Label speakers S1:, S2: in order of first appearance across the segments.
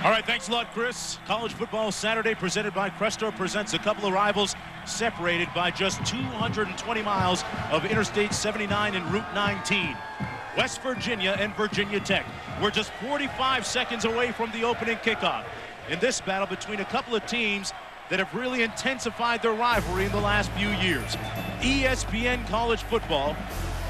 S1: All right, thanks a lot, Chris. College Football Saturday presented by Cresto presents a couple of rivals separated by just 220 miles of Interstate 79 and Route 19. West Virginia and Virginia Tech. We're just 45 seconds away from the opening kickoff in this battle between a couple of teams that have really intensified their rivalry in the last few years. ESPN College Football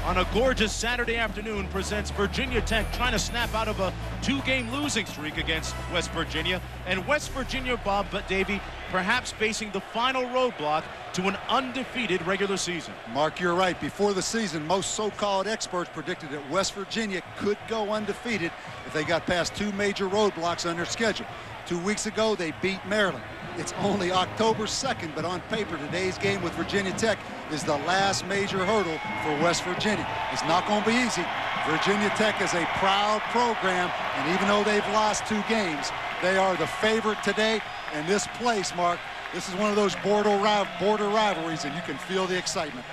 S1: on a gorgeous Saturday afternoon presents Virginia Tech trying to snap out of a two-game losing streak against West Virginia, and West Virginia, Bob Davie, perhaps facing the final roadblock to an undefeated regular season.
S2: Mark, you're right. Before the season, most so-called experts predicted that West Virginia could go undefeated if they got past two major roadblocks on their schedule. 2 weeks ago, they beat Maryland. It's only October 2nd, but on paper, today's game with Virginia Tech is the last major hurdle for West Virginia. It's not going to be easy. Virginia Tech is a proud program, and even though they've lost 2 games, they are the favorite today. And this place, Mark, this is one of those border rivalries, and you can feel the excitement.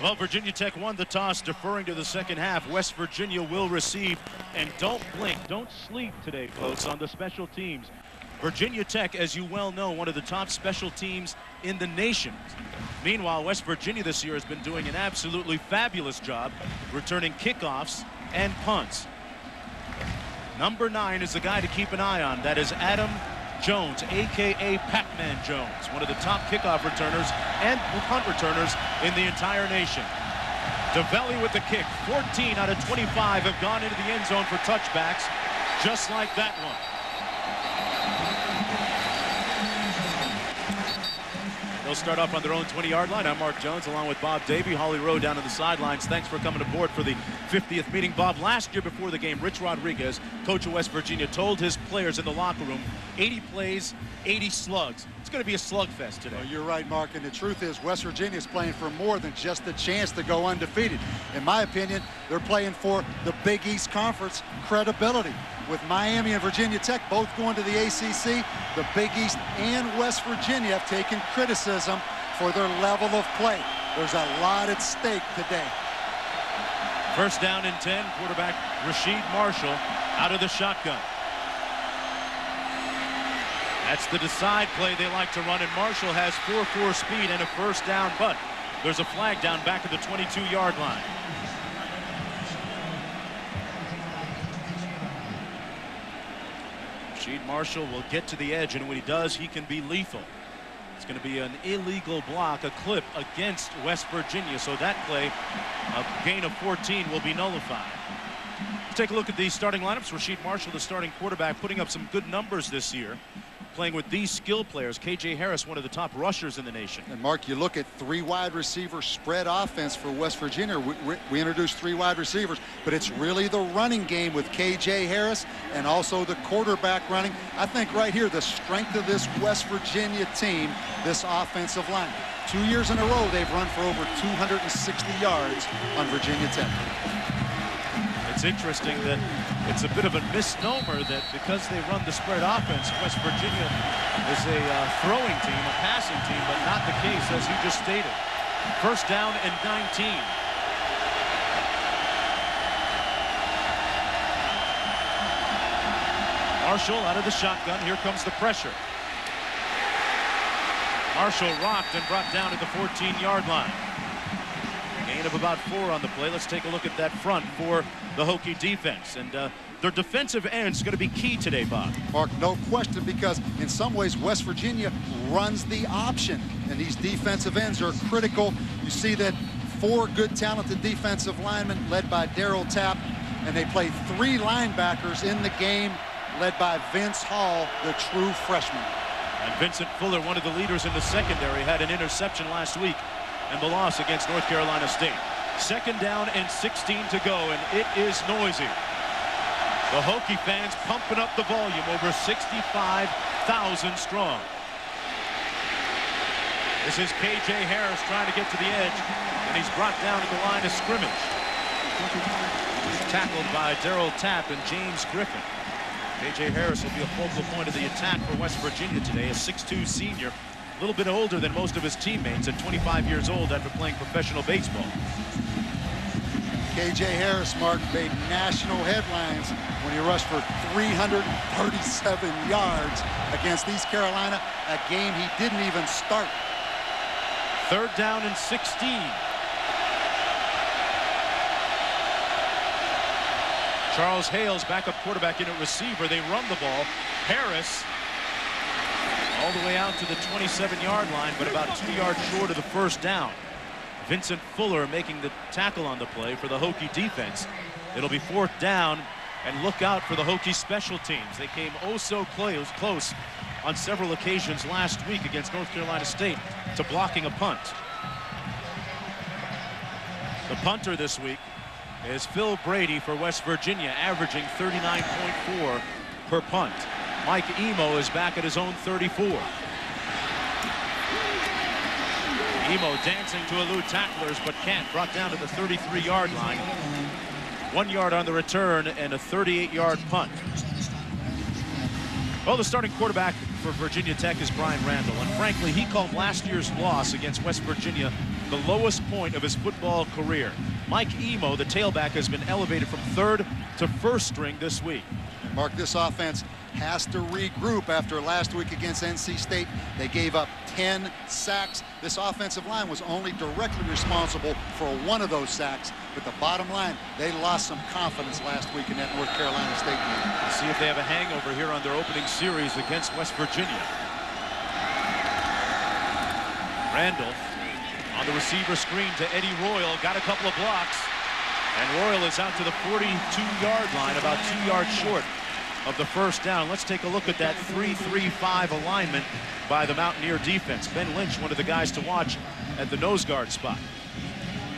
S1: Well, Virginia Tech won the toss, deferring to the second half. West Virginia will receive, and don't blink, don't sleep today, folks, on the special teams. Virginia Tech, as you well know, one of the top special teams in the nation. Meanwhile, West Virginia this year has been doing an absolutely fabulous job returning kickoffs and punts. Number 9 is the guy to keep an eye on. That is Adam Jones, a.k.a. Pac-Man Jones, one of the top kickoff returners and punt returners in the entire nation. DeVelli with the kick. 14 out of 25 have gone into the end zone for touchbacks, just like that one. They'll start off on their own 20-yard line. I'm Mark Jones along with Bob Davie. Holly Rowe down on the sidelines. Thanks for coming aboard for the 50th meeting. Bob, last year before the game, Rich Rodriguez, coach of West Virginia, told his players in the locker room, 80 plays, 80 slugs. It's going to be a slugfest today.
S2: Well, you're right, Mark, and the truth is West Virginia is playing for more than just the chance to go undefeated. In my opinion, they're playing for the Big East Conference credibility. With Miami and Virginia Tech both going to the ACC, the Big East and West Virginia have taken criticism for their level of play. There's a lot at stake today.
S1: First down and 10, quarterback Rasheed Marshall out of the shotgun. That's the decide play they like to run, and Marshall has 4.4 speed and a first down, but there's a flag down back at the 22-yard line. Rasheed Marshall will get to the edge, and when he does, he can be lethal. It's going to be an illegal block, a clip against West Virginia, so that play, a gain of 14, will be nullified. Let's take a look at the starting lineups. Rasheed Marshall, the starting quarterback, putting up some good numbers this year, playing with these skill players. KJ Harris, one of the top rushers in the nation.
S2: And Mark, you look at 3 wide receiver spread offense for West Virginia. We introduced 3 wide receivers, but it's really the running game with KJ Harris and also the quarterback running. I think right here, the strength of this West Virginia team, this offensive line. 2 years in a row, they've run for over 260 yards on Virginia Tech.
S1: It's interesting that it's a bit of a misnomer that because they run the spread offense, West Virginia is a throwing team, a passing team, but not the case, as you just stated. First down and 19. Marshall out of the shotgun. Here comes the pressure. Marshall rocked and brought down at the 14-yard line. Gain of about 4 on the play. Let's take a look at that front for the Hokie defense. And their defensive end is going to be key today, Bob.
S2: Mark, no question, because in some ways West Virginia runs the option, and these defensive ends are critical. You see that 4 good, talented defensive linemen led by Darryl Tapp, and they play 3 linebackers in the game led by Vince Hall, the true freshman.
S1: And Vincent Fuller, one of the leaders in the secondary, had an interception last week in the loss against North Carolina State. Second down and 16 to go, and it is noisy. The Hokie fans pumping up the volume, over 65,000 strong. This is KJ Harris trying to get to the edge, and he's brought down at the line of scrimmage. He's tackled by Darryl Tapp and James Griffin. KJ Harris will be a focal point of the attack for West Virginia today, a 6'2 senior, a little bit older than most of his teammates at 25 years old after playing professional baseball.
S2: KJ Harris, Mark, made national headlines when he rushed for 337 yards against East Carolina, a game he didn't even start.
S1: 3rd down and 16. Charles Hales, backup quarterback in at receiver. They run the ball. Harris all the way out to the 27-yard line, but about 2 yards short of the 1st down. Vincent Fuller making the tackle on the play for the Hokie defense. It'll be 4th down, and look out for the Hokie special teams. They came oh so close on several occasions last week against North Carolina State to blocking a punt. The punter this week is Phil Brady for West Virginia, averaging 39.4 per punt. Mike Emo is back at his own 34. Emo dancing to elude tacklers, but can't. Brought down to the 33-yard line. 1 yard on the return and a 38-yard punt. Well, the starting quarterback for Virginia Tech is Brian Randall, and frankly, he called last year's loss against West Virginia the lowest point of his football career. Mike Emo, the tailback, has been elevated from 3rd to 1st string this week.
S2: Mark, this offense has to regroup after last week against NC State. They gave up 10 sacks. This offensive line was only directly responsible for 1 of those sacks. But the bottom line, they lost some confidence last week in that North Carolina State game.
S1: We'll see if they have a hangover here on their opening series against West Virginia. Randall on the receiver screen to Eddie Royal. Got a couple of blocks. And Royal is out to the 42-yard line, about 2 yards short of the 1st down. Let's take a look at that 3-3-5 alignment by the Mountaineer defense. Ben Lynch, one of the guys to watch at the nose guard spot.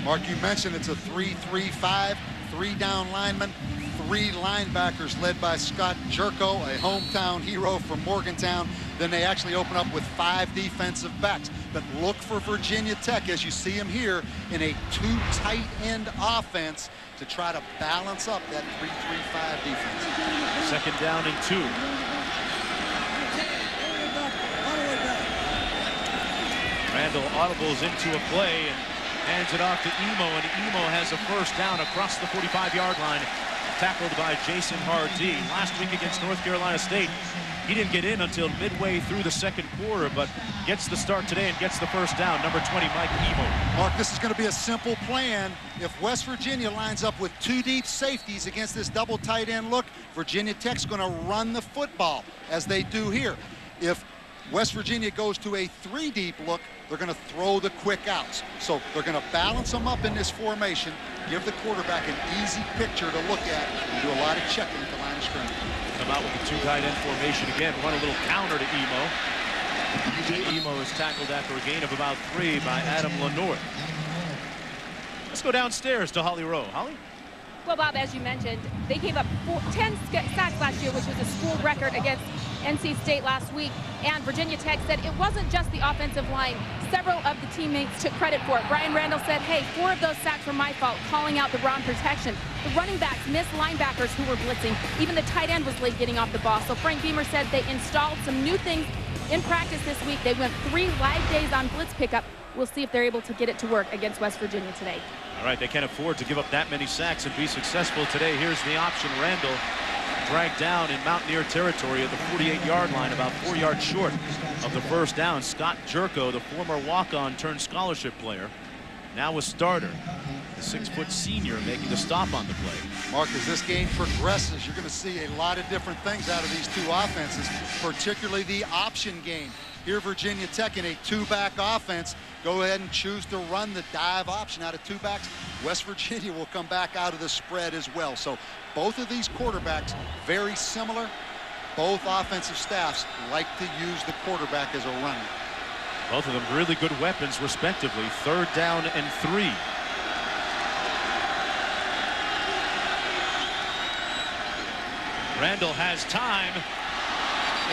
S2: Mark, you mentioned it's a 3-3-5, 3 down linemen, 3 linebackers led by Scott Jerko, a hometown hero from Morgantown. Then they actually open up with 5 defensive backs. But look for Virginia Tech, as you see him here, in a 2 tight end offense to try to balance up that 3-3-5 defense.
S1: 2nd down and 2. Randall audibles into a play and hands it off to Emo, and Emo has a 1st down across the 45-yard line, tackled by Jason Hardee. Last week against North Carolina State, he didn't get in until midway through the 2nd quarter, but gets the start today and gets the 1st down. Number 20, Mike Emo.
S2: Mark, this is going to be a simple plan. If West Virginia lines up with 2 deep safeties against this double tight end look, Virginia Tech's going to run the football, as they do here. If West Virginia goes to a 3 deep look, they're going to throw the quick outs. So they're going to balance them up in this formation, give the quarterback an easy picture to look at, and do a lot of checking at the line of scrimmage.
S1: Come out with the 2 tight end formation again. Run a little counter to Emo. Emo is tackled after a gain of about 3 by Adam Lenorth. Let's go downstairs to Holly Rowe. Holly?
S3: Well, Bob, as you mentioned, they gave up 10 sacks last year, which was a school record against NC State last week. And Virginia Tech said it wasn't just the offensive line. Several of the teammates took credit for it. Brian Randall said, hey, 4 of those sacks were my fault, calling out the wrong protection. The running backs missed linebackers who were blitzing. Even the tight end was late getting off the ball. So Frank Beamer said they installed some new things in practice this week. They went 3 live days on blitz pickup. We'll see if they're able to get it to work against West Virginia today.
S1: All right, they can't afford to give up that many sacks and be successful today. Here's the option. Randall dragged down in Mountaineer territory at the 48-yard line, about 4 yards short of the 1st down. Scott Jerko, the former walk-on turned scholarship player, now a starter. The 6-foot senior making the stop on the play.
S2: Mark, as this game progresses, you're going to see a lot of different things out of these 2 offenses, particularly the option game. Here, Virginia Tech in a 2-back offense, go ahead and choose to run the dive option out of 2 backs. West Virginia will come back out of the spread as well. So both of these quarterbacks, very similar. Both offensive staffs like to use the quarterback as a runner.
S1: Both of them really good weapons, respectively. 3rd down and 3. Randall has time.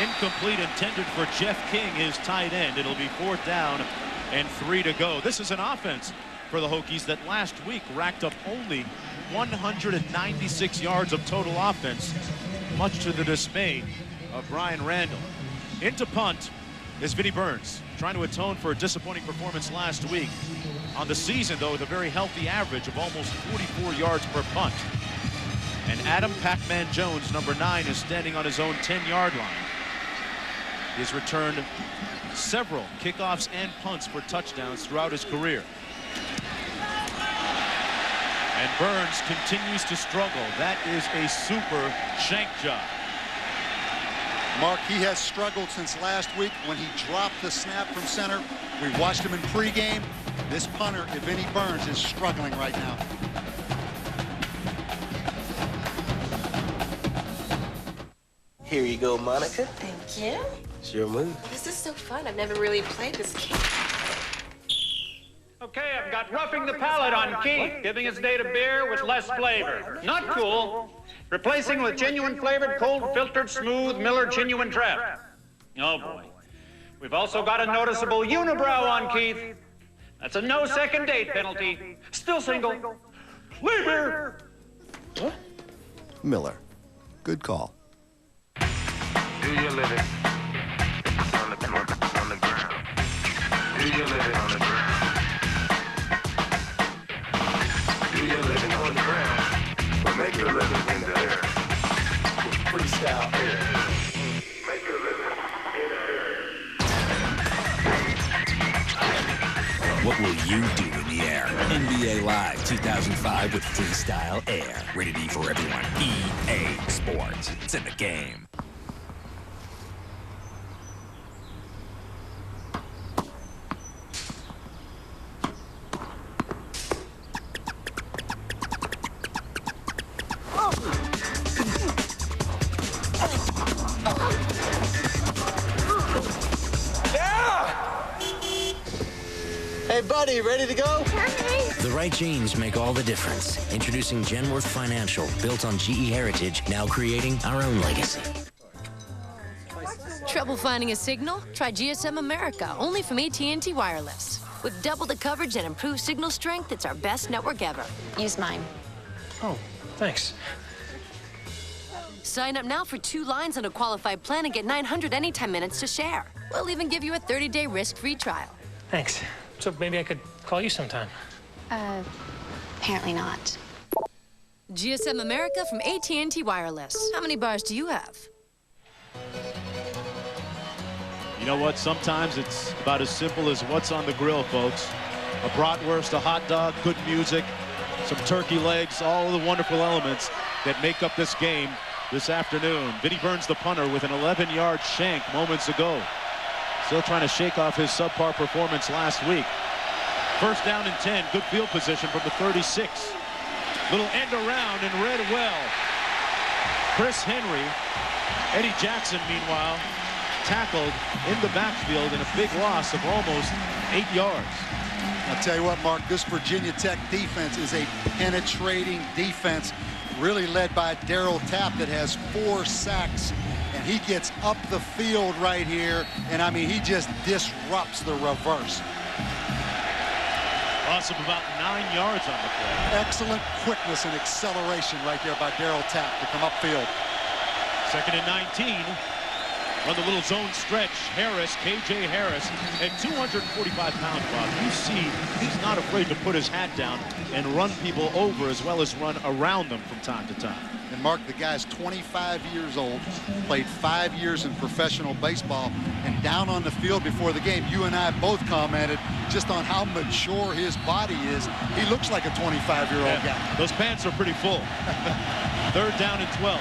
S1: Incomplete, intended for Jeff King, his tight end. It'll be 4th down and 3 to go. This is an offense for the Hokies that last week racked up only 196 yards of total offense, much to the dismay of Brian Randall. Into punt is Vinnie Burns, trying to atone for a disappointing performance last week. On the season, though, with a very healthy average of almost 44 yards per punt. And Adam Pac-Man Jones, number 9, is standing on his own 10-yard line. He's returned several kickoffs and punts for touchdowns throughout his career. And Burns continues to struggle. That is a super shank job.
S2: Mark, he has struggled since last week when he dropped the snap from center. We watched him in pregame. This punter, Vinnie Burns, is struggling right now.
S4: Here you go, Monica.
S5: Thank you.
S4: It's your move.
S5: This is so fun. I've never really played this game.
S6: Okay, I've got Roughing the Palate on Keith, giving his date a beer with less flavor. Not cool. Replacing with genuine flavored, cold filtered, smooth Miller Genuine Draft. Oh boy. We've also got a noticeable unibrow on Keith. That's a no second date penalty. Still single. Leave here.
S4: What?
S7: Miller. Good call.
S8: Do you live it on the ground? Do you live it on the ground? Do you live it on the ground? Or make your living in the air?
S4: Freestyle air.
S8: Make your living in the air.
S9: What will you do in the air? NBA Live 2005 with Freestyle Air. Rated E for everyone. EA Sports. It's in the game.
S4: Hey, buddy, ready to go?
S10: The right genes make all the difference. Introducing Genworth Financial, built on GE heritage, now creating our own legacy.
S11: Trouble finding a signal? Try GSM America, only from AT&T Wireless. With double the coverage and improved signal strength, it's our best network ever.
S5: Use mine.
S6: Oh, thanks.
S11: Sign up now for 2 lines on a qualified plan and get 900 anytime minutes to share. We'll even give you a 30-day risk-free trial.
S6: Thanks. So maybe I could call you sometime.
S5: Apparently not.
S11: GSM America from AT&T Wireless. How many bars do you have?
S1: You know what? Sometimes it's about as simple as what's on the grill, folks. A bratwurst, a hot dog, good music, some turkey legs, all of the wonderful elements that make up this game this afternoon. Vinnie Burns, the punter, with an 11-yard shank moments ago. Still trying to shake off his subpar performance last week. First down and 10. Good field position from the 36. Little end around and read well. Chris Henry. Eddie Jackson, meanwhile, tackled in the backfield in a big loss of almost 8 yards.
S2: I'll tell you what, Mark, this Virginia Tech defense is a penetrating defense, really led by Darryl Tapp, that has 4 sacks. And he gets up the field right here, and I mean, he just disrupts the reverse.
S1: Loss of about 9 yards on the play.
S2: Excellent quickness and acceleration right there by Darryl Tapp to come upfield.
S1: 2nd and 19. Run the little zone stretch. Harris, KJ Harris, at 245 pounds, Bob. You see, he's not afraid to put his hat down and run people over as well as run around them from time to time.
S2: And Mark, the guy's 25 years old, played 5 years in professional baseball, and down on the field before the game, you and I both commented just on how mature his body is. He looks like a 25-year-old guy.
S1: Those pants are pretty full. 3rd down and 12.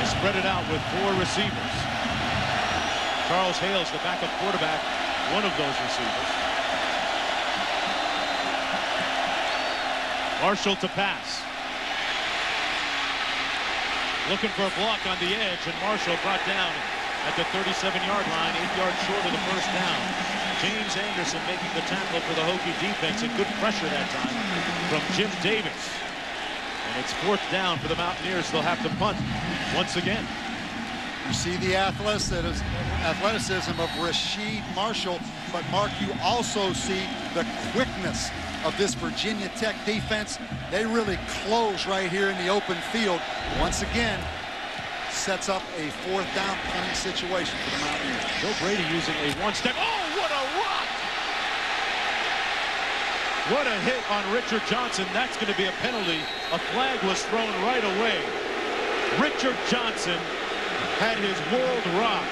S1: They spread it out with 4 receivers. Charles Hales, the backup quarterback, one of those receivers. Marshall to pass. Looking for a block on the edge, and Marshall brought down at the 37-yard line, 8 yards short of the first down. James Anderson making the tackle for the Hokie defense, and good pressure that time from Jim Davis. And it's 4th down for the Mountaineers. They'll have to punt once again.
S2: You see the athleticism of Rasheed Marshall, but Mark, you also see the quickness of this Virginia Tech defense. They really close right here in the open field. Once again, sets up a 4th down punting situation for the Mountaineers.
S1: Joe Brady using a one-step. Oh, what a rock What a hit on Richard Johnson. That's going to be a penalty. A flag was thrown right away. Richard Johnson had his world rocked.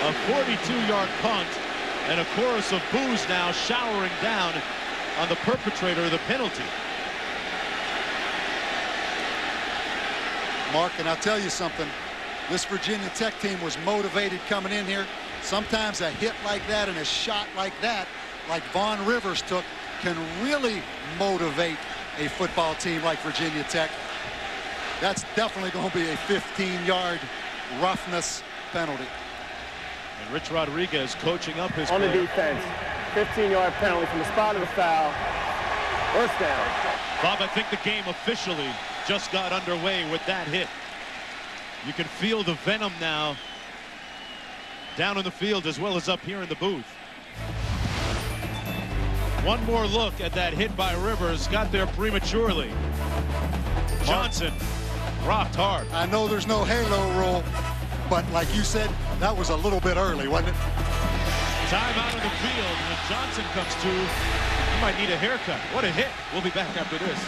S1: A 42-yard punt, and a chorus of boos now showering down on the perpetrator of the penalty.
S2: Mark, and I'll tell you something. This Virginia Tech team was motivated coming in here. Sometimes a hit like that and a shot like that, like Vaughn Rivers took, can really motivate a football team like Virginia Tech. That's definitely going to be a 15-yard roughness penalty.
S1: And Rich Rodriguez coaching up his
S12: on the
S1: player.
S12: defense. 15-yard penalty from the spot of the foul. First down.
S1: Bob, I think the game officially just got underway with that hit. You can feel the venom now down in the field as well as up here in the booth. One more look at that hit by Rivers. Got there prematurely. Johnson rocked hard.
S2: I know there's no halo rule, but like you said, that was a little bit early, wasn't it?
S1: Time out on the field. When Johnson comes to, he might need a haircut. What a hit. We'll be back after this.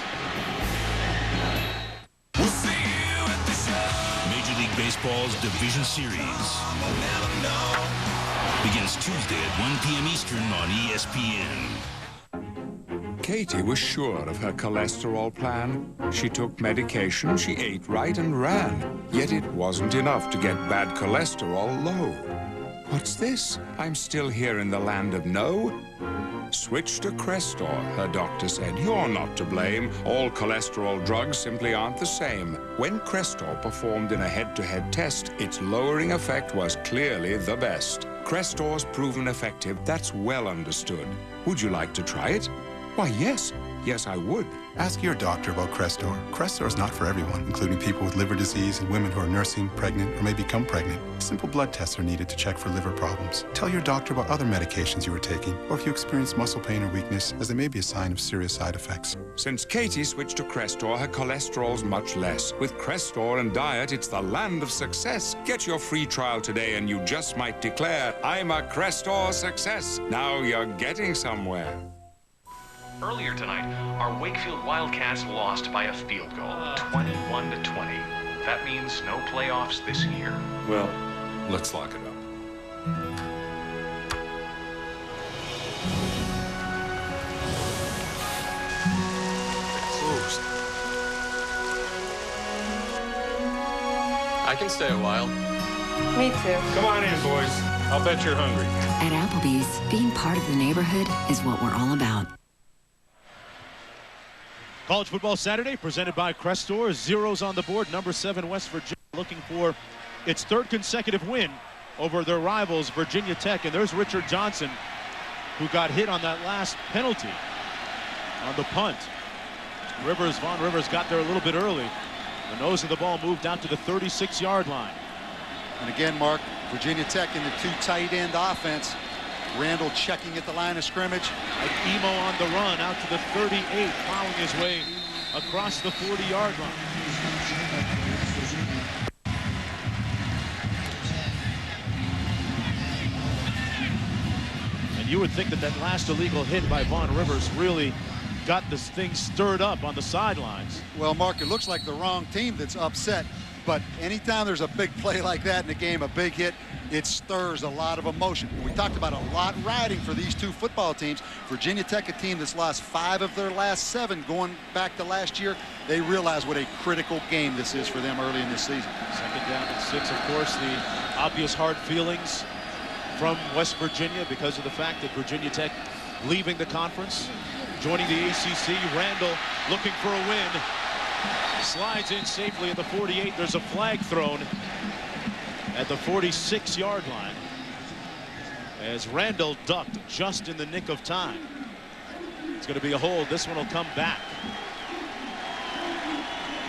S9: We'll see you at the show. Major League Baseball's Division Series begins Tuesday at 1 p.m. Eastern on ESPN.
S13: Katie was sure of her cholesterol plan. She took medication, she ate right and ran. Yet it wasn't enough to get bad cholesterol low. What's this? I'm still here in the land of no. Switch to Crestor, her doctor said. You're not to blame. All cholesterol drugs simply aren't the same. When Crestor performed in a head-to-head test, its lowering effect was clearly the best. Crestor's proven effective, that's well understood. Would you like to try it? Why, yes. Yes, I would.
S14: Ask your doctor about Crestor. Crestor is not for everyone, including people with liver disease and women who are nursing, pregnant, or may become pregnant. Simple blood tests are needed to check for liver problems. Tell your doctor about other medications you are taking, or if you experience muscle pain or weakness, as they may be a sign of serious side effects.
S13: Since Katie switched to Crestor, her cholesterol's much less. With Crestor and diet, it's the land of success. Get your free trial today and you just might declare, I'm a Crestor success. Now you're getting somewhere.
S15: Earlier tonight, our Wakefield Wildcats lost by a field goal, 21-20. That means no playoffs this year.
S13: Well, let's lock it up.
S16: Closed. I can stay a while.
S17: Me too.
S16: Come on in, boys. I'll bet you're hungry.
S18: At Applebee's, being part of the neighborhood is what we're all about.
S1: College Football Saturday presented by Crestor. Zeros on the board. Number 7 West Virginia looking for its third consecutive win over their rivals Virginia Tech. And there's Richard Johnson, who got hit on that last penalty on the punt. Vaughn Rivers got there a little bit early. The nose of the ball moved out to the 36-yard line.
S2: And again, Mark, Virginia Tech in the two tight end offense. Randall checking at the line of scrimmage.
S1: Like Emo on the run out to the 38, plowing his way across the 40-yard line. And you would think that that last illegal hit by Vaughn Rivers really got this thing stirred up on the sidelines.
S2: Well, Mark, it looks like the wrong team that's upset. But anytime there's a big play like that in the game, a big hit, it stirs a lot of emotion. We talked about a lot riding for these two football teams. Virginia Tech, a team that's lost 5 of their last 7 going back to last year. They realize what a critical game this is for them early in this season.
S1: Second down and 6, of course, the obvious hard feelings from West Virginia because of the fact that Virginia Tech leaving the conference, joining the ACC. Randall looking for a win. Slides in safely at the 48. There's a flag thrown at the 46-yard line as Randall ducked just in the nick of time. It's going to be a hold. This one will come back.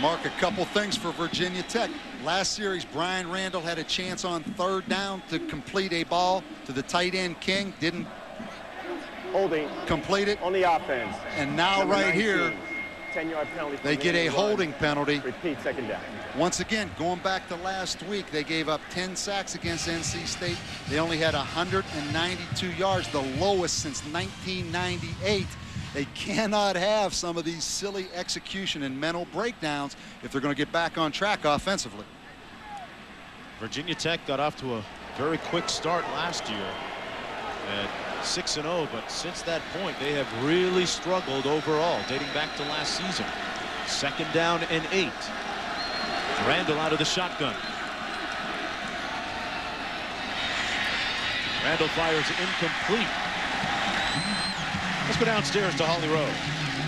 S2: Mark, a couple things for Virginia Tech. Last series, Brian Randall had a chance on 3rd down to complete a ball to the tight end King. Didn't
S12: holding
S2: complete it
S12: on the offense.
S2: And now
S12: Number
S2: right
S12: 19.
S2: here,
S12: 10-yard penalty.
S2: They get a holding penalty.
S12: Repeat, second down.
S2: Once again, going back to last week, they gave up 10 sacks against NC State. They only had 192 yards, the lowest since 1998. They cannot have some of these silly execution and mental breakdowns if they're going to get back on track offensively.
S1: Virginia Tech got off to a very quick start last year at 6-0, but since that point they have really struggled overall, dating back to last season. 2nd down and 8. Randall out of the shotgun. Randall fires incomplete. Let's go downstairs to Holly Rowe.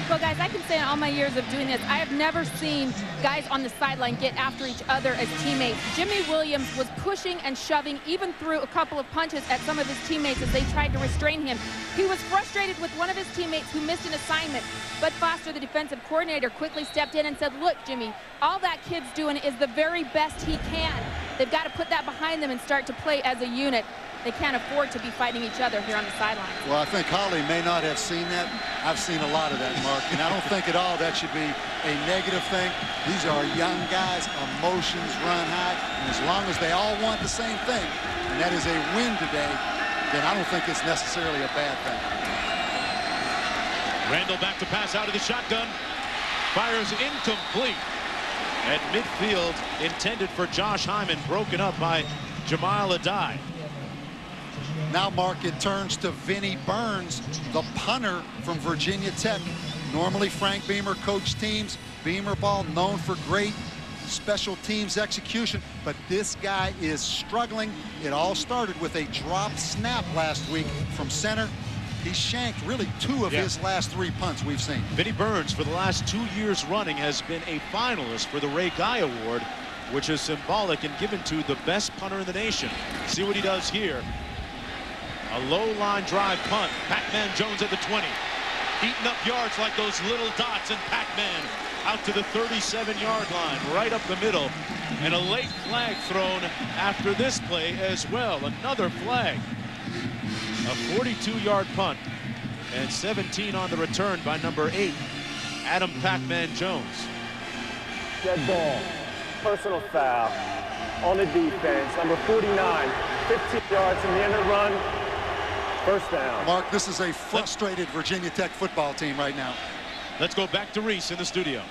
S3: Well, guys, I can say in all my years of doing this, I have never seen guys on the sideline get after each other as teammates. Jimmy Williams was pushing and shoving, even threw a couple of punches at some of his teammates as they tried to restrain him. He was frustrated with one of his teammates who missed an assignment. Bud Foster, the defensive coordinator, quickly stepped in and said, look, Jimmy, all that kid's doing is the very best he can. They've got to put that behind them and start to play as a unit. They can't afford to be fighting each other here on the sidelines.
S2: Well, I think Holly may not have seen that. I've seen a lot of that, Mark, and I don't think at all that should be a negative thing. These are young guys, emotions run high, and as long as they all want the same thing, and that is a win today, then I don't think it's necessarily a bad thing.
S1: Randall back to pass out of the shotgun. Fires incomplete at midfield, intended for Josh Hyman, broken up by Jamal Adai.
S2: Now, Mark, it turns to Vinnie Burns, the punter from Virginia Tech. Normally, Frank Beamer coached teams. Beamer ball known for great special teams execution, but this guy is struggling. It all started with a drop snap last week from center. He shanked really 2 of his last 3 punts we've seen.
S1: Vinnie Burns, for the last 2 years running, has been a finalist for the Ray Guy Award, which is symbolic and given to the best punter in the nation. See what he does here. A low line drive punt. Pac-Man Jones at the 20. Eating up yards like those little dots, and Pac-Man out to the 37-yard line, right up the middle. And a late flag thrown after this play as well. Another flag. A 42-yard punt. And 17 on the return by number 8, Adam Pac-Man Jones.
S12: Dead ball. Personal foul on the defense. Number 49. 15 yards from the end of the run. First down.
S2: Mark, this is a frustrated Virginia Tech football team right now.
S1: Let's go back to Reese in the studio.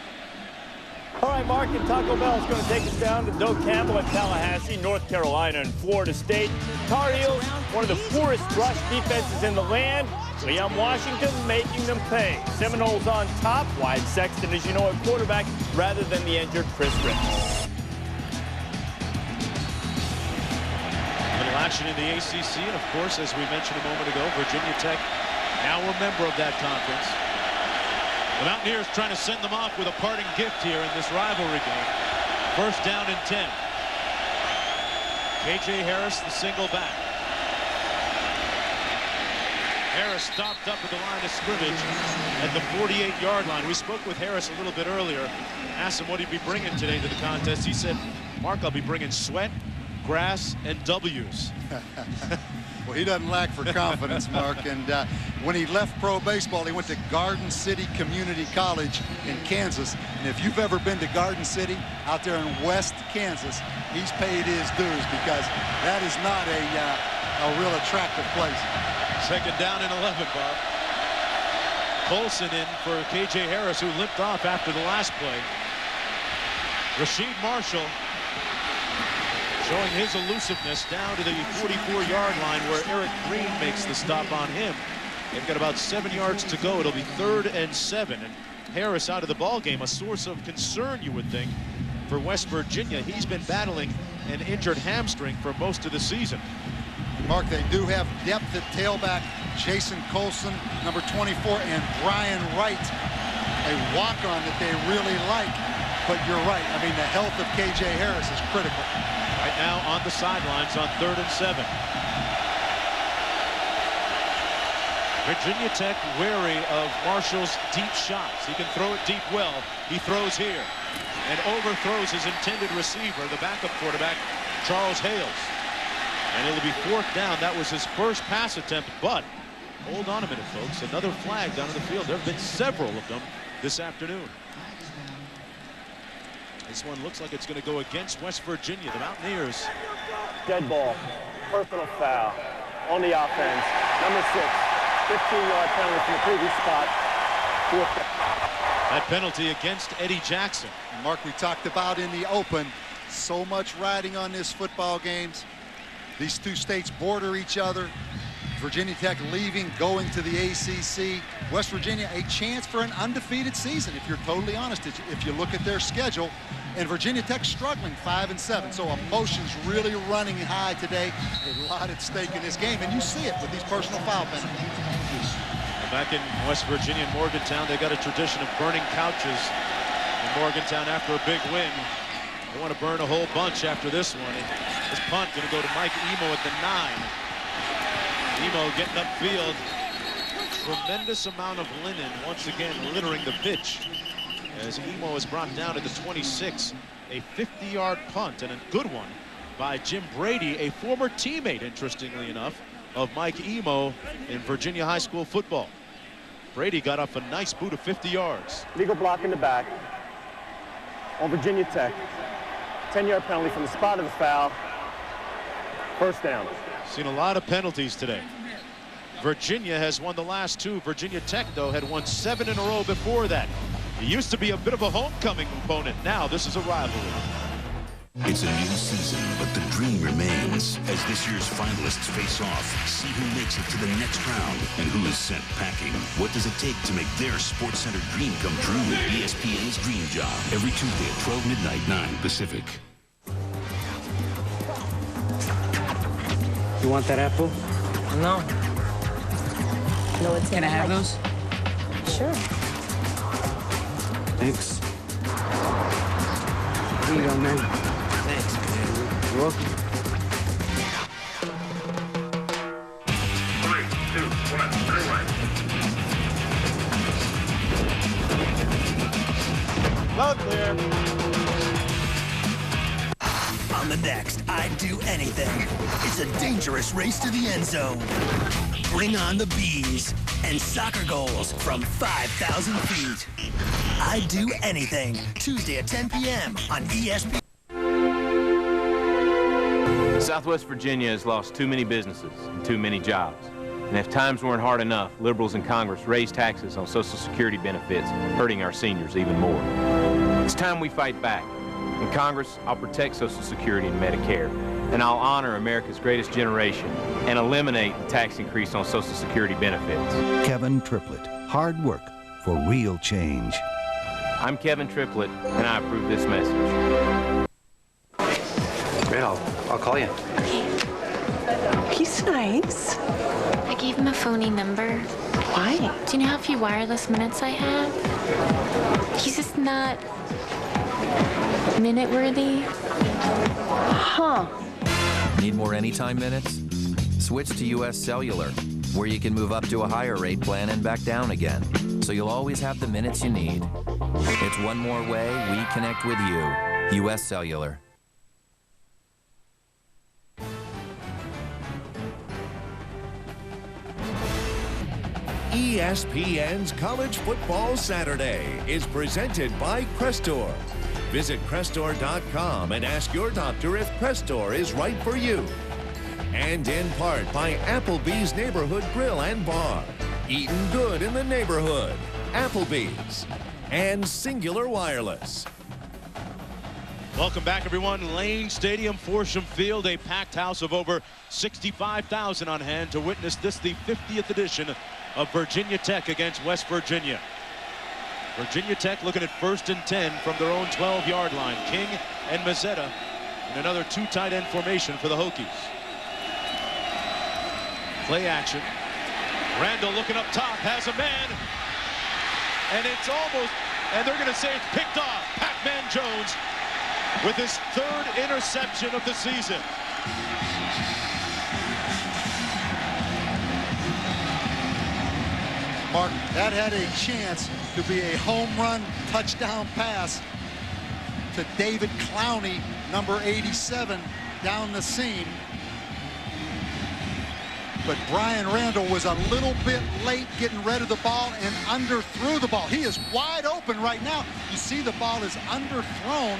S17: All right, Mark, and Taco Bell is going to take us down to Doak Campbell at Tallahassee, North Carolina, and Florida State. Tar Heels, one of the poorest rush defenses in the land. Liam Washington making them pay. Seminoles on top. Wyatt Sexton, as you know, at quarterback, rather than the injured Chris Ricks.
S1: Action in the ACC, and of course, as we mentioned a moment ago, Virginia Tech now a member of that conference. The Mountaineers trying to send them off with a parting gift here in this rivalry game. 1st down and 10. KJ Harris, the single back. Harris stopped up at the line of scrimmage at the 48-yard line. We spoke with Harris a little bit earlier, asked him what he'd be bringing today to the contest. He said, Mark, I'll be bringing sweat, grass, and W's.
S2: Well, he doesn't lack for confidence, Mark. And when he left pro baseball, he went to Garden City Community College in Kansas. And if you've ever been to Garden City out there in West Kansas, he's paid his dues, because that is not a real attractive place.
S1: 2nd down and 11, Bob. Colson in for KJ Harris, who limped off after the last play. Rasheed Marshall showing his elusiveness down to the 44-yard line, where Eric Green makes the stop on him. They've got about 7 yards to go. It'll be 3rd and 7. And Harris out of the ball game, a source of concern, you would think, for West Virginia. He's been battling an injured hamstring for most of the season.
S2: Mark, they do have depth at tailback. Jason Colson, number 24, and Brian Wright, a walk-on that they really like. But you're right. I mean, the health of KJ Harris is critical.
S1: Right now on the sidelines on 3rd and 7. Virginia Tech wary of Marshall's deep shots. He can throw it deep well. He throws here and overthrows his intended receiver, the backup quarterback, Charles Hales. And it'll be 4th down. That was his first pass attempt, but hold on a minute, folks. Another flag down in the field. There have been several of them this afternoon. This one looks like it's going to go against West Virginia. The Mountaineers.
S12: Dead ball. Personal foul on the offense. Number 6. 15-yard penalty from the previous spot.
S1: That penalty against Eddie Jackson.
S2: Mark, we talked about in the open, so much riding on this football games. These two states border each other. Virginia Tech leaving, going to the ACC. West Virginia, a chance for an undefeated season, if you're totally honest, if you look at their schedule. And Virginia Tech struggling 5-7. So emotions really running high today. A lot at stake in this game, and you see it with these personal foul penalties.
S1: Back in West Virginia and Morgantown, they got a tradition of burning couches in Morgantown after a big win. They want to burn a whole bunch after this one. And this punt going to go to Mike Emo at the 9. Emo getting upfield. Tremendous amount of linen once again littering the pitch as Emo is brought down at the 26. A 50-yard punt and a good one by Jim Brady, a former teammate, interestingly enough, of Mike Emo in Virginia high school football. Brady got off a nice boot of 50 yards.
S12: Legal block in the back on Virginia Tech. 10-yard penalty from the spot of the foul. First down.
S1: Seen a lot of penalties today. Virginia has won the last 2. Virginia Tech, though, had won 7 in a row before that. It used to be a bit of a homecoming opponent. Now this is a rivalry.
S9: It's a new season, but the dream remains. As this year's finalists face off, see who makes it to the next round and who is sent packing. What does it take to make their SportsCenter dream come true? ESPN's Dream Job. Every Tuesday at 12 midnight, 9 Pacific.
S19: You want that apple?
S20: No.
S19: No, it's Can I have those?
S20: Sure.
S19: Thanks. Here you go, man.
S20: Thanks, man.
S19: You're welcome.
S8: 3, 2, 1,
S12: Loud clear.
S21: On the next I'd Do Anything. It's a dangerous race to the end zone. Bring on the bees and soccer goals from 5,000 feet. I'd Do Anything, Tuesday at 10 p.m. on ESPN.
S22: Southwest Virginia has lost too many businesses and too many jobs. And if times weren't hard enough, liberals in Congress raised taxes on Social Security benefits, hurting our seniors even more. It's time we fight back. In Congress, I'll protect Social Security and Medicare, and I'll honor America's greatest generation and eliminate the tax increase on Social Security benefits.
S23: Kevin Triplett, hard work for real change.
S22: I'm Kevin Triplett, and I approve this message.
S20: Man, I'll call you.
S5: He's nice.
S24: I gave him a phony number.
S5: Why?
S24: Do you know how few wireless minutes I have? He's just not minute-worthy.
S5: Huh.
S25: Need more anytime minutes? Switch to US Cellular, where you can move up to a higher rate plan and back down again. So you'll always have the minutes you need. It's one more way we connect with you. US Cellular.
S26: ESPN's College Football Saturday is presented by Crestor. Visit Crestor.com and ask your doctor if Crestor is right for you. And in part by Applebee's Neighborhood Grill and Bar. Eating good in the neighborhood. Applebee's. And Singular Wireless.
S1: Welcome back, everyone. Lane Stadium, Forsham Field, a packed house of over 65,000 on hand to witness this, the 50th edition of Virginia Tech against West Virginia. Virginia Tech looking at 1st and 10 from their own 12-yard line. King and Mazzetta in another 2 tight end formation for the Hokies. Play action. Randall looking up top, has a man. And it's almost, and they're going to say it's picked off. Pac-Man Jones with his 3rd interception of the season.
S2: Mark, that had a chance to be a home run touchdown pass to David Clowney, number 87, down the seam. but Brian Randall was a little bit late getting rid of the ball and underthrew the ball. He is wide open right now. You see the ball is underthrown,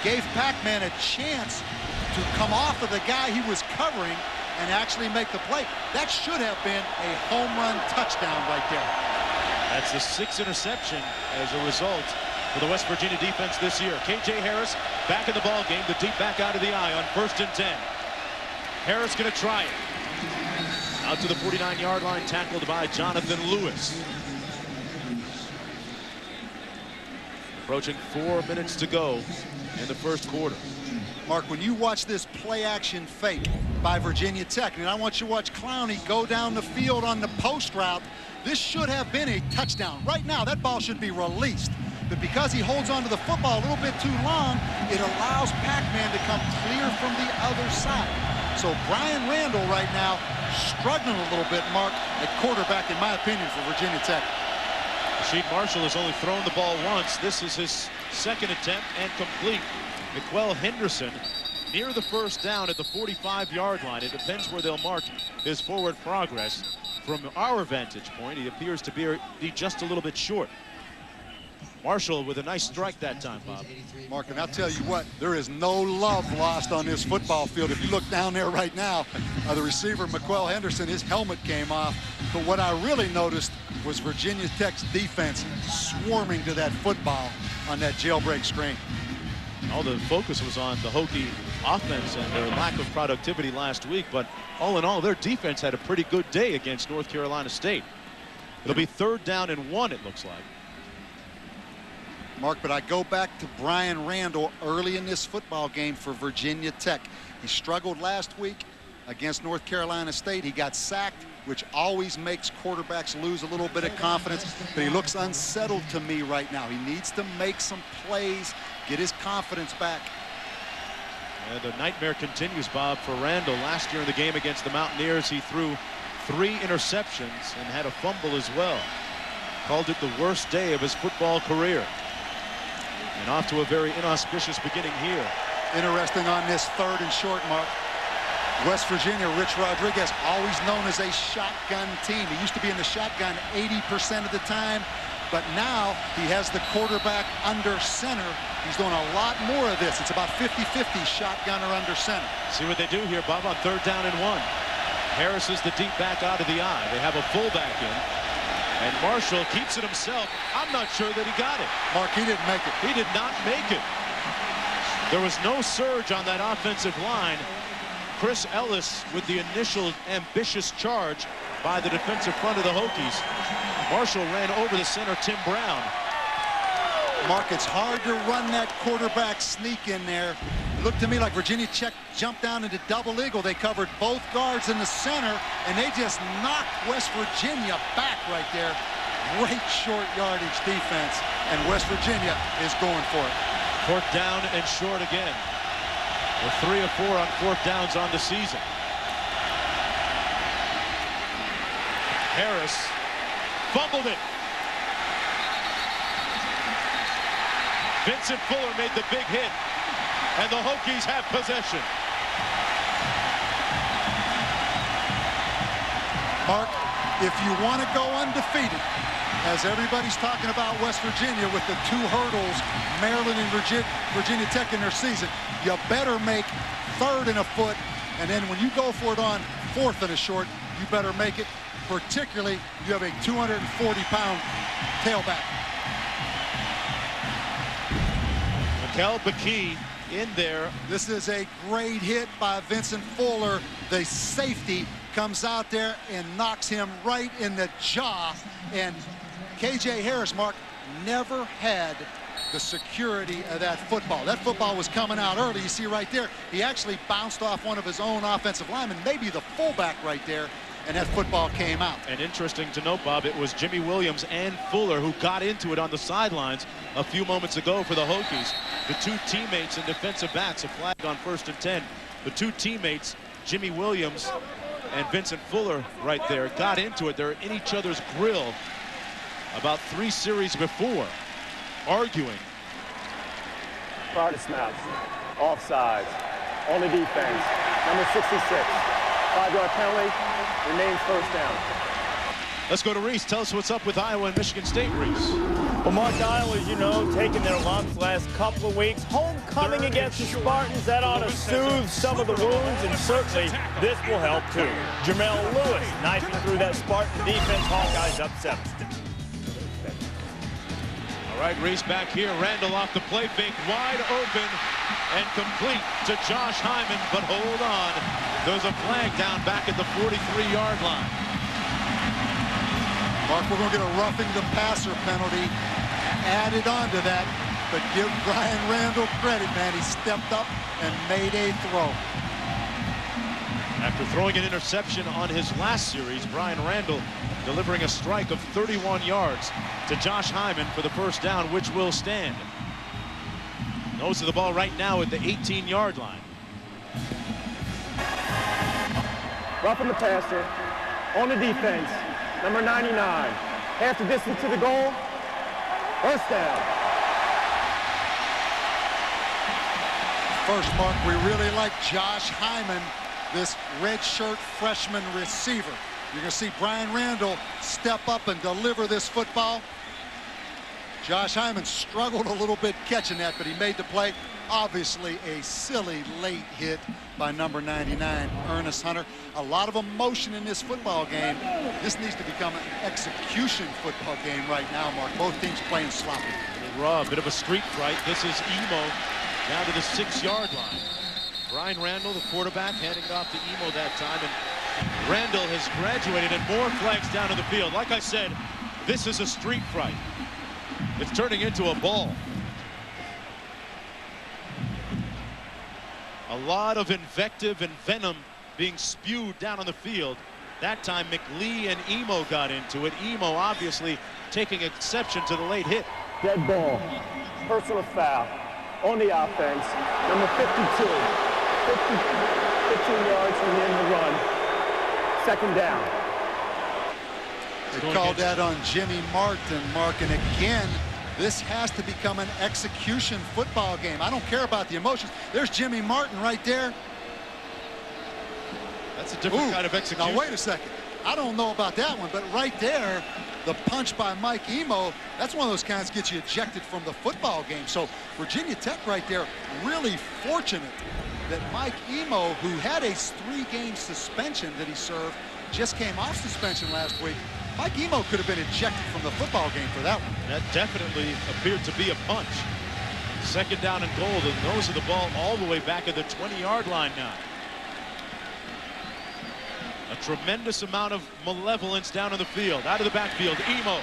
S2: gave Pac-Man a chance to come off of the guy he was covering and actually make the play. That should have been a home run touchdown right there.
S1: That's the 6th interception as a result for the West Virginia defense this year. K.J. Harris back in the ball game, the deep back out of the eye on 1st and 10. Harris going to try it. Out to the 49-yard line, tackled by Jonathan Lewis. Approaching 4 minutes to go in the first quarter.
S2: Mark, when you watch this play-action fake by Virginia Tech, and I want you to watch Clowney go down the field on the post route, this should have been a touchdown. Right now, that ball should be released. But because he holds onto the football a little bit too long, it allows Pac-Man to come clear from the other side. So Brian Randall right now struggling a little bit, Mark, at quarterback, in my opinion, for Virginia Tech.
S1: Rasheed Marshall has only thrown the ball once. This is his 2nd attempt and complete. McQuell Henderson near the first down at the 45-yard line. It depends where they'll mark his forward progress. From our vantage point, he appears to be just a little bit short. Marshall with a nice strike that time, Bob.
S2: Mark, and I'll tell you what, there is no love lost on this football field. If you look down there right now, the receiver, McQuell Henderson, his helmet came off. But what I really noticed was Virginia Tech's defense swarming to that football on that jailbreak screen.
S1: All the focus was on the Hokie offense and their lack of productivity last week, but all in all, their defense had a pretty good day against North Carolina State. It'll be 3rd down and 1, it looks like.
S2: Mark, but I go back to Brian Randall early in this football game for Virginia Tech. He struggled last week against North Carolina State. He got sacked, which always makes quarterbacks lose a little bit of confidence, but he looks unsettled to me right now. He needs to make some plays, get his confidence back.
S1: The nightmare continues, Bob, for Randall. Last year in the game against the Mountaineers, he threw 3 interceptions and had a fumble as well. Called it the worst day of his football career. And off to a very inauspicious beginning here.
S2: Interesting on this 3rd and short, Mark. West Virginia, Rich Rodriguez, always known as a shotgun team. He used to be in the shotgun 80% of the time, but now he has the quarterback under center. He's doing a lot more of this. It's about 50-50 shotgun or under center.
S1: See what they do here, Bob, on 3rd down and 1. Harris is the deep back out of the eye. They have a fullback in. And Marshall keeps it himself. I'm not sure that he got it.
S2: Mark, he didn't make it.
S1: He did not make it. There was no surge on that offensive line. Chris Ellis with the initial ambitious charge by the defensive front of the Hokies. Marshall ran over the center, Tim Brown.
S2: Mark, it's hard to run that quarterback sneak in there. It looked to me like Virginia Tech jumped down into double eagle. They covered both guards in the center, and they just knocked West Virginia back right there. Great short yardage defense, and West Virginia is going for it.
S1: 4th down and short again. We're 3 of 4 on 4th downs on the season. Harris fumbled it. Vincent Fuller made the big hit, and the Hokies have possession.
S2: Mark, if you want to go undefeated, as everybody's talking about West Virginia with the 2 hurdles, Maryland and Virginia Tech in their season, you better make 3rd and a foot, and then when you go for it on 4th and a short, you better make it, particularly you have a 240-pound tailback.
S1: Kel McKee in there.
S2: This is a great hit by Vincent Fuller. The safety comes out there and knocks him right in the jaw. And K.J. Harris, Mark, never had the security of that football. That football was coming out early. You see right there, he actually bounced off one of his own offensive linemen, maybe the fullback right there, and that football came out.
S1: And interesting to note, Bob, it was Jimmy Williams and Fuller who got into it on the sidelines a few moments ago for the Hokies. The 2 teammates and defensive backs, a flag on 1st and 10. The 2 teammates, Jimmy Williams and Vincent Fuller right there, got into it. They're in each other's grill about 3 series before, arguing.
S12: Prior to snaps, offsides, on the defense, number 66, 5-yard penalty, remains first down.
S1: Let's go to Reese. Tell us what's up with Iowa and Michigan State, Reese.
S17: Well, Mark, Iowa, as you know, taking their lumps last couple of weeks. Homecoming against the Spartans, that ought to soothe some of the wounds, and certainly this will help too. Jamel Lewis knifing through that Spartan defense. Hawkeyes up 7.
S1: All right, Reese back here. Randall off the play fake, wide open and complete to Josh Hyman, but hold on. There's a flag down back at the 43-yard line.
S2: Mark, we're going to get a roughing the passer penalty added on to that, but give Brian Randall credit, man. He stepped up and made a throw.
S1: After throwing an interception on his last series, Brian Randall delivering a strike of 31 yards to Josh Hyman for the first down, which will stand. Nose of the ball right now at the 18-yard line.
S12: Roughing the passer on the defense. Number 99, half the distance to the goal, first down.
S2: First, Mark, we really like Josh Hyman, this redshirt freshman receiver. You're going to see Brian Randall step up and deliver this football. Josh Hyman struggled a little bit catching that, but he made the play. Obviously, a silly late hit by number 99, Ernest Hunter. A lot of emotion in this football game. This needs to become an execution football game right now, Mark. Both teams playing sloppy.
S1: Raw, a bit of a street fight. This is Emo down to the 6-yard line. Brian Randall, the quarterback, handing it off to Emo that time. And Randall has graduated, and more flags down to the field. Like I said, this is a street fight. It's turning into a ball. A lot of invective and venom being spewed down on the field. That time McLee and Emo got into it. Emo obviously taking exception to the late hit.
S12: Dead ball, personal foul on the offense. Number 52, 15 yards from the end of the run. Second down.
S2: They called that on Jimmy Martin, Mark, and again, this has to become an execution football game. I don't care about the emotions. There's Jimmy Martin right there.
S1: That's a different kind of execution.
S2: Now, wait a second. I don't know about that one, but right there, the punch by Mike Emo, that's one of those kinds that gets you ejected from the football game. So Virginia Tech right there, really fortunate that Mike Emo, who had a 3-game suspension that he served, just came off suspension last week. Mike Emo could have been ejected from the football game for that one.
S1: That definitely appeared to be a punch. Second down and goal. The nose of the ball all the way back at the 20-yard line now. A tremendous amount of malevolence down in the field. Out of the backfield, Emo.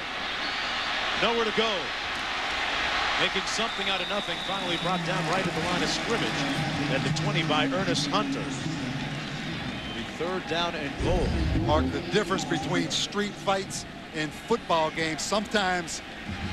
S1: Nowhere to go. Making something out of nothing. Finally brought down right at the line of scrimmage at the 20 by Ernest Hunter. Third down and goal.
S2: Mark, the difference between street fights and football games, sometimes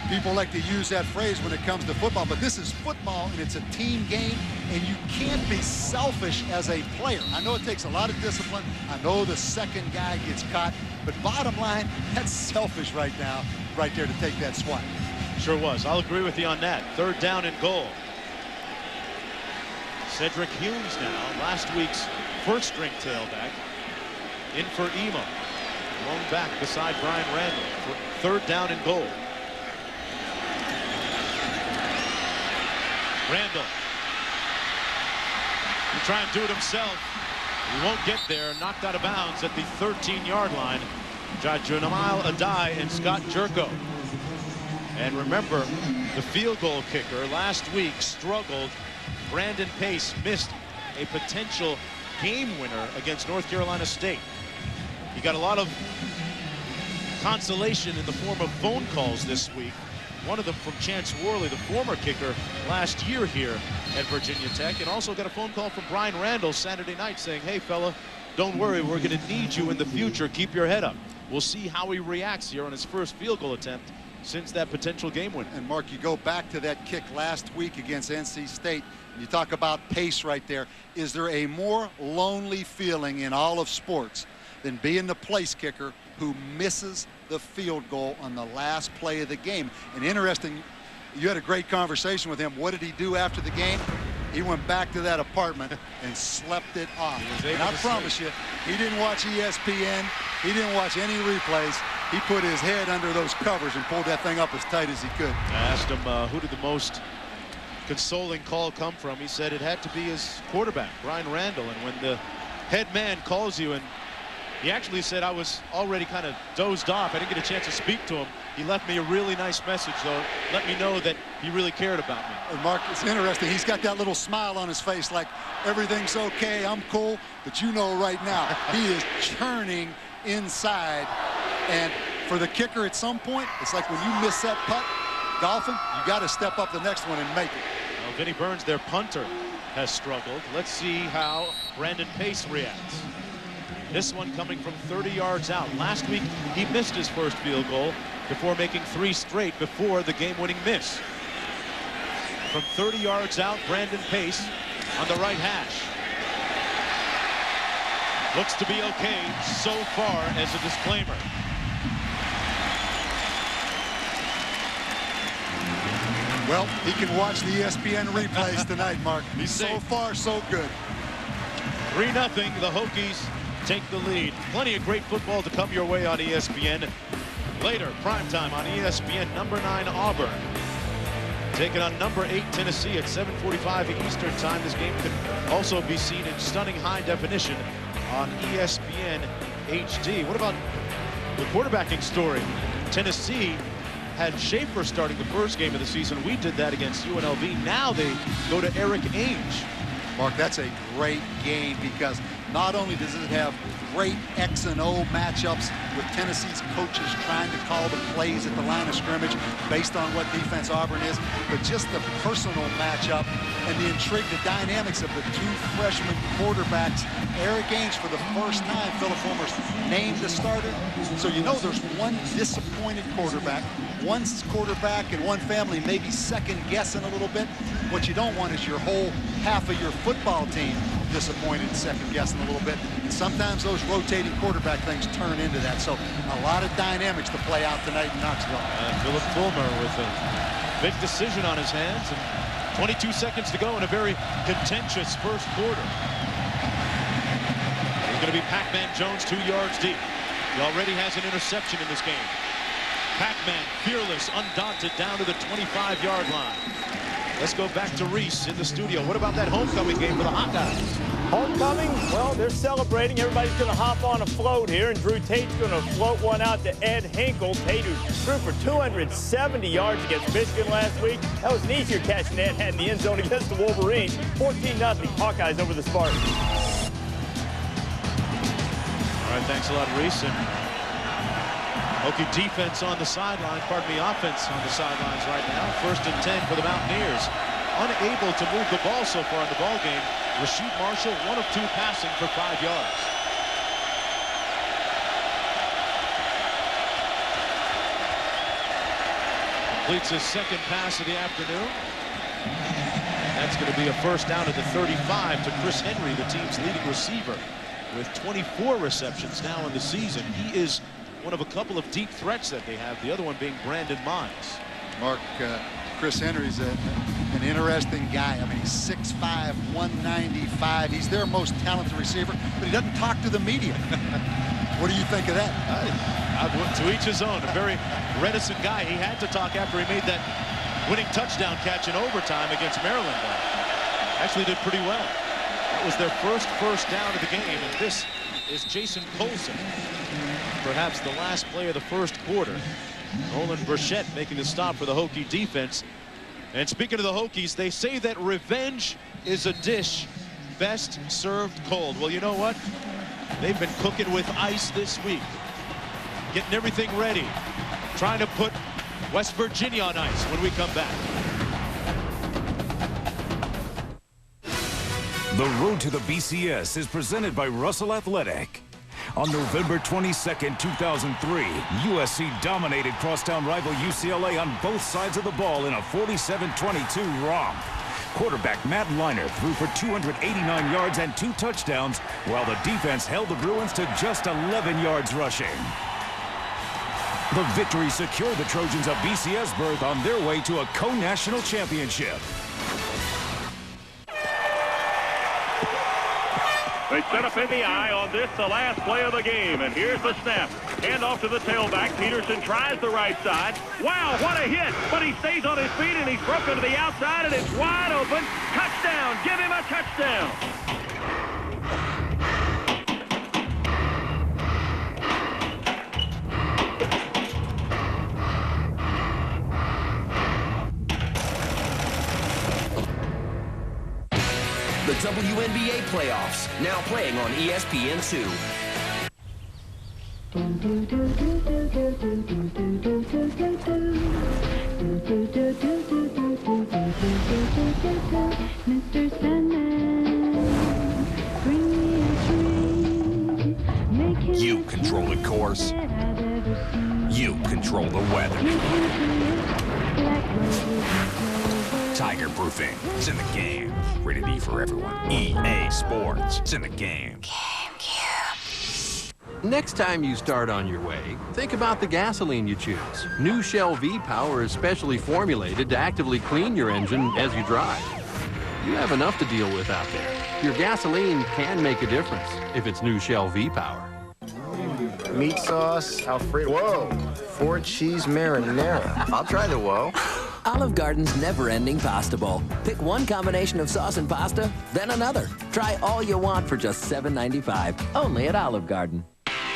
S2: people like to use that phrase when it comes to football, but this is football and it's a team game, and you can't be selfish as a player. I know it takes a lot of discipline. I know the second guy gets caught, but bottom line, that's selfish right now, right there to take that swat.
S1: Sure was. I'll agree with you on that. Third down and goal. Cedric Humes now, last week's first-string tailback, in for Emo. Lone back beside Brian Randall for third down and goal. Randall. He'll try and do it himself. He won't get there. Knocked out of bounds at the 13-yard line. Jamal Adai and Scott Jerko. And remember, the field goal kicker last week struggled. Brandon Pace missed a potential game winner against North Carolina State. He got a lot of consolation in the form of phone calls this week. One of them from Chance Worley, the former kicker last year here at Virginia Tech, and also got a phone call from Brian Randall Saturday night saying, hey fella, don't worry, we're going to need you in the future. Keep your head up. We'll see how he reacts here on his first field goal attempt since that potential game win.
S2: And Mark, you go back to that kick last week against NC State, and you talk about pace right there. Is there a more lonely feeling in all of sports than being the place kicker who misses the field goal on the last play of the game? And interesting, you had a great conversation with him. What did he do after the game? He went back to that apartment and slept it off. And I promise you, he didn't watch ESPN. He didn't watch any replays. He put his head under those covers and pulled that thing up as tight as he could.
S1: I asked him who did the most consoling call come from. He said it had to be his quarterback, Brian Randall. And when the head man calls you, and he actually said, I was already kind of dozed off. I didn't get a chance to speak to him. He left me a really nice message, though. Let me know that he really cared about me.
S2: And Mark, it's interesting. He's got that little smile on his face like everything's okay, I'm cool. But you know right now, he is churning inside. And for the kicker at some point, it's like when you miss that putt, golfing, you got to step up the next one and make it.
S1: Well, Vinnie Burns, their punter, has struggled. Let's see how Brandon Pace reacts. This one coming from 30 yards out. Last week, he missed his first field goal before making 3 straight before the game-winning miss. From 30 yards out, Brandon Pace on the right hash. Looks to be okay so far as a disclaimer.
S2: Well, he can watch the ESPN replays tonight, Mark.
S1: He's
S2: so
S1: safe.
S2: far, so good.
S1: 3-0, the Hokies take the lead. Plenty of great football to come your way on ESPN. Later, primetime on ESPN, number 9 Auburn taking on number 8 Tennessee at 7:45 Eastern time. This game could also be seen in stunning high definition on ESPN HD. What about the quarterbacking story? Tennessee had Schaefer starting the first game of the season. We did that against UNLV. Now they go to Eric Ainge.
S2: Mark, that's a great game because not only does it have great X and O matchups with Tennessee's coaches trying to call the plays at the line of scrimmage based on what defense Auburn is, but just the personal matchup and the intrigue, the dynamics of the 2 freshman quarterbacks. Eric Ainge, for the first time, Philip Fulmer's named the starter. So you know there's one disappointed quarterback, one quarterback and one family maybe second guessing a little bit. What you don't want is your whole half of your football team disappointed and second guessing a little bit. And sometimes those rotating quarterback things turn into that. So a lot of dynamics to play out tonight in Knoxville.
S1: Philip Fulmer with a big decision on his hands, and 22 seconds to go in a very contentious first quarter. He's going to be Pac-Man Jones 2 yards deep. He already has an interception in this game. Pac-Man, fearless, undaunted, down to the 25-yard line. Let's go back to Reese in the studio. What about that homecoming game for the Hawkeyes?
S17: Homecoming, well, they're celebrating. Everybody's going to hop on a float here, and Drew Tate's going to float one out to Ed Hinkle. Tate, who threw for 270 yards against Michigan last week. That was an easier catch than Ed had in the end zone against the Wolverines. 14-0 Hawkeyes over the Spartans.
S1: All right, thanks a lot, Reese. And Hokie defense on the sideline, offense on the sidelines right now. 1st and 10 for the Mountaineers. Unable to move the ball so far in the ball game. Rasheed Marshall, 1 of 2 passing for 5 yards. Completes his second pass of the afternoon. That's going to be a first down at the 35 to Chris Henry, the team's leading receiver, with 24 receptions now in the season. He is one of a couple of deep threats that they have, the other one being Brandon Miles.
S2: Mark, Chris Henry's an interesting guy. I mean, he's 6'5", 195. He's their most talented receiver, but he doesn't talk to the media. What do you think of that?
S1: To each his own. A very reticent guy. He had to talk after he made that winning touchdown catch in overtime against Maryland. Actually did pretty well. That was their first down of the game, and this is Jason Colson. Perhaps the last play of the first quarter. Nolan Burchett making the stop for the Hokie defense. And speaking of the Hokies, they say that revenge is a dish best served cold. Well, you know what? They've been cooking with ice this week. Getting everything ready. Trying to put West Virginia on ice when we come back.
S4: The road to the BCS is presented by Russell Athletic. On November 22nd, 2003, USC dominated crosstown rival UCLA on both sides of the ball in a 47-22 romp. Quarterback Matt Leinart threw for 289 yards and 2 touchdowns, while the defense held the Bruins to just 11 yards rushing. The victory secured the Trojans a BCS berth on their way to a co-national championship.
S6: They set up in the eye on this, the last play of the game. And here's the snap. Hand off to the tailback. Peterson tries the right side. Wow, what a hit. But he stays on his feet, and he's broken to the outside, and it's wide open. Touchdown. Give him a touchdown.
S21: The WNBA playoffs, now playing on ESPN2.
S4: You control the course. You control the weather. Tiger Proofing. It's in the game. Rated E for everyone. EA Sports. It's in the game.
S7: Next time you start on your way, think about the gasoline you choose. New Shell V-Power is specially formulated to actively clean your engine as you drive. You have enough to deal with out there. Your gasoline can make a difference if it's new Shell V-Power.
S20: Meat sauce, Alfredo. Whoa, 4 cheese marinara. I'll try the whoa.
S21: Olive Garden's never-ending pasta bowl. Pick one combination of sauce and pasta, then another. Try all you want for just $7.95. Only at Olive Garden.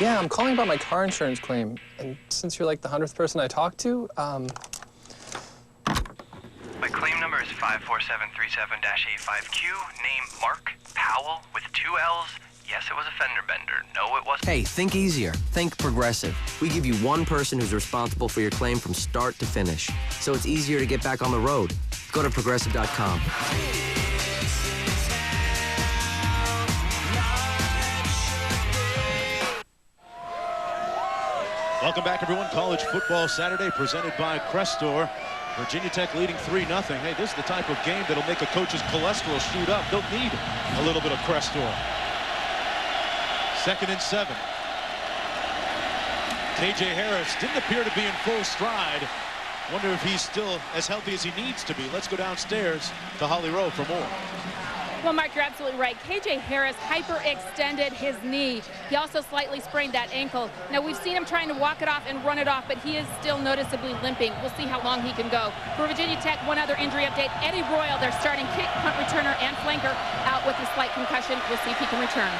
S10: Yeah, I'm calling about my car insurance claim. And since you're like the 100th person I talked to,
S11: My claim number is 54737-85Q. Name Mark Powell with 2 L's. Yes, it was a fender bender. No, it wasn't.
S20: Hey, think easier. Think Progressive. We give you one person who's responsible for your claim from start to finish, so it's easier to get back on the road. Go to Progressive.com.
S1: Welcome back, everyone. College Football Saturday presented by Crestor. Virginia Tech leading 3-0. Hey, this is the type of game that'll make a coach's cholesterol shoot up. They'll need a little bit of Crestor. 2nd and 7. KJ Harris didn't appear to be in full stride. Wonder if he's still as healthy as he needs to be. Let's go downstairs to Holly Rowe for more.
S3: Well, Mark, you're absolutely right. KJ Harris hyperextended his knee. He also slightly sprained that ankle. Now, we've seen him trying to walk it off and run it off, but he is still noticeably limping. We'll see how long he can go. For Virginia Tech, one other injury update. Eddie Royal, their starting kick, punt returner, and flanker, out with a slight concussion. We'll see if he can return.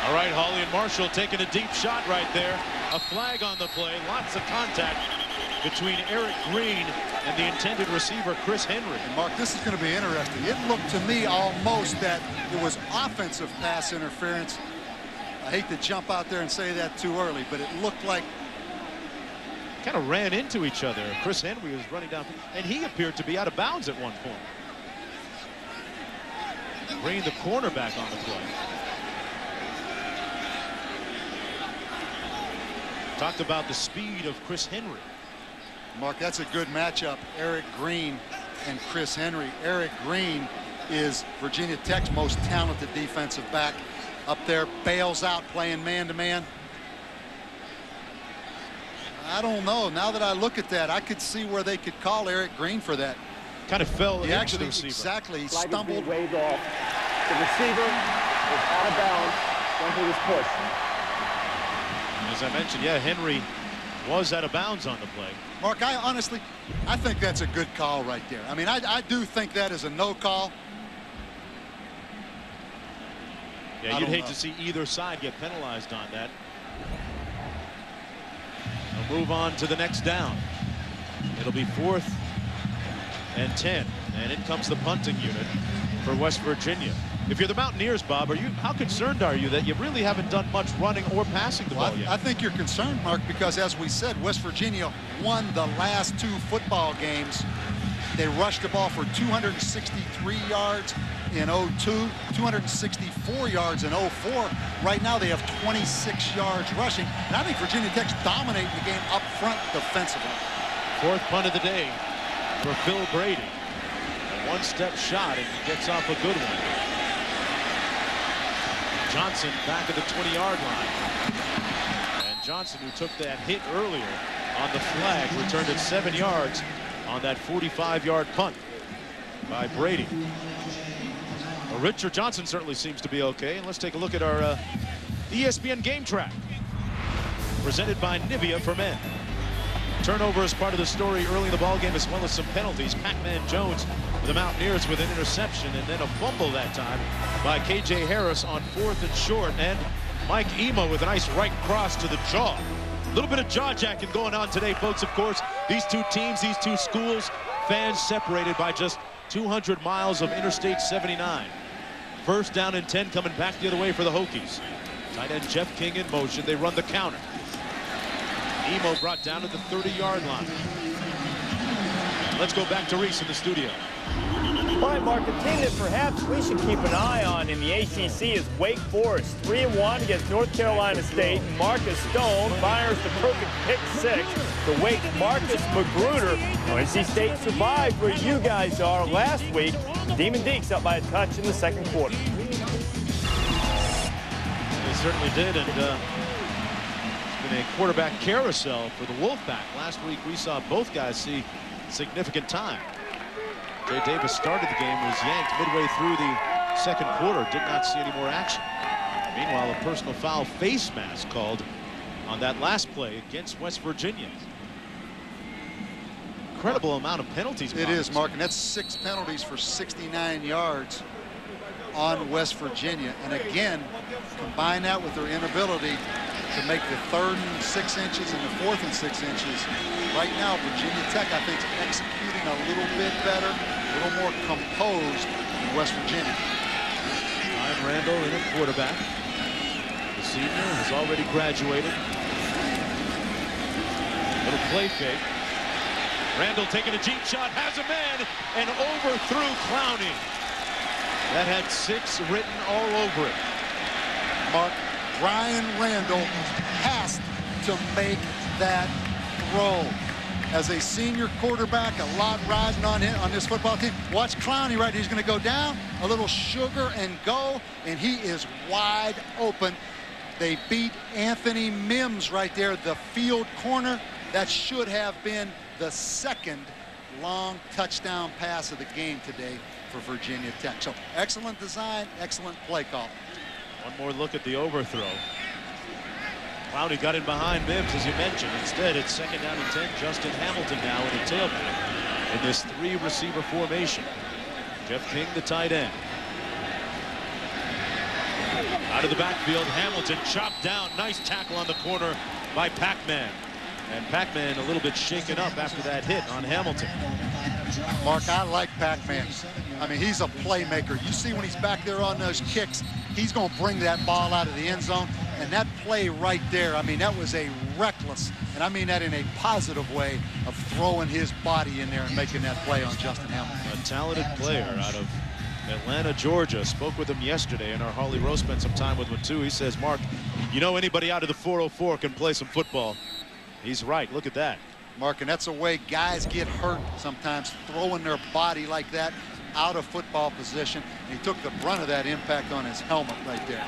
S1: All right, Holly and Marshall taking a deep shot right there. A flag on the play. Lots of contact between Eric Green and the intended receiver, Chris Henry.
S2: And Mark, this is going to be interesting. It looked to me almost that it was offensive pass interference. I hate to jump out there and say that too early, but it looked like
S1: kind of ran into each other. Chris Henry was running down, and he appeared to be out of bounds at one point. Green, the cornerback on the play. Talked about the speed of Chris Henry.
S2: Mark, that's a good matchup. Eric Green and Chris Henry. Eric Green is Virginia Tech's most talented defensive back. Up there, bails out playing man-to-man. I don't know. Now that I look at that, I could see where they could call Eric Green for that.
S1: Kind of fell
S2: he
S1: into
S2: actually,
S1: the receiver.
S2: Exactly. He
S12: Flag is
S2: stumbled.
S12: being waved off. The receiver is out of bounds when he was pushed.
S1: As I mentioned, yeah, Henry was out of bounds on the play.
S2: Mark, I think that's a good call right there. I mean, I do think that is a no call.
S1: Yeah, you'd hate to see either side get penalized on that. We'll move on to the next down. It'll be 4th and 10, and in comes the punting unit for West Virginia. If you're the Mountaineers, Bob, how concerned are you that you really haven't done much running or passing the ball yet?
S2: I think you're concerned, Mark, because as we said, West Virginia won the last 2 football games. They rushed the ball for 263 yards in 02, 264 yards in 04. Right now they have 26 yards rushing. And I think Virginia Tech's dominating the game up front defensively.
S1: 4th punt of the day for Phil Brady. A one-step shot, and he gets off a good one. Johnson back at the 20-yard line. And Johnson, who took that hit earlier on the flag, returned it 7 yards on that 45-yard punt by Brady. Well, Richard Johnson certainly seems to be okay. And let's take a look at our ESPN game track. Presented by Nivea for Men. Turnover is part of the story early in the ballgame, as well as some penalties. Pac-Man Jones for the Mountaineers with an interception, and then a fumble that time by K.J. Harris on 4th and short. And Mike Emo with a nice right cross to the jaw. A little bit of jaw jacking going on today, folks. Of course, these two teams, these two schools, fans separated by just 200 miles of Interstate 79. First down and 10 coming back the other way for the Hokies. Tight end Jeff King in motion. They run the counter. Emo brought down at the 30-yard line. Let's go back to Reese in the studio.
S17: All right, Mark, a team that perhaps we should keep an eye on in the ACC is Wake Forest. 3-1 against North Carolina State. Marcus Stone fires the perfect pick six. The Wake Marcus Magruder. NC State survived where you guys are last week. Demon Deacs up by a touch in the second quarter.
S1: They certainly did, and it's been a quarterback carousel for the Wolfpack. Last week we saw both guys see significant time. Jay Davis started the game, was yanked midway through the second quarter, did not see any more action. Meanwhile, a personal foul face mask called on that last play against West Virginia. Incredible amount of penalties.
S2: It is, Mark, and that's 6 penalties for 69 yards on West Virginia. And again, combine that with their inability to make the 3rd and 6 inches and the 4th and 6 inches. Right now, Virginia Tech, I think, is executing a little bit better, a little more composed than West Virginia.
S1: Ryan Randall in at quarterback. The senior has already graduated. Little play fake. Randall taking a deep shot, has a man, and overthrew Clowney. That had 6 written all over it.
S2: Mark, Ryan Randall has to make that throw. As a senior quarterback, a lot riding on him on this football team. Watch Clowney right here. He's going to go down, a little sugar and go, and he is wide open. They beat Anthony Mims right there, the field corner. That should have been the 2nd long touchdown pass of the game today for Virginia Tech. So excellent design, excellent play call.
S1: One more look at the overthrow. Clowney got in behind Mims, as you mentioned. Instead, it's 2nd down and 10. Justin Hamilton now in the tailback in this 3-receiver formation. Jeff King, the tight end. Out of the backfield, Hamilton chopped down. Nice tackle on the corner by Pac-Man. And Pac-Man a little bit shaken up after that hit on Hamilton.
S2: Mark, I like Pac-Man. I mean, he's a playmaker. You see when he's back there on those kicks, he's going to bring that ball out of the end zone. And that play right there, I mean, that was a reckless, and I mean that in a positive way, of throwing his body in there and making that play on Justin Hamilton.
S1: A talented player out of Atlanta, Georgia. Spoke with him yesterday, and our Harley Rose spent some time with him too. He says, Mark, you know, anybody out of the 404 can play some football. He's right. Look at that.
S2: Mark, and that's a way guys get hurt sometimes, throwing their body like that out of football position. And he took the brunt of that impact on his helmet right there.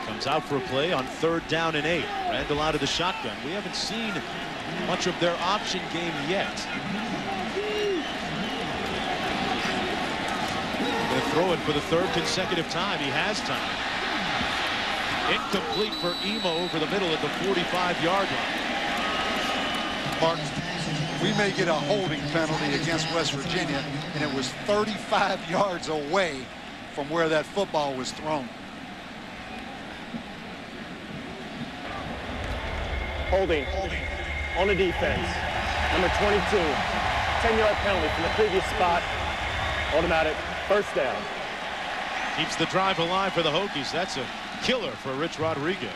S1: Comes out for a play on 3rd down and 8. Randall out of the shotgun. We haven't seen much of their option game yet. Going to throw it for the 3rd consecutive time. He has time. Incomplete for Emo over the middle at the 45-yard line.
S2: Mark, we may get a holding penalty against West Virginia, and it was 35 yards away from where that football was thrown.
S12: Holding on the defense. Number 22, 10-yard penalty from the previous spot. Automatic 1st down.
S1: Keeps the drive alive for the Hokies. That's a killer for Rich Rodriguez.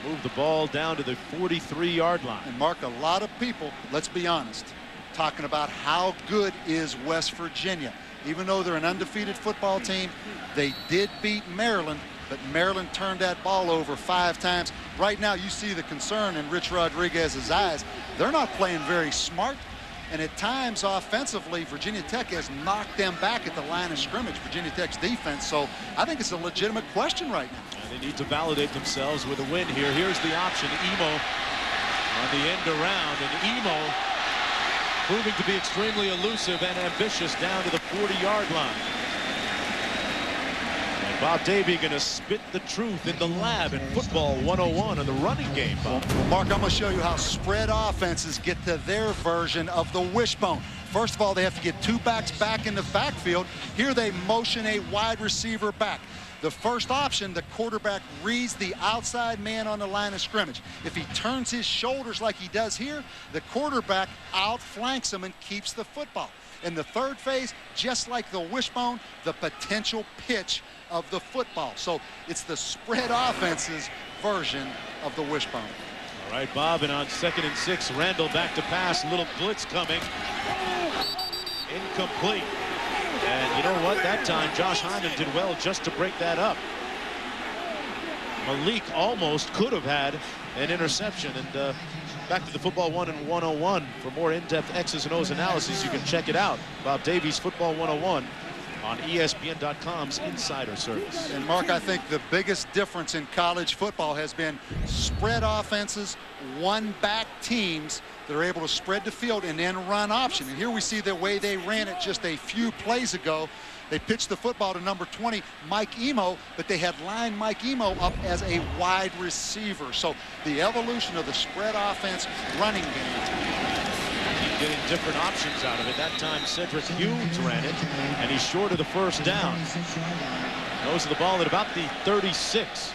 S1: They move the ball down to the 43-yard line.
S2: And Mark, a lot of people, let's be honest, talking about how good is West Virginia. Even though they're an undefeated football team, they did beat Maryland, but Maryland turned that ball over 5 times. Right now, you see the concern in Rich Rodriguez's eyes. They're not playing very smart. And at times, offensively, Virginia Tech has knocked them back at the line of scrimmage, Virginia Tech's defense. So I think it's a legitimate question right now.
S1: And they need to validate themselves with a win here. Here's the option. Emo on the end around. And Emo proving to be extremely elusive and ambitious down to the 40-yard line. And Bob Davie going to spit the truth in the lab in Football 101 on the running game, Bob.
S2: Well, Mark, I'm going to show you how spread offenses get to their version of the wishbone. First of all, they have to get two backs back in the backfield. Here they motion a wide receiver back. The first option, the quarterback reads the outside man on the line of scrimmage. If he turns his shoulders like he does here, the quarterback outflanks him and keeps the football. In the third phase, just like the wishbone, the potential pitch of the football. So it's the spread offenses version of the wishbone.
S1: All right, Bob, and on 2nd and 6, Randall back to pass. Little blitz coming. Incomplete. And you know what? That time, Josh Hyman did well just to break that up. Malik almost could have had an interception. And back to the Football 1 and 101. For more in-depth X's and O's analysis, you can check it out. Bob Davie's Football 101 on ESPN.com's Insider Service.
S2: And Mark, I think the biggest difference in college football has been spread offenses, one-back teams that are able to spread the field and then run option. And here we see the way they ran it just a few plays ago. They pitched the football to number 20, Mike Emo, but they had lined Mike Emo up as a wide receiver. So the evolution of the spread offense running game.
S1: Getting different options out of it. That time Cedric Hughes ran it, and he's short of the first down. Throws the ball at about the 36.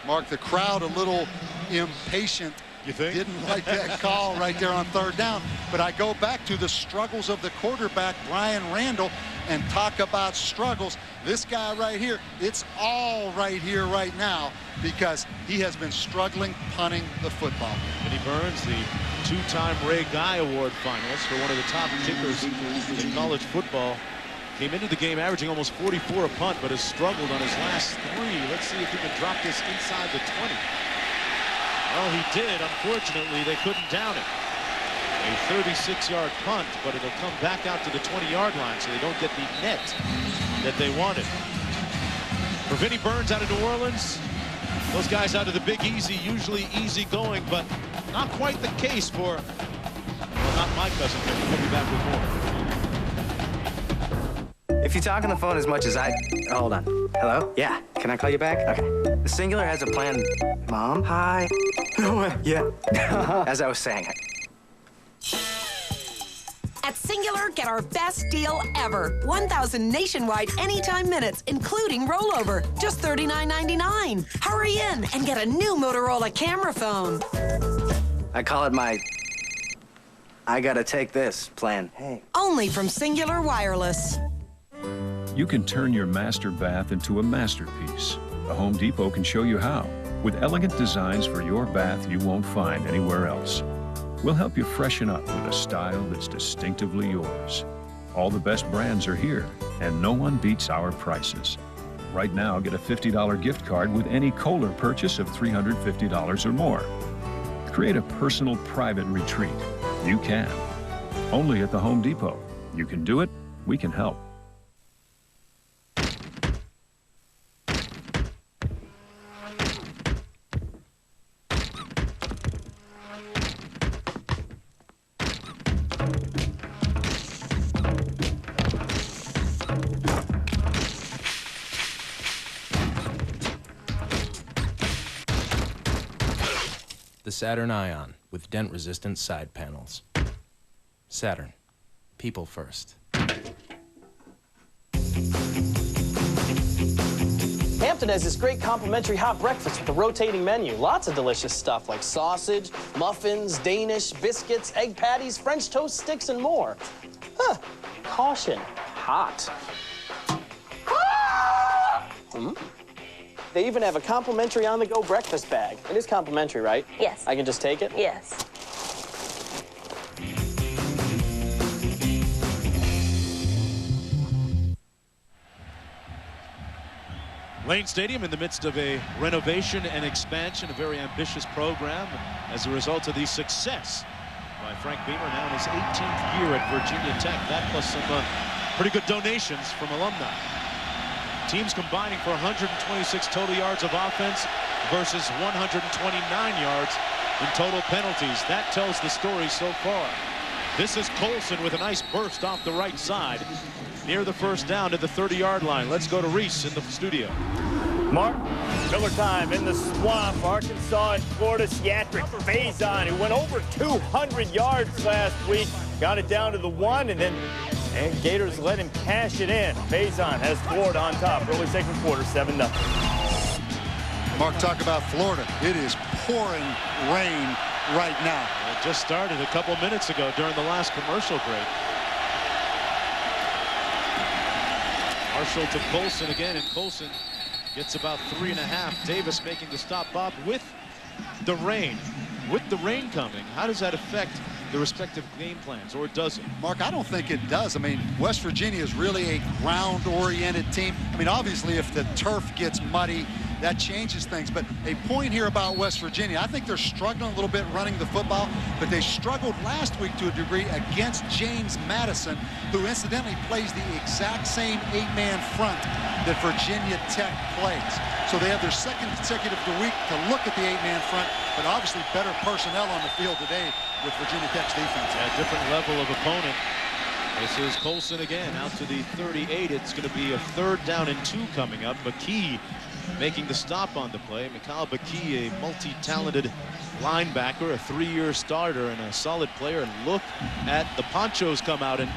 S2: Mark, the crowd a little impatient.
S1: You think?
S2: Didn't like that call right there on 3rd down. But I go back to the struggles of the quarterback, Brian Randall, and talk about struggles. This guy right here, it's all right here right now because he has been struggling punting the football.
S1: Vinnie Burns, the 2-time Ray Guy Award finalist for one of the top kickers in college football, came into the game averaging almost 44 a punt, but has struggled on his last 3. Let's see if he can drop this inside the 20. Well, he did. Unfortunately, they couldn't down it. A 36-yard punt, but it'll come back out to the 20-yard line, so they don't get the net that they wanted. For Vinnie Burns out of New Orleans, those guys out of the Big Easy, usually easy going, but not quite the case for, well, not my cousin, but we'll be back with more.
S20: If you talk on the phone as much as I... Hold on. Hello? Yeah. Can I call you back? Okay. The Singular has a plan. Mom? Hi. No way. Yeah. As I was saying.
S9: At Singular, get our best deal ever. 1,000 nationwide anytime minutes, including rollover. Just $39.99. Hurry in and get a new Motorola camera phone.
S20: I call it my... I gotta take this plan. Hey.
S9: Only from Singular Wireless.
S13: You can turn your master bath into a masterpiece. The Home Depot can show you how, with elegant designs for your bath you won't find anywhere else. We'll help you freshen up with a style that's distinctively yours. All the best brands are here, and no one beats our prices. Right now, get a $50 gift card with any Kohler purchase of $350 or more. Create a personal private retreat. You can. Only at the Home Depot. You can do it, we can help.
S14: The Saturn Ion with dent-resistant side panels. Saturn. People first.
S10: Hampton has this great complimentary hot breakfast with a rotating menu. Lots of delicious stuff like sausage, muffins, Danish, biscuits, egg patties, French toast sticks, and more. Huh. Caution. Hot. They even have a complimentary on-the-go breakfast bag. It is complimentary, right?
S5: Yes.
S10: I can just take it?
S5: Yes.
S1: Lane Stadium in the midst of a renovation and expansion, a very ambitious program as a result of the success by Frank Beamer now in his 18th year at Virginia Tech. That plus some pretty good donations from alumni. Teams combining for 126 total yards of offense versus 129 yards in total penalties. That tells the story so far. This is Colson with a nice burst off the right side near the first down to the 30-yard line. Let's go to Reese in the studio.
S17: Mark, Miller time in the swamp. Arkansas and Florida. Seatric Faison, who went over 200 yards last week, got it down to the 1, and Gators let him cash it in. Faison has Florida on top. Early second quarter, 7-0.
S2: Mark, talk about Florida. It is pouring rain right now.
S1: It just started a couple minutes ago during the last commercial break. Marshall to Colson again, and Colson gets about 3.5. Davis making the stop. Bob, with the rain coming, how does that affect the respective game plans, or does it?
S2: Mark, I don't think it does. I mean, West Virginia is really a ground-oriented team. I mean, obviously, if the turf gets muddy, that changes things. But a point here about West Virginia, I think they're struggling a little bit running the football, but they struggled last week to a degree against James Madison, who incidentally plays the exact same 8-man front that Virginia Tech plays. So they have their second consecutive week to look at the 8-man front, but obviously better personnel on the field today with Virginia Tech's defense.
S1: A different level of opponent. This is Colson again out to the 38. It's going to be a 3rd down and 2 coming up. McKee making the stop on the play. Mikal McKee, a multi-talented linebacker, a 3-year starter, and a solid player. And look at the ponchos come out, and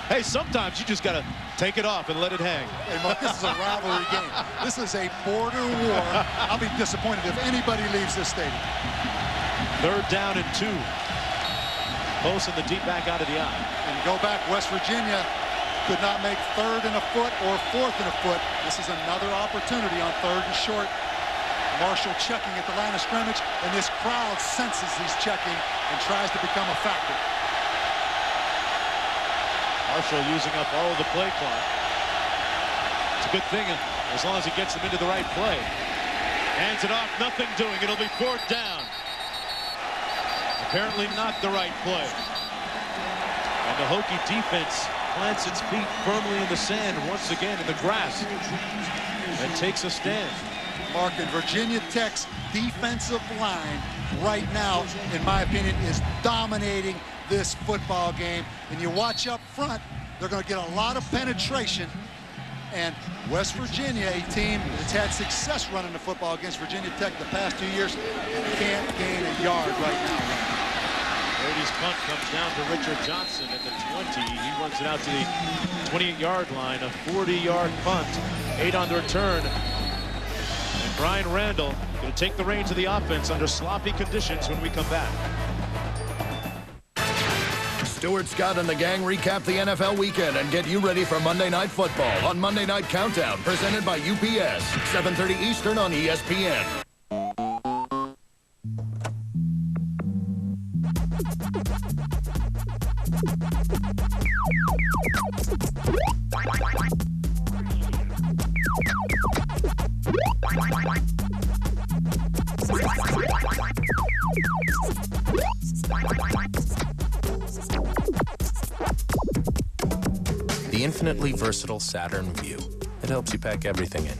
S1: hey, sometimes you just got to take it off and let it hang.
S2: Hey, Mark, this is a rivalry game. This is a border war. I'll be disappointed if anybody leaves this stadium.
S1: 3rd down and 2. Colson, the deep back out of the eye.
S2: And go back, West Virginia could not make 3rd and a foot or 4th and a foot. This is another opportunity on 3rd and short. Marshall checking at the line of scrimmage, and this crowd senses he's checking and tries to become a factor.
S1: Marshall using up all of the play clock. It's a good thing as long as he gets them into the right play. Hands it off, nothing doing. It'll be 4th down. Apparently not the right play. And the Hokie defense plants its feet firmly in the sand once again in the grass and takes a stand.
S2: Mark, and Virginia Tech's defensive line right now, in my opinion, is dominating this football game. And you watch up front, they're going to get a lot of penetration. And West Virginia, a team that's had success running the football against Virginia Tech the past 2 years, can't gain a yard right now.
S1: Brady's punt comes down to Richard Johnson at the 20. He runs it out to the 28-yard line, a 40-yard punt, 8 on the return. And Brian Randall going to take the reins of the offense under sloppy conditions when we come back.
S26: Stuart Scott and the gang recap the NFL weekend and get you ready for Monday Night Football on Monday Night Countdown, presented by UPS, 7:30 Eastern on ESPN.
S14: The infinitely versatile Saturn Vue. It helps you pack everything in.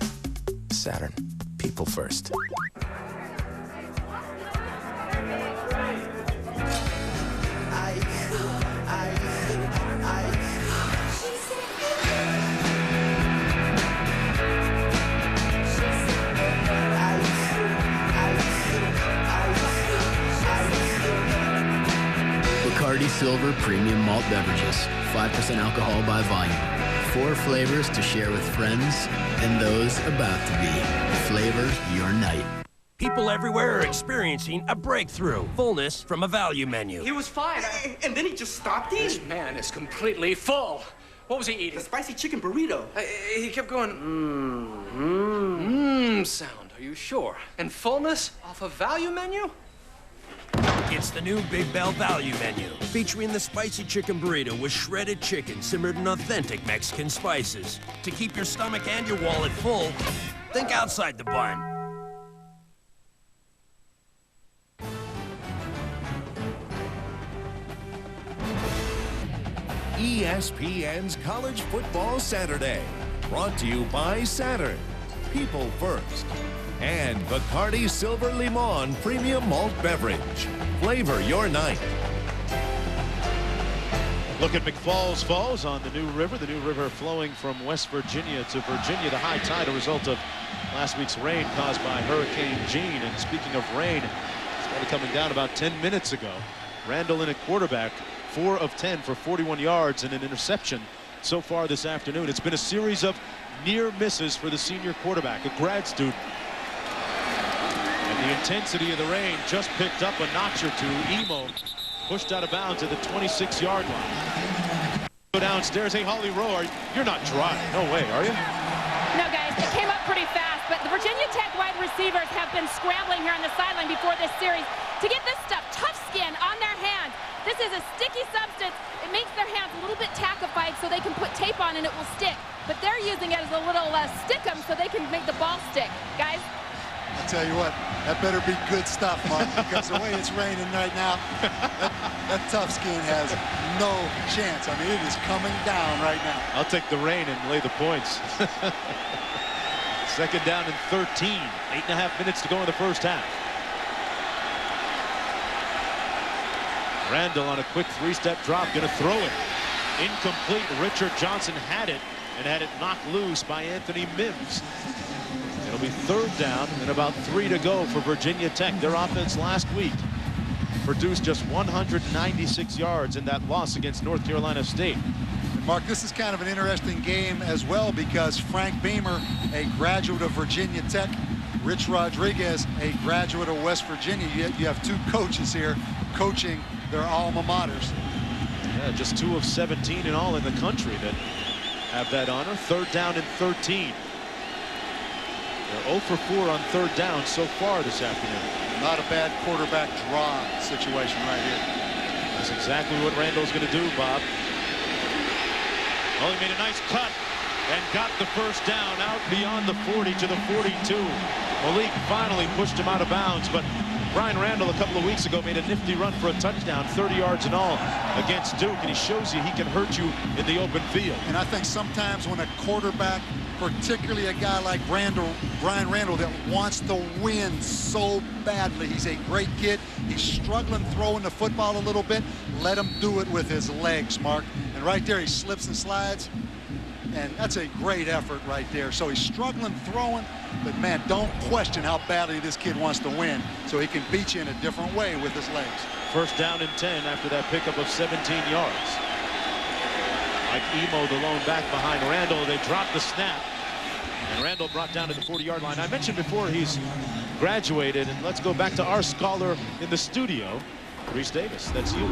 S14: Saturn. People first.
S8: Bacardi Silver Premium Malt Beverages, 5% alcohol by volume. 4 flavors to share with friends and those about to be. Flavor your night.
S15: People everywhere are experiencing a breakthrough. Fullness from a value menu.
S16: He was fine, and then he just stopped eating.
S15: This man is completely full. What was he eating?
S16: The spicy chicken burrito.
S15: He kept going, sound. Are you sure? And fullness off a value menu? It's the new Big Bell Value Menu, featuring the spicy chicken burrito with shredded chicken simmered in authentic Mexican spices. To keep your stomach and your wallet full, think outside the bun.
S26: ESPN's College Football Saturday, brought to you by Saturn. People first. and Bacardi Silver Limon Premium Malt Beverage. Flavor your night.
S1: Look at McFalls Falls on the New River flowing from West Virginia to Virginia. The high tide, a result of last week's rain caused by Hurricane Gene. And speaking of rain, it started coming down about 10 minutes ago. Randall in at quarterback, 4 of 10 for 41 yards and an interception so far this afternoon. It's been a series of near misses for the senior quarterback, a grad student. And the intensity of the rain just picked up a notch or two. Emo pushed out of bounds at the 26-yard line. Go downstairs. Hey, Holly Rowe, you're not dry. No way, are you?
S3: No, guys, it came up pretty fast, but the Virginia Tech wide receivers have been scrambling here on the sideline before this series to get this stuff, tough skin, on their hands. This is a sticky substance. It makes their hands a little bit tackified so they can put tape on and it will stick. But they're using it as a little stickum so they can make the ball stick. Guys?
S2: I'll tell you what, that better be good stuff, Mark, because the way it's raining right now, that tough skin has no chance. I mean, it is coming down right now.
S1: I'll take the rain and lay the points. Second down and 13. 8.5 minutes to go in the first half. Randall on a quick 3-step drop, going to throw it. Incomplete. Richard Johnson had it and had it knocked loose by Anthony Mims. It'll be third down and about 3 to go for Virginia Tech. Their offense last week produced just 196 yards in that loss against North Carolina State.
S2: And Mark, this is kind of an interesting game as well because Frank Beamer, a graduate of Virginia Tech, Rich Rodriguez, a graduate of West Virginia. You have 2 coaches here coaching their alma maters.
S1: Yeah, just 2 of 17 in all in the country that have that honor. Third down and 13. They're 0 for 4 on third down so far this afternoon.
S2: Not a bad quarterback draw situation right here.
S1: That's exactly what Randall's going to do, Bob. Well, he made a nice cut and got the first down out beyond the 40 to the 42. Malik finally pushed him out of bounds, but Brian Randall a couple of weeks ago made a nifty run for a touchdown, 30 yards in all against Duke, and he shows you he can hurt you in the open field.
S2: And I think sometimes when a quarterback, particularly a guy like Brian Randall, that wants to win so badly, he's a great kid. He's struggling throwing the football a little bit. Let him do it with his legs, Mark. And right there, he slips and slides. And that's a great effort right there. So he's struggling throwing, but man, don't question how badly this kid wants to win so he can beat you in a different way with his legs.
S1: First down and 10 after that pickup of 17 yards. Mike Emo, the lone back behind Randall. They dropped the snap, and Randall brought down to the 40-yard line. I mentioned before he's graduated, and let's go back to our scholar in the studio, Reese Davis. That's you.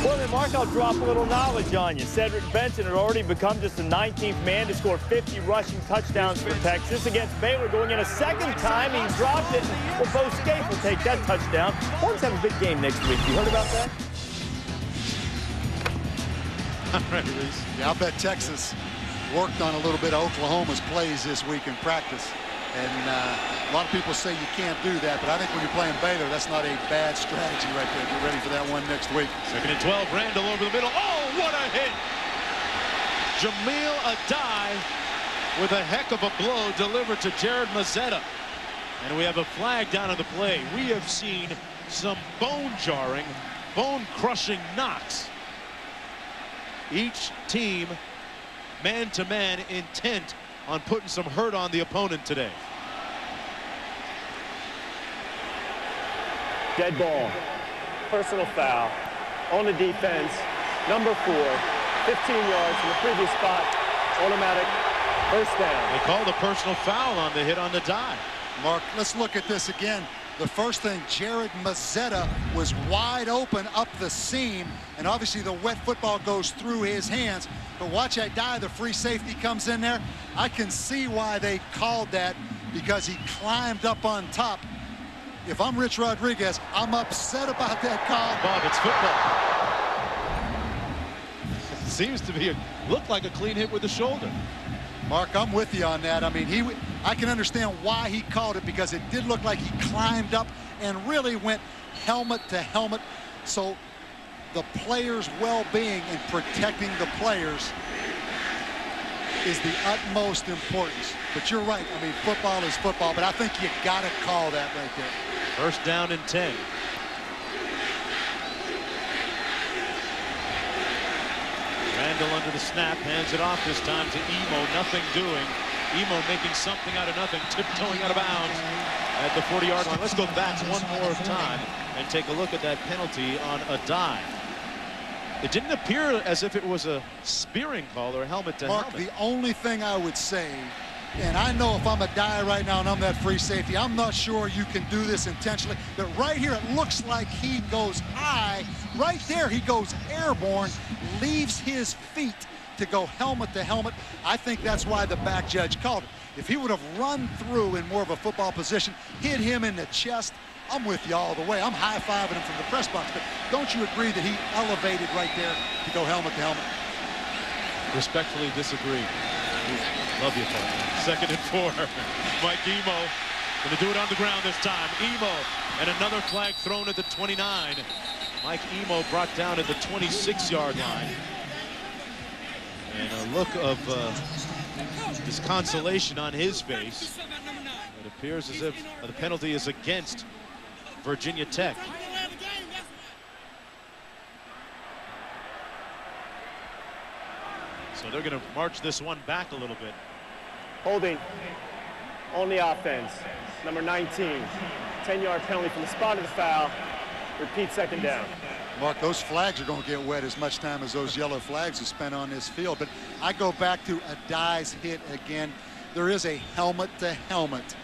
S17: Well, then, Mark, I'll drop a little knowledge on you. Cedric Benson had already become just the 19th man to score 50 rushing touchdowns for Texas against Baylor. Going in a second time, he dropped it. Well, Bo Scaife will take that touchdown. Horns have a big game next week. You heard about that?
S1: All right, Reese.
S2: Yeah, I'll bet Texas worked on a little bit of Oklahoma's plays this week in practice. And a lot of people say you can't do that, but I think when you're playing Baylor, that's not a bad strategy right there. Get ready for that one next week.
S1: Second and 12, Randall over the middle. Oh, what a hit! Jamil Adai with a heck of a blow delivered to Jared Mazzetta. And we have a flag down on the play. We have seen some bone-jarring, bone-crushing knocks. Each team, man-to-man, intent on putting some hurt on the opponent today.
S12: Dead ball. Personal foul. On the defense. Number 4. 15 yards from the previous spot. Automatic first down.
S1: They called a personal foul on the hit on the dive.
S2: Mark, let's look at this again. The first thing, Jared Mazzetta was wide open up the seam, and obviously the wet football goes through his hands. But watch that dive, the free safety comes in there. I can see why they called that, because he climbed up on top. If I'm Rich Rodriguez, I'm upset about that call.
S1: Bob, it's football. It seems to be looked like a clean hit with the shoulder.
S2: Mark, I'm with you on that. I mean, I can understand why he called it, because it did look like he climbed up and really went helmet to helmet. So the players' well-being and protecting the players is the utmost importance. But you're right. I mean, football is football, but I think you got to call that right there.
S1: First down and 10. Randall under the snap, hands it off this time to Emo. Nothing doing. Emo making something out of nothing, tiptoeing out of bounds at the 40-yard line. Let's go back one more time and take a look at that penalty on Addae. It didn't appear as if it was a spearing call or helmet to helmet.
S2: Mark, the only thing I would say, and I know if I'm Addae right now and I'm that free safety, I'm not sure you can do this intentionally, but right here it looks like he goes high. Right there he goes airborne, leaves his feet to go helmet to helmet. I think that's why the back judge called it. If he would have run through in more of a football position, hit him in the chest, I'm with you all the way. I'm high-fiving him from the press box, but don't you agree that he elevated right there to go helmet to helmet?
S1: Respectfully disagree. Love you, partner. 2nd and 4. Mike Emo going to do it on the ground this time. Emo and another flag thrown at the 29. Mike Emo brought down at the 26-yard line. And a look of disconsolation on his face. It appears as if the penalty is against Virginia Tech. So they're going to march this one back a little bit.
S12: Holding on the offense. Number 19. 10-yard penalty from the spot of the foul. Repeat 2nd down.
S2: Mark, those flags are going to get wet as much time as those yellow flags are spent on this field. But I go back to Addae's hit again. There is a helmet-to-helmet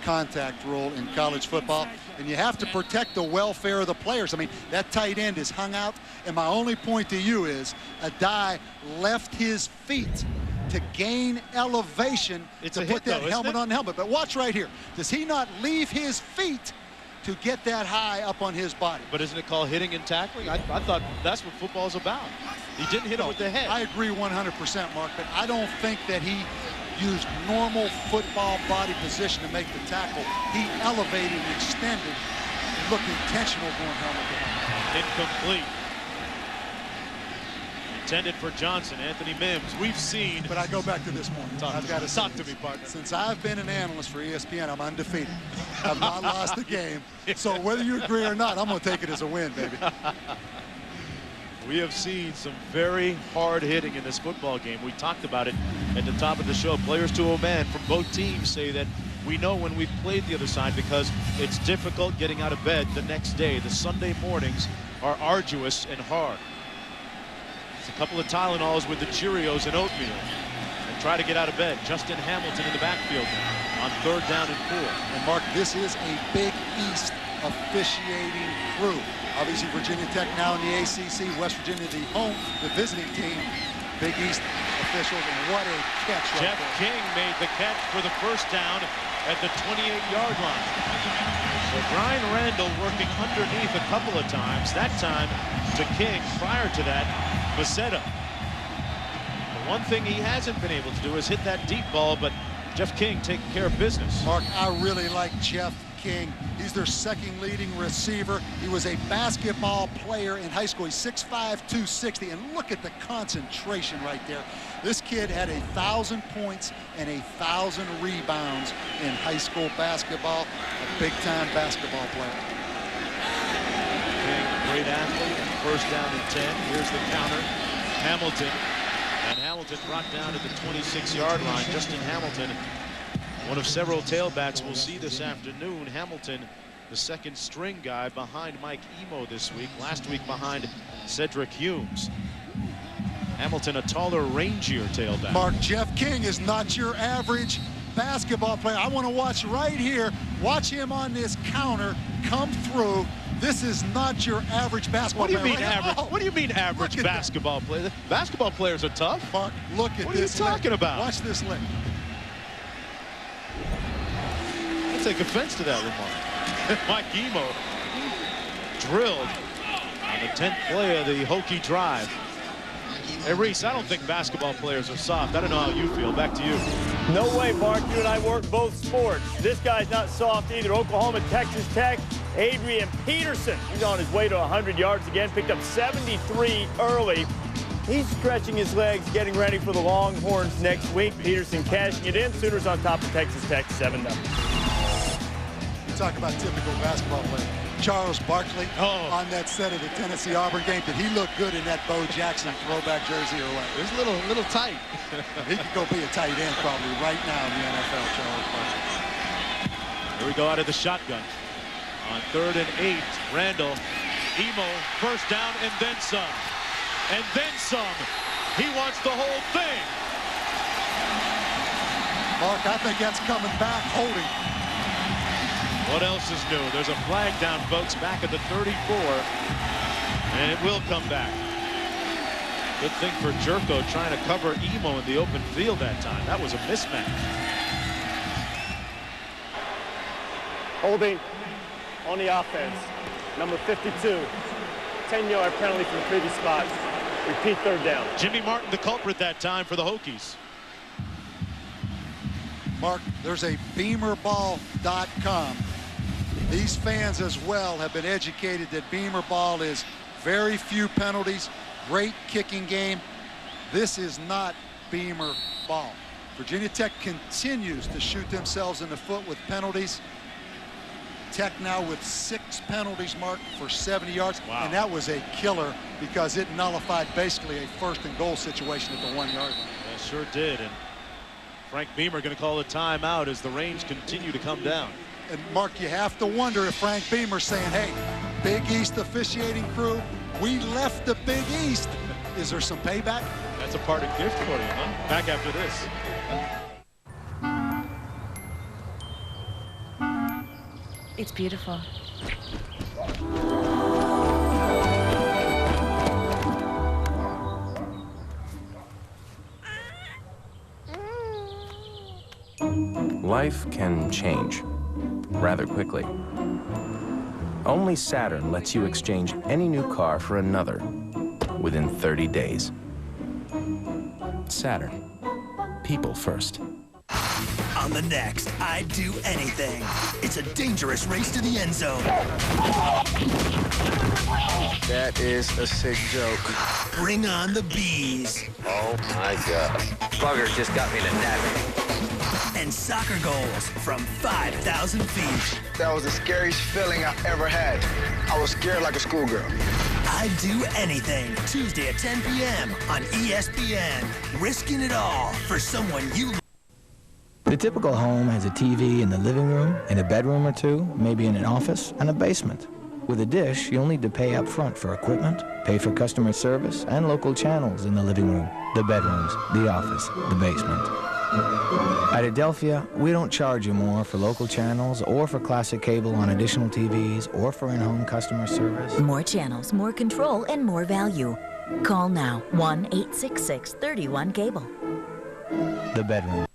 S2: contact rule in college football, and you have to protect the welfare of the players. I mean, that tight end is hung out, and my only point to you is Addae left his feet to gain elevation to put that helmet on the helmet. But watch right here. Does he not leave his feet to get that high up on his body?
S1: But isn't it called hitting and tackling? I thought that's what football is about. He didn't hit him with the head.
S2: I agree 100%, Mark, but I don't think that he used normal football body position to make the tackle. He elevated and extended and looked intentional going helmet to helmet.
S1: Incomplete. Intended for Johnson, Anthony Mims. We've seen.
S2: But I go back to this morning.
S1: I've got to talk to me, partner.
S2: Since I've been an analyst for ESPN, I'm undefeated. I've not lost a game. So whether you agree or not, I'm going to take it as a win, baby.
S1: We have seen some very hard hitting in this football game. We talked about it at the top of the show. Players to a man from both teams say that we know when we've played the other side because it's difficult getting out of bed the next day. The Sunday mornings are arduous and hard. It's a couple of Tylenols with the Cheerios and oatmeal. And try to get out of bed. Justin Hamilton in the backfield now on 3rd down and 4.
S2: And Mark, this is a Big East officiating crew. Obviously, Virginia Tech now in the ACC, West Virginia the visiting team. Big East officials, and what a catch right
S1: Jeff
S2: there.
S1: King made the catch for the first down at the 28-yard line. So Brian Randall working underneath a couple of times, that time to King. Prior to that, Becerra. The one thing he hasn't been able to do is hit that deep ball, but Jeff King taking care of business.
S2: Mark, I really like Jeff King. He's their 2nd leading receiver. He was a basketball player in high school. He's 6'5", 260, and look at the concentration right there. This kid had 1,000 points and 1,000 rebounds in high school basketball. A big-time basketball player.
S1: King, great athlete. 1st down and 10. Here's the counter. Hamilton. And Hamilton brought down at the 26-yard line. Justin Hamilton, one of several tailbacks we'll see this afternoon. Hamilton, the 2nd string guy behind Mike Emo this week. Last week behind Cedric Humes. Hamilton, a taller, rangier tailback.
S2: Mark, Jeff King is not your average basketball player. I want to watch right here. Watch him on this counter come through. This is not your average basketball player.
S1: What do you mean average? What do you mean average basketball player? Basketball players are tough.
S2: Mark, look at this.
S1: What are you talking about?
S2: Watch this lick.
S1: I take offense to that remark. Mike Emo drilled on the 10th play of the Hokie drive. Hey, Reese, I don't think basketball players are soft. I don't know how you feel. Back to you.
S17: No way, Mark. You and I work both sports. This guy's not soft either. Oklahoma, Texas Tech, Adrian Peterson. He's on his way to 100 yards again. Picked up 73 early. He's stretching his legs, getting ready for the Longhorns next week. Peterson cashing it in. Sooners on top of Texas Tech 7-0.
S2: You talk about typical basketball play. Charles Barkley on that set of the Tennessee-Auburn game. Did he look good in that Bo Jackson throwback jersey or what?
S1: It was a little tight.
S2: He could go be a tight end probably right now in the NFL, Charles Barkley.
S1: Here we go out of the shotgun. On 3rd and 8, Randall, Emo, first down and then some. And then some. He wants the whole thing.
S2: Mark, I think that's coming back, holding.
S1: What else is new? There's a flag down, folks, back at the 34. And it will come back. Good thing for Jerko trying to cover Emo in the open field that time. That was a mismatch.
S12: Holding on the offense. Number 52. 10-yard penalty from the previous spot. Repeat 3rd down.
S1: Jimmy Martin, the culprit that time for the Hokies.
S2: Mark, there's a BeamerBall.com. These fans as well have been educated that Beamer Ball is very few penalties, great kicking game. This is not Beamer Ball. Virginia Tech continues to shoot themselves in the foot with penalties. Tech now with 6 penalties, Mark, for 70 yards.
S1: Wow.
S2: And that was a killer because it nullified basically a 1st and goal situation at the 1-yard line.
S1: Yeah, sure did. And Frank Beamer going to call a timeout as the rains continue to come down.
S2: And Mark, you have to wonder if Frank Beamer's saying, hey, Big East officiating crew, we left the Big East. Is there some payback?
S1: That's a parting gift for you, huh? Back after this.
S5: It's beautiful.
S14: Life can change rather quickly. Only Saturn lets you exchange any new car for another within 30 days. Saturn. People first.
S21: On the next, I'd Do Anything. It's a dangerous race to the end zone.
S18: That is a sick joke.
S21: Bring on the bees.
S18: Oh my God. Bugger just got me to napping.
S21: And soccer goals from 5,000 feet.
S18: That was the scariest feeling I ever had. I was scared like a schoolgirl.
S21: I'd Do Anything, Tuesday at 10 p.m. on ESPN. Risking it all for someone you love.
S19: The typical home has a TV in the living room, in a bedroom or two, maybe in an office, and a basement. With a Dish, you'll need to pay up front for equipment, pay for customer service, and local channels in the living room, the bedrooms, the office, the basement. At Adelphia, we don't charge you more for local channels or for classic cable on additional TVs or for in-home customer service.
S22: More channels, more control, and more value. Call now, 1-866-31-CABLE.
S19: The bedroom.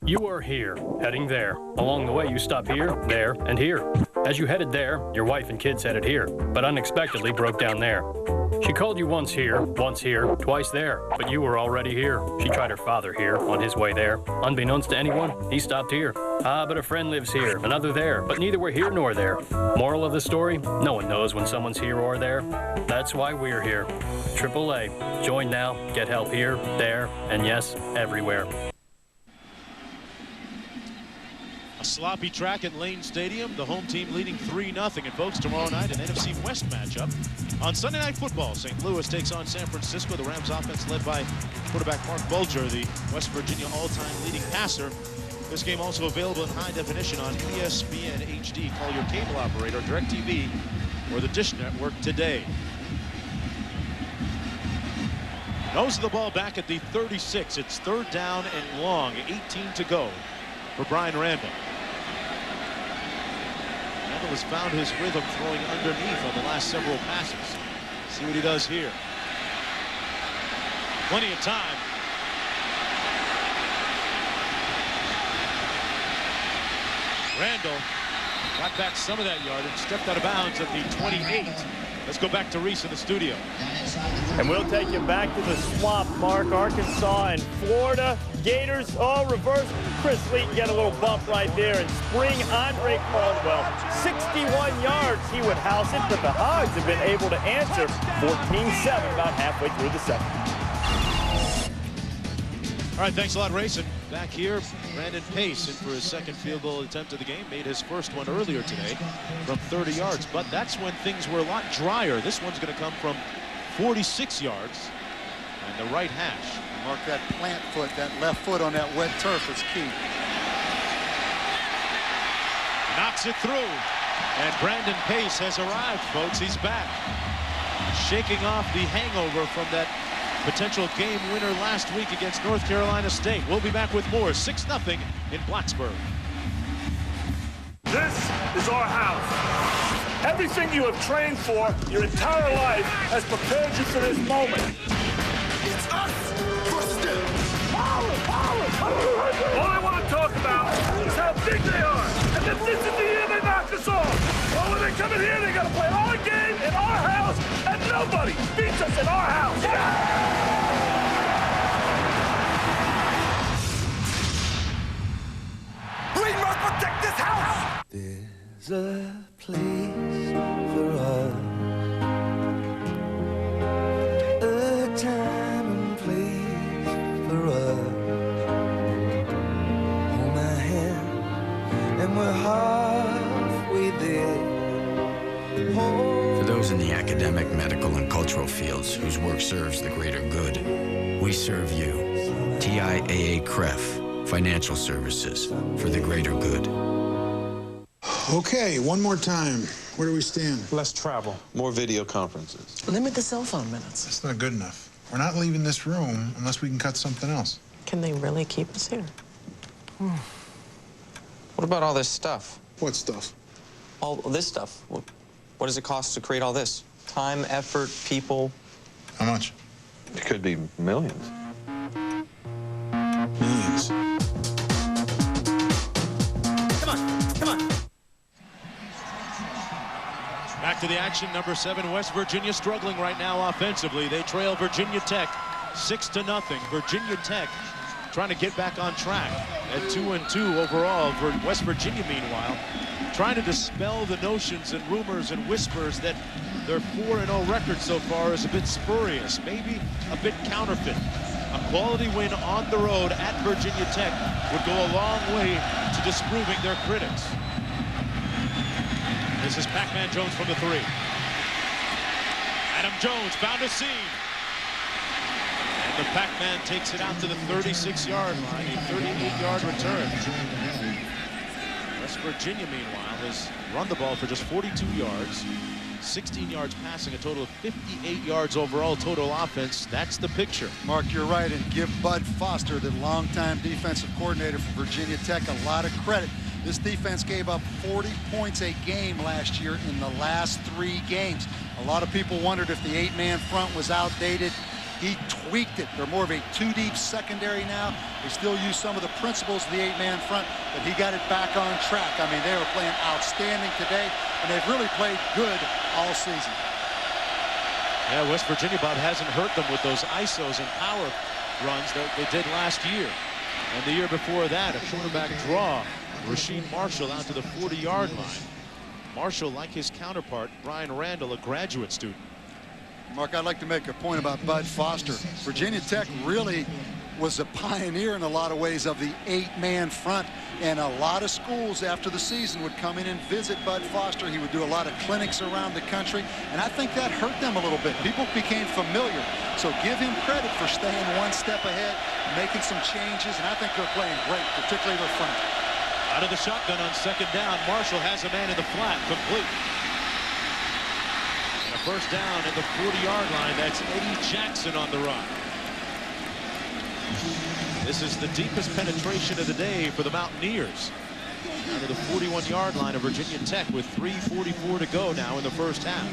S23: You are here, heading there. Along the way, you stop here, there, and here. As you headed there, your wife and kids headed here, but unexpectedly broke down there. She called you once here, twice there, but you were already here. She tried her father here, on his way there. Unbeknownst to anyone, he stopped here. Ah, but a friend lives here, another there, but neither were here nor there. Moral of the story, no one knows when someone's here or there. That's why we're here. AAA. Join now, get help here, there, and yes, everywhere.
S1: A sloppy track at Lane Stadium. The home team leading 3-0. And folks, tomorrow night, an NFC West matchup. On Sunday Night Football, St. Louis takes on San Francisco. The Rams offense led by quarterback Mark Bulger, the West Virginia all-time leading passer. This game also available in high definition on ESPN HD. Call your cable operator, DirecTV, or the Dish Network today. Nose of the ball back at the 36. It's 3rd down and long. 18 to go for Brian Randall. Randall has found his rhythm throwing underneath on the last several passes. See what he does here. Plenty of time. Randall got back some of that yard and stepped out of bounds at the 28. Let's go back to Reese in the studio.
S17: And we'll take you back to the swamp, Mark. Arkansas and Florida. Gators all reverse. Chris Lee get a little bump right there. And spring Andre Caldwell, 61 yards he would house it, but the Hogs have been able to answer 14-7 about halfway through the second.
S1: All right, thanks a lot, Rayson. Back here, Brandon Pace in for his second field goal attempt of the game. Made his first one earlier today from 30 yards, but that's when things were a lot drier. This one's going to come from 46 yards and the right hash.
S2: Mark, that plant foot, that left foot on that wet turf is key.
S1: Knocks it through, and Brandon Pace has arrived, folks. He's back, shaking off the hangover from that potential game winner last week against North Carolina State. We'll be back with more. 6-0 in Blacksburg.
S4: This is our house. Everything you have trained for your entire life has prepared you for this moment. It's us versus them. All I want to talk about is how big they are. And that this is the year they knocked us off. Well, when they come in here, they got to play our game in our house, and nobody beats us in our house. We must protect this house.
S6: There's a place for us, a time and place for us. Hold my hand, and we're halfway there.
S7: For those in the academic, medical, and cultural fields whose work serves the greater good, we serve you. TIAA CREF, Financial Services for the greater good.
S11: Okay, one more time. Where do we stand?
S24: Less travel, more video conferences.
S25: Limit the cell phone minutes.
S11: That's not good enough. We're not leaving this room unless we can cut something else.
S25: Can they really keep us here?
S24: What about all this stuff?
S11: What stuff?
S24: All this stuff. What does it cost to create all this? Time, effort, people.
S11: How much?
S24: It could be millions.
S11: Millions.
S1: Back to the action. Number 7, West Virginia struggling right now offensively. They trail Virginia Tech 6-0. Virginia Tech trying to get back on track at 2-2 overall. For West Virginia, meanwhile, trying to dispel the notions and rumors and whispers that their 4-0 record so far is a bit spurious, maybe a bit counterfeit. A quality win on the road at Virginia Tech would go a long way to disproving their critics. This is Pac-Man Jones from the 3. Adam Jones found a seam. And the Pac-Man takes it out to the 36-yard line, a 38-yard return. West Virginia, meanwhile, has run the ball for just 42 yards, 16 yards passing, a total of 58 yards overall total offense. That's the picture.
S2: Mark, you're right, and give Bud Foster, the longtime defensive coordinator for Virginia Tech, a lot of credit. This defense gave up 40 points a game last year in the last 3 games. A lot of people wondered if the 8-man front was outdated. He tweaked it. They're more of a 2-deep secondary now. They still use some of the principles of the 8-man front, but he got it back on track. I mean, they were playing outstanding today, and they've really played good all season.
S1: Yeah, West Virginia, Bob, hasn't hurt them with those ISOs and power runs that they did last year. And the year before that, a quarterback draw. Rasheed Marshall out to the 40-yard line. Marshall, like his counterpart, Brian Randall, a graduate student.
S2: Mark, I'd like to make a point about Bud Foster. Virginia Tech really was a pioneer in a lot of ways of the 8-man front, and a lot of schools after the season would come in and visit Bud Foster. He would do a lot of clinics around the country, and I think that hurt them a little bit. People became familiar, so give him credit for staying one step ahead, making some changes, and I think they're playing great, particularly their front.
S1: Out of the shotgun on second down, Marshall has a man in the flat, complete. And a first down at the 40-yard line. That's Eddie Jackson on the run. This is the deepest penetration of the day for the Mountaineers. Out of the 41-yard line of Virginia Tech with 3:44 to go now in the first half.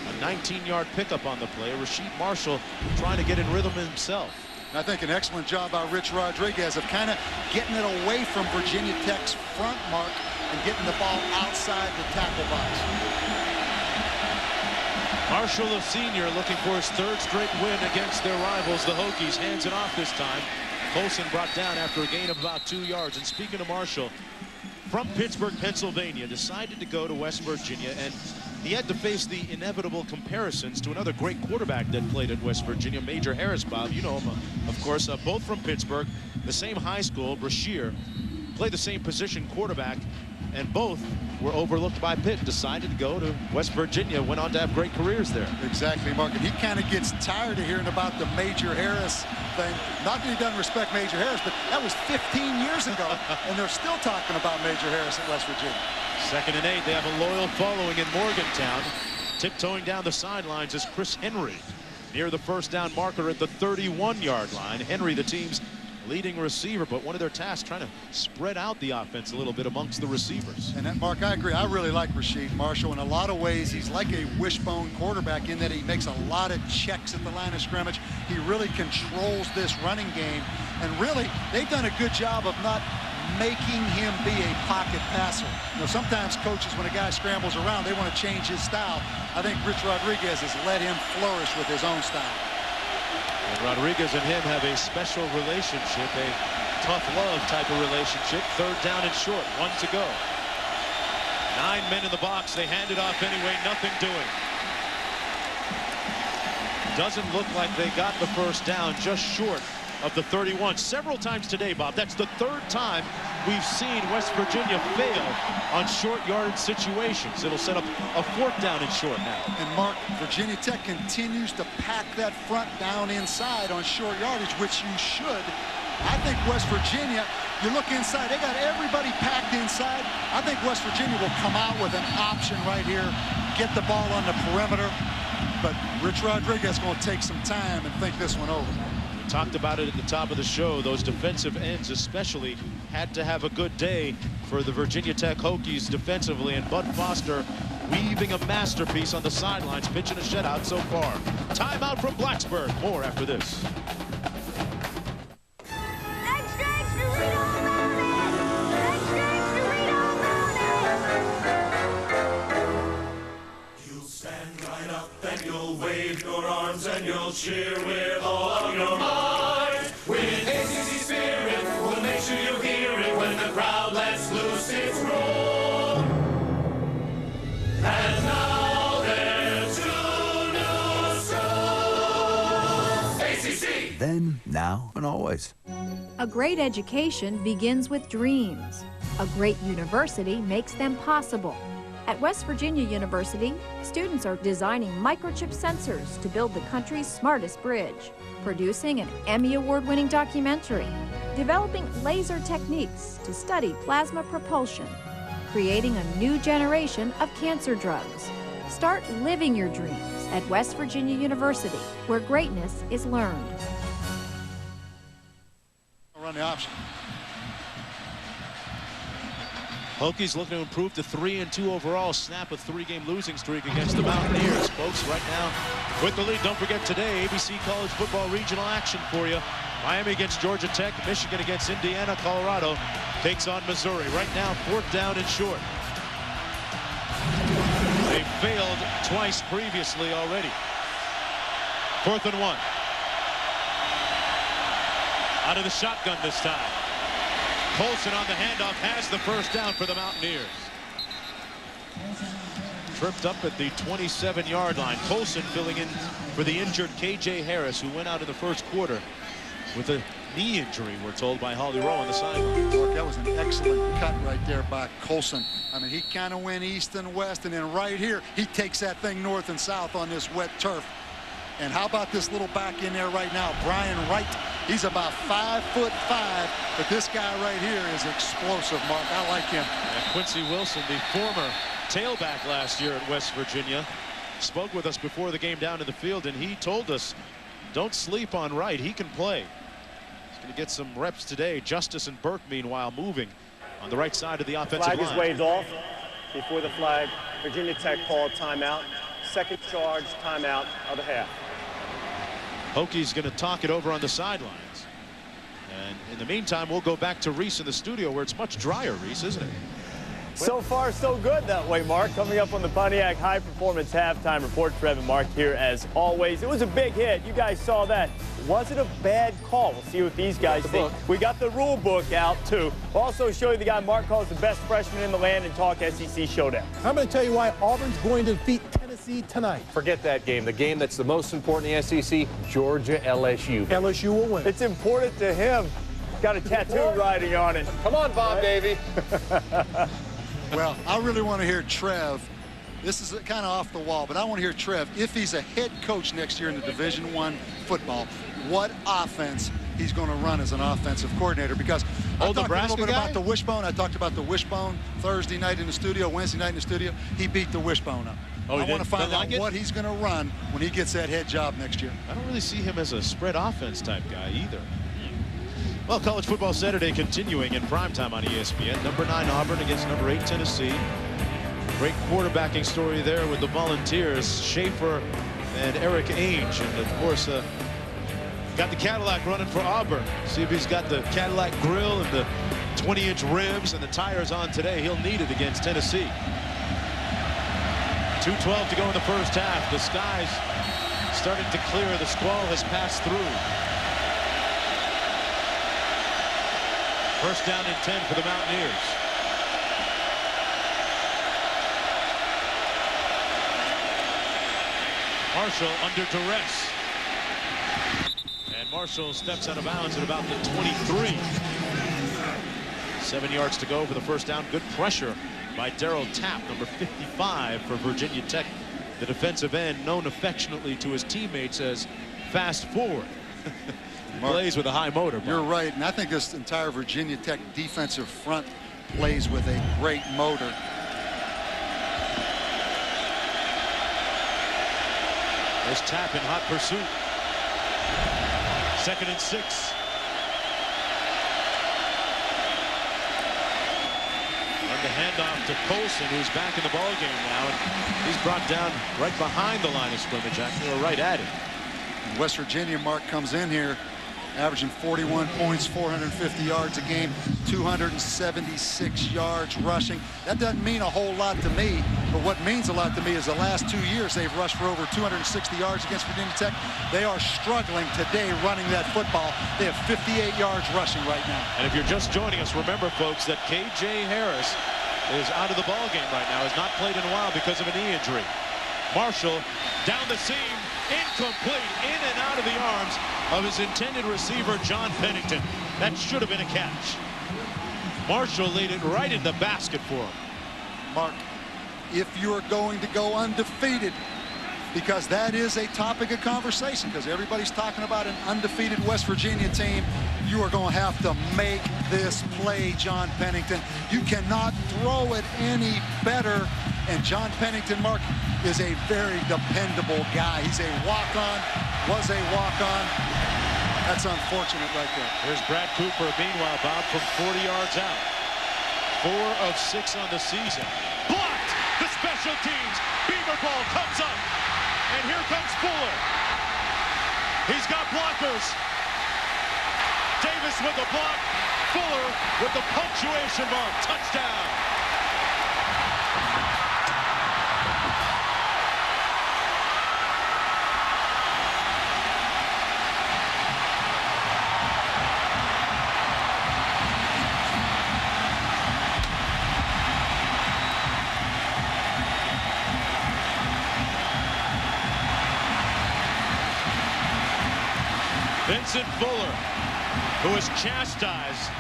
S1: A 19-yard pickup on the play. Rasheed Marshall trying to get in rhythm himself.
S2: I think an excellent job by Rich Rodriguez of kind of getting it away from Virginia Tech's front, Mark, and getting the ball outside the tackle box.
S1: Marshall, a senior, looking for his third straight win against their rivals, the Hokies. Hands it off this time. Colson brought down after a gain of about 2 yards. And speaking of Marshall, from Pittsburgh, Pennsylvania, decided to go to West Virginia, and he had to face the inevitable comparisons to another great quarterback that played at West Virginia, Major Harris. Bob, you know him, of course, both from Pittsburgh, the same high school, Brashear, played the same position, quarterback, and both were overlooked by Pitt, decided to go to West Virginia, went on to have great careers there.
S2: Exactly, Mark. And he kind of gets tired of hearing about the Major Harris thing. Not that he doesn't respect Major Harris, but that was 15 years ago, and they're still talking about Major Harris at West Virginia. 2nd and 8. They have a loyal following in Morgantown.
S1: Tiptoeing down the sidelines is Chris Henry, near the first down marker at the 31-yard line. Henry, the team's leading receiver, but one of their tasks trying to spread out the offense a little bit amongst the receivers.
S2: And that, Mark, I agree. I really like Rasheed Marshall. In a lot of ways, he's like a wishbone quarterback in that he makes a lot of checks at the line of scrimmage. He really controls this running game. And really, they've done a good job of not making him be a pocket passer. You know, sometimes coaches, when a guy scrambles around, they want to change his style. I think Rich Rodriguez has let him flourish with his own style.
S1: And Rodriguez and him have a special relationship, a tough love type of relationship. 3rd down and short, 1 to go. 9 men in the box. They hand it off anyway, nothing doing. Doesn't look like they got the first down, just short of the 31. Several times today, Bob. That's the 3rd time we've seen West Virginia fail on short yardage situations. It'll set up a 4th down and short now.
S2: And Mark, Virginia Tech continues to pack that front down inside on short yardage, which you should. I think West Virginia, you look inside, they got everybody packed inside. I think West Virginia will come out with an option right here, get the ball on the perimeter. But Rich Rodriguez is going to take some time and think this one over.
S1: Talked about it at the top of the show. Those defensive ends especially had to have a good day for the Virginia Tech Hokies defensively, and Bud Foster weaving a masterpiece on the sidelines, pitching a shutout so far. Timeout from Blacksburg. More after this.
S4: You'll stand right up and you'll wave your arms and you'll cheer with all of your might. With ACC spirit, we'll make sure you hear it when the crowd lets loose its roar. And now there's 2 new schools. ACC.
S8: Then, now, and always.
S9: A great education begins with dreams. A great university makes them possible. At West Virginia University, students are designing microchip sensors to build the country's smartest bridge, producing an Emmy Award-winning documentary, developing laser techniques to study plasma propulsion, creating a new generation of cancer drugs. Start living your dreams at West Virginia University, where greatness is learned.
S2: Run the option.
S1: Hokies looking to improve to 3-2 overall, snap a 3-game losing streak against the Mountaineers. Folks, right now with the lead. Don't forget today, ABC College Football regional action for you. Miami against Georgia Tech, Michigan against Indiana, Colorado takes on Missouri. Right now, 4th down and short. They failed twice previously already. 4th and 1. Out of the shotgun this time. Colson on the handoff has the first down for the Mountaineers. Tripped up at the 27-yard line. Colson filling in for the injured KJ Harris, who went out in the first quarter with a knee injury, we're told by Holly Rowe on the sideline.
S2: That was an excellent cut right there by Colson. I mean, he kind of went east and west, and then right here, he takes that thing north and south on this wet turf. And how about this little back in there right now, Brian Wright? He's about 5'5", but this guy right here is explosive, Mark. I like him.
S1: And Quincy Wilson, the former tailback last year at West Virginia, spoke with us before the game down in the field, and he told us, don't sleep on Wright. He can play. He's going to get some reps today. Justice and Burke, meanwhile, moving on the right side of the offensive line.
S12: Flag is waved off. Before the flag, Virginia Tech called timeout. Second charge, timeout of the half.
S1: Hokies going to talk it over on the sidelines. And in the meantime, we'll go back to Reese in the studio, where it's much drier, Reese, isn't it?
S17: So far, so good that way, Mark. Coming up on the Pontiac High Performance Halftime Report, Trev and Mark here as always. It was a big hit. You guys saw that. Was it a bad call? We'll see what these guys think. We got the rule book out, too. We'll also show you the guy Mark calls the best freshman in the land and talk SEC showdown.
S10: I'm going to tell you why Auburn's going to defeat Tennessee tonight.
S13: Forget that game. The game that's the most important in the SEC, Georgia-LSU.
S10: LSU will win.
S17: It's important to him. Got a tattoo writing on it.
S13: Come on, Bob Davey.
S2: Well, I really want to hear Trev. This is kind of off the wall, but I want to hear Trev, if he's a head coach next year in the Division I football, what offense he's going to run as an offensive coordinator. Because I talked a little bit about the wishbone. I talked about the wishbone Thursday night in the studio, Wednesday night in the studio. He beat the wishbone up.
S1: Oh,
S2: I want to find out what he's going to run when he gets that head job next year.
S1: I don't really see him as a spread offense type guy either. Well, College Football Saturday continuing in primetime on ESPN. Number 9 Auburn against number 8 Tennessee. Great quarterbacking story there with the Volunteers, Schaefer and Eric Ainge. And, of course, got the Cadillac running for Auburn. See if he's got the Cadillac grill and the 20-inch rims and the tires on today. He'll need it against Tennessee. 2:12 to go in the first half. The skies starting to clear. The squall has passed through. First down and 10 for the Mountaineers. Marshall under duress. And Marshall steps out of bounds at about the 23. 7 yards to go for the first down. Good pressure by Darryl Tapp, number 55 for Virginia Tech. The defensive end, known affectionately to his teammates as Fast Forward.
S2: Mark,
S1: plays with a high motor.
S2: You're right, and I think this entire Virginia Tech defensive front plays with a great motor.
S1: There's Tapp in hot pursuit. 2nd and 6. On the handoff to Colson, who's back in the ball game now, and he's brought down right behind the line of scrimmage, actually, or right at it.
S2: West Virginia, Mark, comes in here averaging 41 points, 450 yards a game, 276 yards rushing. That doesn't mean a whole lot to me, but what means a lot to me is the last 2 years they've rushed for over 260 yards against Virginia Tech. They are struggling today running that football. They have 58 yards rushing right now.
S1: And if you're just joining us, remember, folks, that K.J. Harris is out of the ball game right now. Has not played in a while because of a knee injury. Marshall down the seam, incomplete, in and out of the arms of his intended receiver, John Pennington. That should have been a catch. Marshall laid it right in the basket for him.
S2: Mark, if you're going to go undefeated, because that is a topic of conversation, because everybody's talking about an undefeated West Virginia team, you are going to have to make this play, John Pennington. You cannot throw it any better. And John Pennington, Mark, is a very dependable guy. He's a walk-on, was a walk-on. That's unfortunate right there.
S1: Here's Brad Cooper, meanwhile, Bob, from 40 yards out. 4 of 6 on the season. Blocked! The special teams. Beaver ball comes up. And here comes Fuller. He's got blockers. Davis with the block. Fuller with the punctuation mark. Touchdown. Vincent Fuller, who was chastised,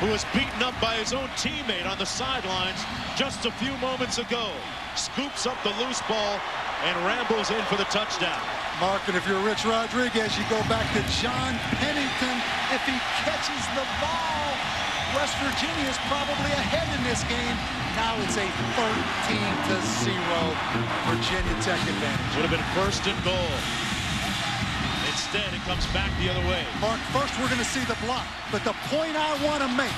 S1: who was beaten up by his own teammate on the sidelines just a few moments ago, scoops up the loose ball and rambles in for the touchdown.
S2: Mark, and if you're Rich Rodriguez, you go back to John Pennington. If he catches the ball, West Virginia is probably ahead in this game. Now it's a 13-0 Virginia Tech advantage.
S1: Would have been 1st and goal. Instead, it comes back the other way.
S2: Mark, first we're going to see the block. But the point I want to make,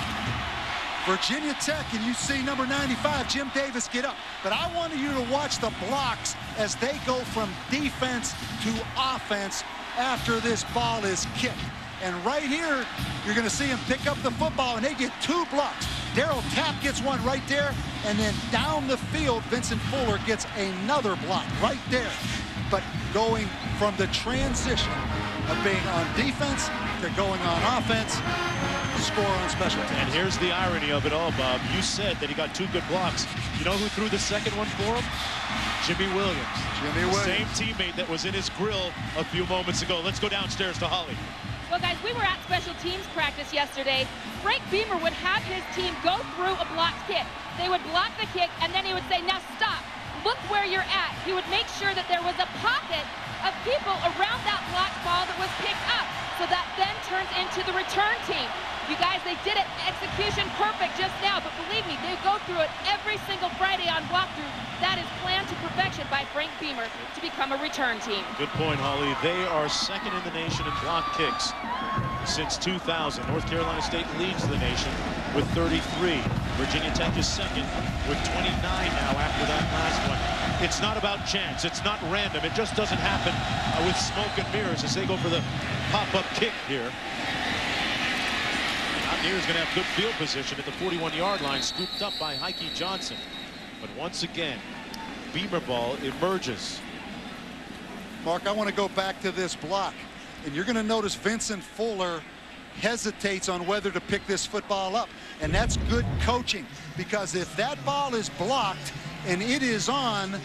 S2: Virginia Tech, and you see number 95, Jim Davis, get up. But I want you to watch the blocks as they go from defense to offense after this ball is kicked. And right here, you're going to see him pick up the football, and they get 2 blocks. Darryl Tapp gets one right there, and then down the field, Vincent Fuller gets another block right there. But going from the transition of being on defense to going on offense, score on special teams.
S1: And here's the irony of it all, Bob. You said that he got 2 good blocks. You know who threw the second one for him? Jimmy Williams.
S2: Jimmy Williams.
S1: Same teammate that was in his grill a few moments ago. Let's go downstairs to Holly.
S3: Well, guys, we were at special teams practice yesterday. Frank Beamer would have his team go through a blocked kick. They would block the kick, and then he would say, now stop. Look where you're at. He would make sure that there was a pocket of people around that blocked ball that was picked up. So that then turns into the return team. You guys, they did it execution perfect just now, but believe me, they go through it every single Friday on walkthrough. That is planned to perfection by Frank Beamer to become a return team.
S1: Good point, Holly. They are second in the nation in block kicks since 2000. North Carolina State leads the nation with 33. Virginia Tech is second with 29 now after that last one. It's not about chance. It's not random. It just doesn't happen with smoke and mirrors as they go for the pop-up kick here. Mountaineers going to have good field position at the 41-yard line, scooped up by Heike Johnson. But once again, Beamer ball emerges.
S2: Mark, I want to go back to this block. And you're going to notice Vincent Fuller hesitates on whether to pick this football up. And that's good coaching, because if that ball is blocked and it is on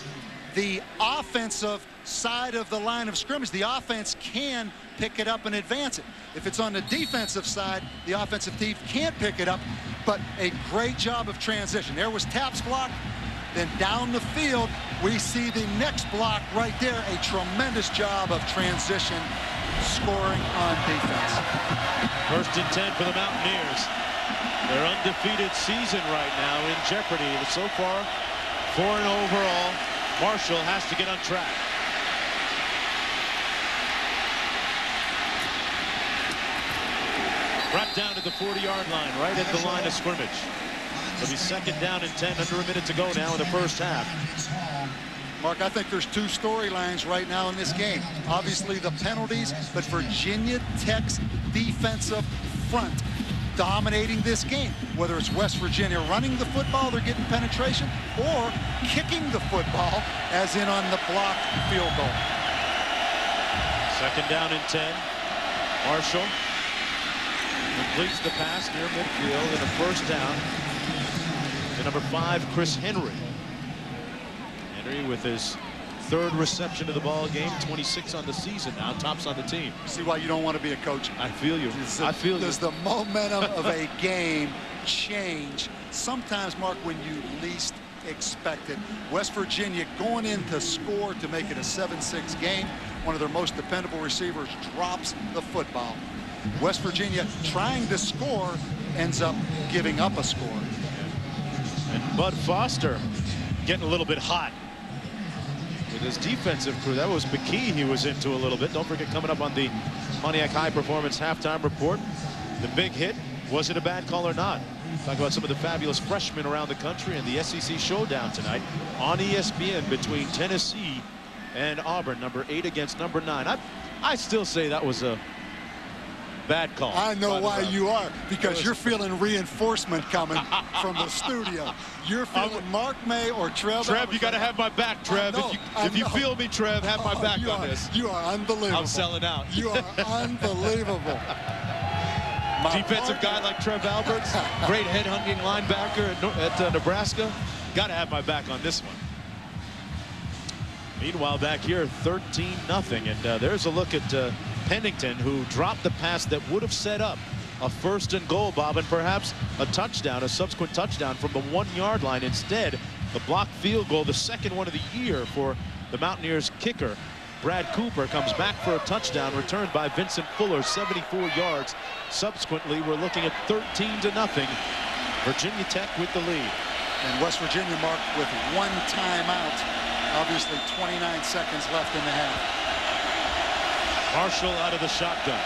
S2: the offensive side of the line of scrimmage, the offense can pick it up and advance it. If it's on the defensive side, the offensive team can't pick it up. But a great job of transition. There was Tapp's block. Then down the field, we see the next block right there. A tremendous job of transition, scoring on defense.
S1: 1st and 10 for the Mountaineers. Their undefeated season right now in jeopardy. So far, 4-0 overall. Marshall has to get on track. Brought down to the 40-yard line, right at the line of scrimmage. It'll be 2nd down and 10, under a minute to go now in the first half.
S2: Mark, I think there's 2 storylines right now in this game. Obviously the penalties, but Virginia Tech's defensive front dominating this game. Whether it's West Virginia running the football, they're getting penetration, or kicking the football, as in on the blocked field goal.
S1: 2nd down and 10. Marshall completes the pass near midfield and a 1st down to number 5, Chris Henry. Henry with his 3rd reception of the ball game, 26 on the season now, tops on the team.
S2: See why you don't want to be a coach?
S1: I feel you. I feel you.
S2: Does the momentum of a game change sometimes, Mark, when you least expect it? West Virginia going in to score to make it a 7-6 game. One of their most dependable receivers drops the football. West Virginia trying to score ends up giving up a score.
S1: And Bud Foster getting a little bit hot with his defensive crew. That was McKee he was into a little bit. Don't forget, coming up on the Pontiac High Performance halftime report, the big hit. Was it a bad call or not? Talk about some of the fabulous freshmen around the country and the SEC showdown tonight on ESPN between Tennessee and Auburn, number 8 against number 9. I still say that was a bad call.
S2: I know why you are, because you're feeling reinforcement coming from the studio. You're feeling Mark May or Trev.
S1: Trev, you got to have my back, Trev. If you feel me, Trev, have my back on this.
S2: You are unbelievable.
S1: I'm selling out.
S2: You are unbelievable.
S1: Defensive guy like Trev Alberts, great head-hunting linebacker at Nebraska. Got to have my back on this one. Meanwhile, back here, 13-0, and there's a look at Pennington, who dropped the pass that would have set up a 1st and goal, Bob, and perhaps a touchdown, a subsequent touchdown from the 1-yard line. Instead, the blocked field goal, the 2nd one of the year for the Mountaineers kicker. Brad Cooper comes back for a touchdown, returned by Vincent Fuller, 74 yards. Subsequently, we're looking at 13-0. Virginia Tech with the lead.
S2: And West Virginia, Mark, with 1 timeout. Obviously 29 seconds left in the half.
S1: Marshall out of the shotgun.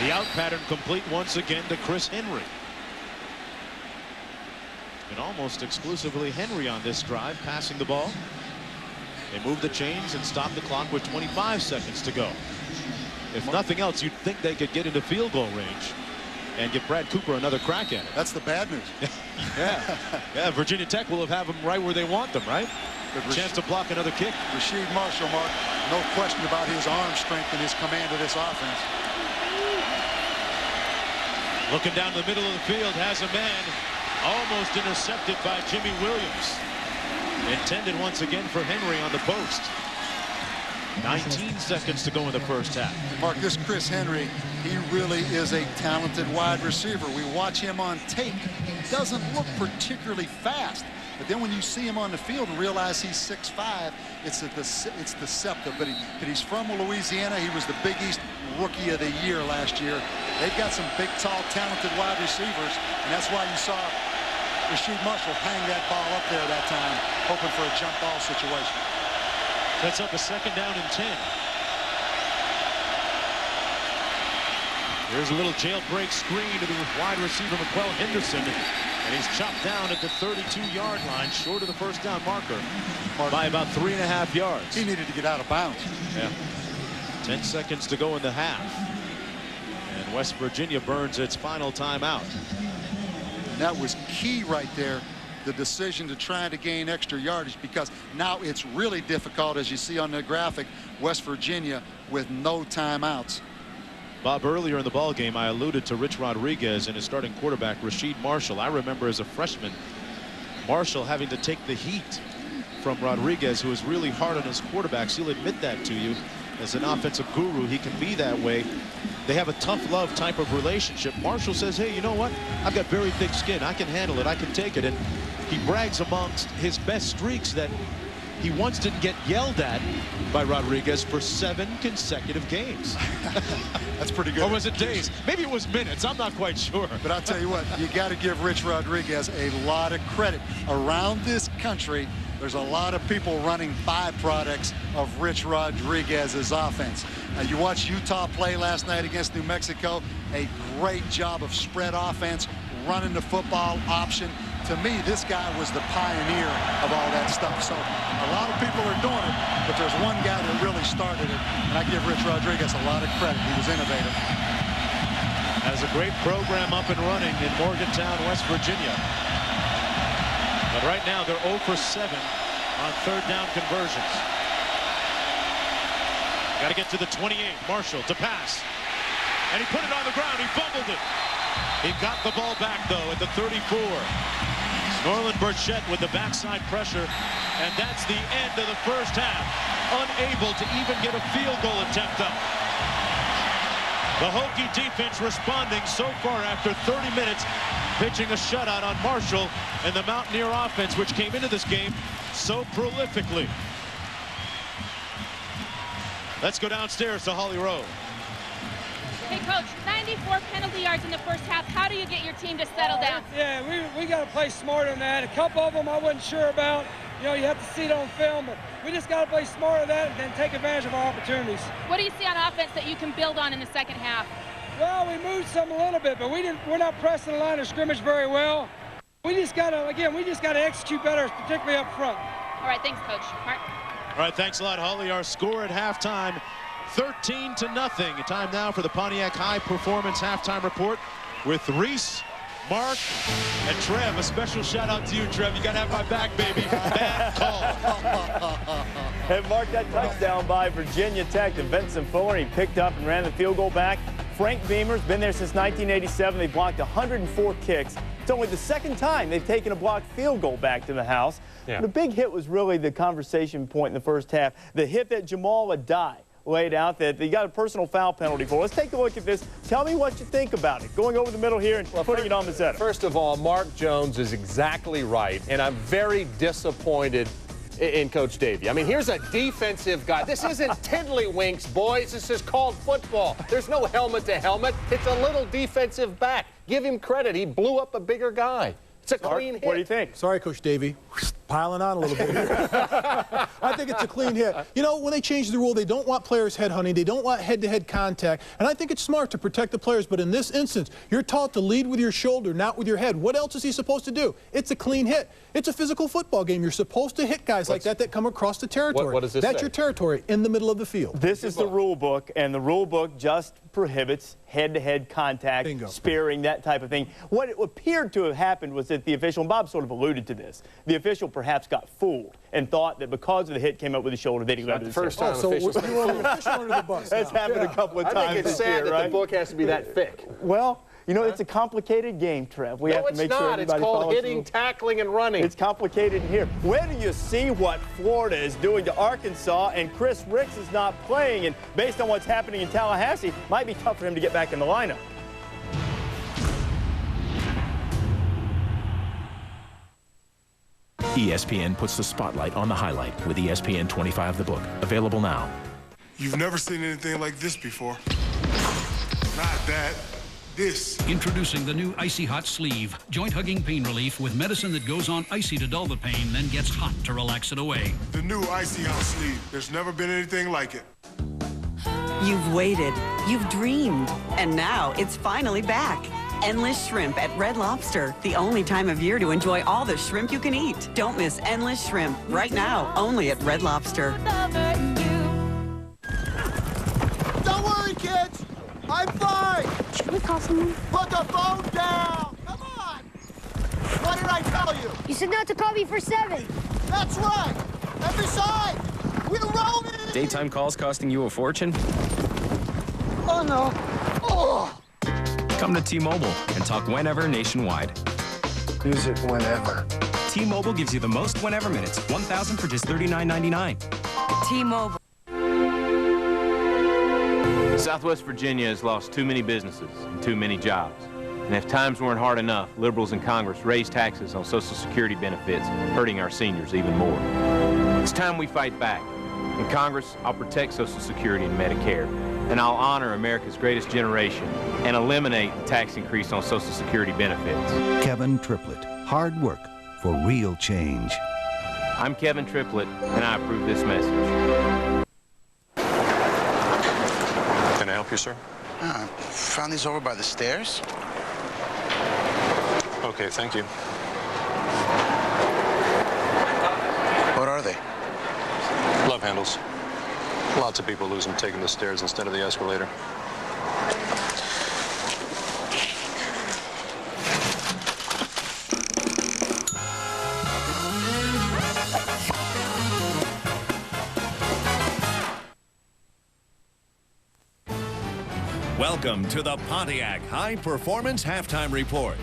S1: The out pattern complete once again to Chris Henry. And almost exclusively Henry on this drive, passing the ball. They move the chains and stop the clock with 25 seconds to go. If nothing else, you'd think they could get into field goal range and give Brad Cooper another crack at it.
S2: That's the bad news.
S1: Yeah, Virginia Tech will have them right where they want them, right? A chance to block another kick.
S2: Rasheed Marshall, Mark, no question about his arm strength and his command of this offense.
S1: Looking down the middle of the field, has a man almost intercepted by Jimmy Williams. Intended once again for Henry on the post. 19 seconds to go in the first half.
S2: Mark, this Chris Henry, he really is a talented wide receiver. We watch him on tape. He doesn't look particularly fast. But then when you see him on the field and realize he's 6'5", it's deceptive. But he's from Louisiana. He was the Big East Rookie of the Year last year. They've got some big, tall, talented wide receivers, and that's why you saw Rasheed Marshall hang that ball up there that time, hoping for a jump ball situation.
S1: Sets up a 2nd down and 10. Here's a little jailbreak screen to the wide receiver, McQuell Henderson. And he's chopped down at the 32-yard line, short of the first down marker by about 3.5 yards.
S2: He needed to get out of bounds.
S1: Yeah. 10 seconds to go in the half. And West Virginia burns its final timeout.
S2: And that was key right there, the decision to try to gain extra yardage, because now it's really difficult, as you see on the graphic, West Virginia with no timeouts.
S1: Bob, earlier in the ball game, I alluded to Rich Rodriguez and his starting quarterback, Rasheed Marshall. I remember as a freshman, Marshall having to take the heat from Rodriguez, who is really hard on his quarterbacks. He'll admit that to you. As an offensive guru, he can be that way. They have a tough love type of relationship. Marshall says, hey, you know what? I've got very thick skin. I can handle it. I can take it. And he brags amongst his best streaks that he once didn't get yelled at by Rodriguez for 7 consecutive games.
S2: That's pretty good.
S1: Or was it days? Maybe it was minutes. I'm not quite sure.
S2: But I'll tell you what, you got to give Rich Rodriguez a lot of credit. Around this country, there's a lot of people running byproducts of Rich Rodriguez's offense. You watched Utah play last night against New Mexico. A great job of spread offense, running the football option. To me, this guy was the pioneer of all that stuff. So a lot of people are doing it, but there's one guy that really started it, and I give Rich Rodriguez a lot of credit. He was innovative.
S1: Has a great program up and running in Morgantown, West Virginia. But right now, they're 0 for 7 on 3rd down conversions. Got to get to the 28. Marshall to pass. And he put it on the ground. He fumbled it. He got the ball back, though, at the 34. Norland Burchett with the backside pressure. And that's the end of the first half. Unable to even get a field goal attempt up. The Hokie defense responding so far after 30 minutes, pitching a shutout on Marshall and the Mountaineer offense, which came into this game so prolifically. Let's go downstairs to Holly Rowe.
S3: Hey, Coach, 94 penalty yards in the first half. How do you get your team to settle down?
S5: Yeah, we got to play smarter than that. A couple of them I wasn't sure about. You know, you have to see it on film, but we just got to play smarter than that and then take advantage of our opportunities.
S3: What do you see on offense that you can build on in the second half?
S5: Well, we moved some a little bit, but we're not pressing the line of scrimmage very well. We just got to, again, execute better, particularly up front.
S3: All right, thanks, Coach. Mark?
S1: All right, thanks a lot, Holly. Our score at halftime, 13-0. Time now for the Pontiac High Performance Halftime Report with Reese, Mark, and Trev. A special shout out to you, Trev. You got to have my back, baby. Bad call.
S17: And Mark, that touchdown by Virginia Tech to Vincent Fuller. He picked up and ran the field goal back. Frank Beamer's been there since 1987. They blocked 104 kicks. It's only the second time they've taken a blocked field goal back to the house. Yeah. The big hit was really the conversation point in the first half. The hit that Jamal Adai laid out that they got a personal foul penalty for. Let's take a look at this. Tell me what you think about it. Going over the middle here and putting it on Mazzetta.
S13: First of all, Mark Jones is exactly right, and I'm very disappointed in Coach Davey. I mean, here's a defensive guy. This isn't tiddlywinks, boys. This is called football. There's no helmet to helmet. It's a little defensive back. Give him credit. He blew up a bigger guy. It's a clean hit.
S17: What do you think?
S10: Sorry, Coach Davey. Piling on a little bit here. I think it's a clean hit. You know, when they changed the rule, they don't want players headhunting. They don't want head-to-head contact. And I think it's smart to protect the players. But in this instance, you're taught to lead with your shoulder, not with your head. What else is he supposed to do? It's a clean hit. It's a physical football game. You're supposed to hit guys like that come across the territory.
S13: What does this
S10: That's
S13: say?
S10: Your territory in the middle of the field.
S17: This is the rule book, and the rule book just prohibits head-to-head contact,
S10: Bingo.
S17: spearing, that type of thing. What it appeared to have happened was that the official, and Bob sort of alluded to this, the official perhaps got fooled and thought that because of the hit came up with his shoulder that he got to the
S13: first
S17: center.
S13: time
S10: So
S13: officials
S10: you want the official under the bus
S17: That's
S10: now.
S17: happened a couple of
S13: I
S17: times
S13: think it's
S17: this
S13: sad
S17: year,
S13: that
S17: right?
S13: the book has to be that thick.
S17: Well, you know, it's a complicated game, Trev. We have to make sure everybody
S13: It's called
S17: follows
S13: hitting,
S17: through.
S13: tackling, and running.
S17: It's complicated here. When do you see what Florida is doing to Arkansas, and Chris Ricks is not playing, and based on what's happening in Tallahassee, might be tough for him to get back in the lineup.
S14: ESPN puts the spotlight on the highlight with ESPN 25 The Book. Available now.
S11: You've never seen anything like this before. Not that. This.
S15: Introducing the new Icy Hot Sleeve. Joint-hugging pain relief with medicine that goes on icy to dull the pain, then gets hot to relax it away.
S11: The new Icy Hot Sleeve. There's never been anything like it.
S16: You've waited, you've dreamed, and now it's finally back. Endless Shrimp at Red Lobster, the only time of year to enjoy all the shrimp you can eat. Don't miss Endless Shrimp right now, only at Red Lobster.
S6: Don't worry, kids. I'm fine.
S18: Should we call someone?
S6: Put the phone down. Come on. What did I tell you?
S18: You said not to call me for 7.
S6: That's right. And besides, we're rolling.
S20: Daytime calls costing you a fortune?
S6: Oh, no. Oh.
S20: Come to T-Mobile and talk whenever nationwide.
S6: Use it whenever.
S20: T-Mobile gives you the most whenever minutes. 1,000 for just $39.99.
S16: T-Mobile.
S26: Southwest Virginia has lost too many businesses and too many jobs. And if times weren't hard enough, liberals in Congress raised taxes on Social Security benefits, hurting our seniors even more. It's time we fight back. In Congress, I'll protect Social Security and Medicare, and I'll honor America's greatest generation and eliminate the tax increase on Social Security benefits.
S27: Kevin Triplett. Hard work for real change.
S26: I'm Kevin Triplett, and I approve this message.
S28: Can I help you, sir?
S29: Found these over by the stairs.
S28: Okay, thank you.
S29: What are they?
S28: Love handles. Lots of people lose them taking the stairs instead of the escalator.
S30: Welcome to the Pontiac High Performance Halftime Report.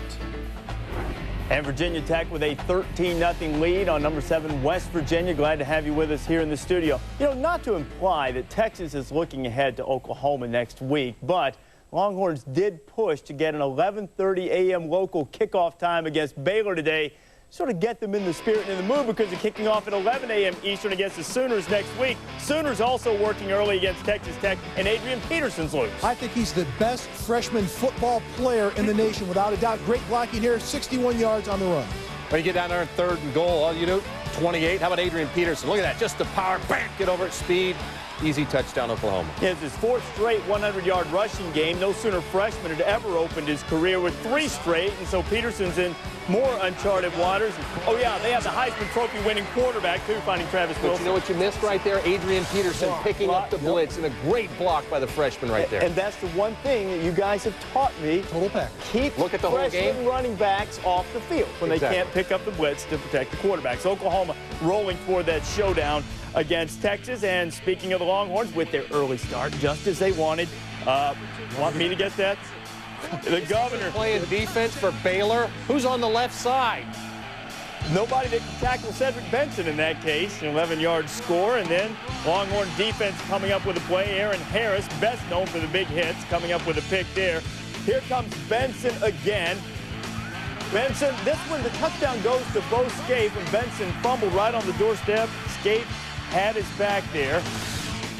S17: And Virginia Tech with a 13-0 lead on number 7 West Virginia. Glad to have you with us here in the studio. You know, not to imply that Texas is looking ahead to Oklahoma next week, but Longhorns did push to get an 11:30 a.m. local kickoff time against Baylor today. Sort of get them in the spirit and in the mood because they're kicking off at 11 a.m. Eastern against the Sooners next week. Sooners also working early against Texas Tech, and Adrian Peterson's loose.
S10: I think he's the best freshman football player in the nation, without a doubt. Great blocking here, 61 yards on the run.
S13: When you get down there in 3rd and goal, all you do, 28. How about Adrian Peterson? Look at that, just the power, bam, get over at speed. Easy touchdown, Oklahoma.
S17: It's his 4th straight 100-yard rushing game. No Sooner freshman had ever opened his career with 3 straight, and so Peterson's in more uncharted waters. Oh, yeah, they have the Heisman Trophy winning quarterback, too, finding Travis Wilson.
S13: But you know what you missed right there? Adrian Peterson picking up the blitz, and a great block by the freshman right there.
S17: And that's the one thing that you guys have taught me.
S10: Total package.
S17: Keep
S13: Look at the whole game.
S17: freshman running backs off the field when they can't pick up the blitz to protect the quarterbacks. Oklahoma rolling toward that showdown against Texas. And speaking of the Longhorns, with their early start, just as they wanted. Want me to get that? The governor
S13: playing defense for Baylor. Who's on the left side?
S17: Nobody that can tackle Cedric Benson in that case. An 11-yard score, and then Longhorn defense coming up with a play. Aaron Harris, best known for the big hits, coming up with a pick there. Here comes Benson again. Benson, this one, the touchdown goes to Bo Scaife, and Benson fumbled right on the doorstep. Scaife had his back there.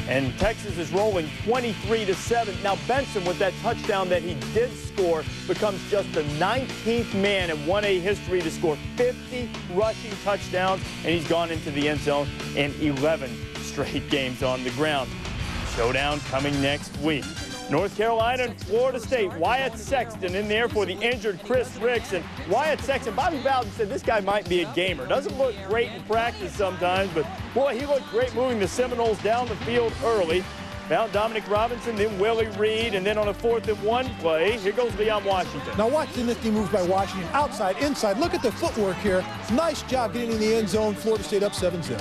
S17: And Texas is rolling 23-7. Now Benson, with that touchdown that he did score, becomes just the 19th man in 1A history to score 50 rushing touchdowns, and he's gone into the end zone in 11 straight games on the ground. Showdown coming next week. North Carolina and Florida State. Wyatt Sexton in there for the injured Chris Ricks. And Wyatt Sexton, Bobby Bowden said this guy might be a gamer. Doesn't look great in practice sometimes, but boy, he looked great moving the Seminoles down the field early. Found Dominic Robinson, then Willie Reed, and then on a 4th and 1 play, here goes Leon Washington.
S10: Now watch the nifty moves by Washington. Outside, inside. Look at the footwork here. Nice job getting in the end zone. Florida State up 7-0.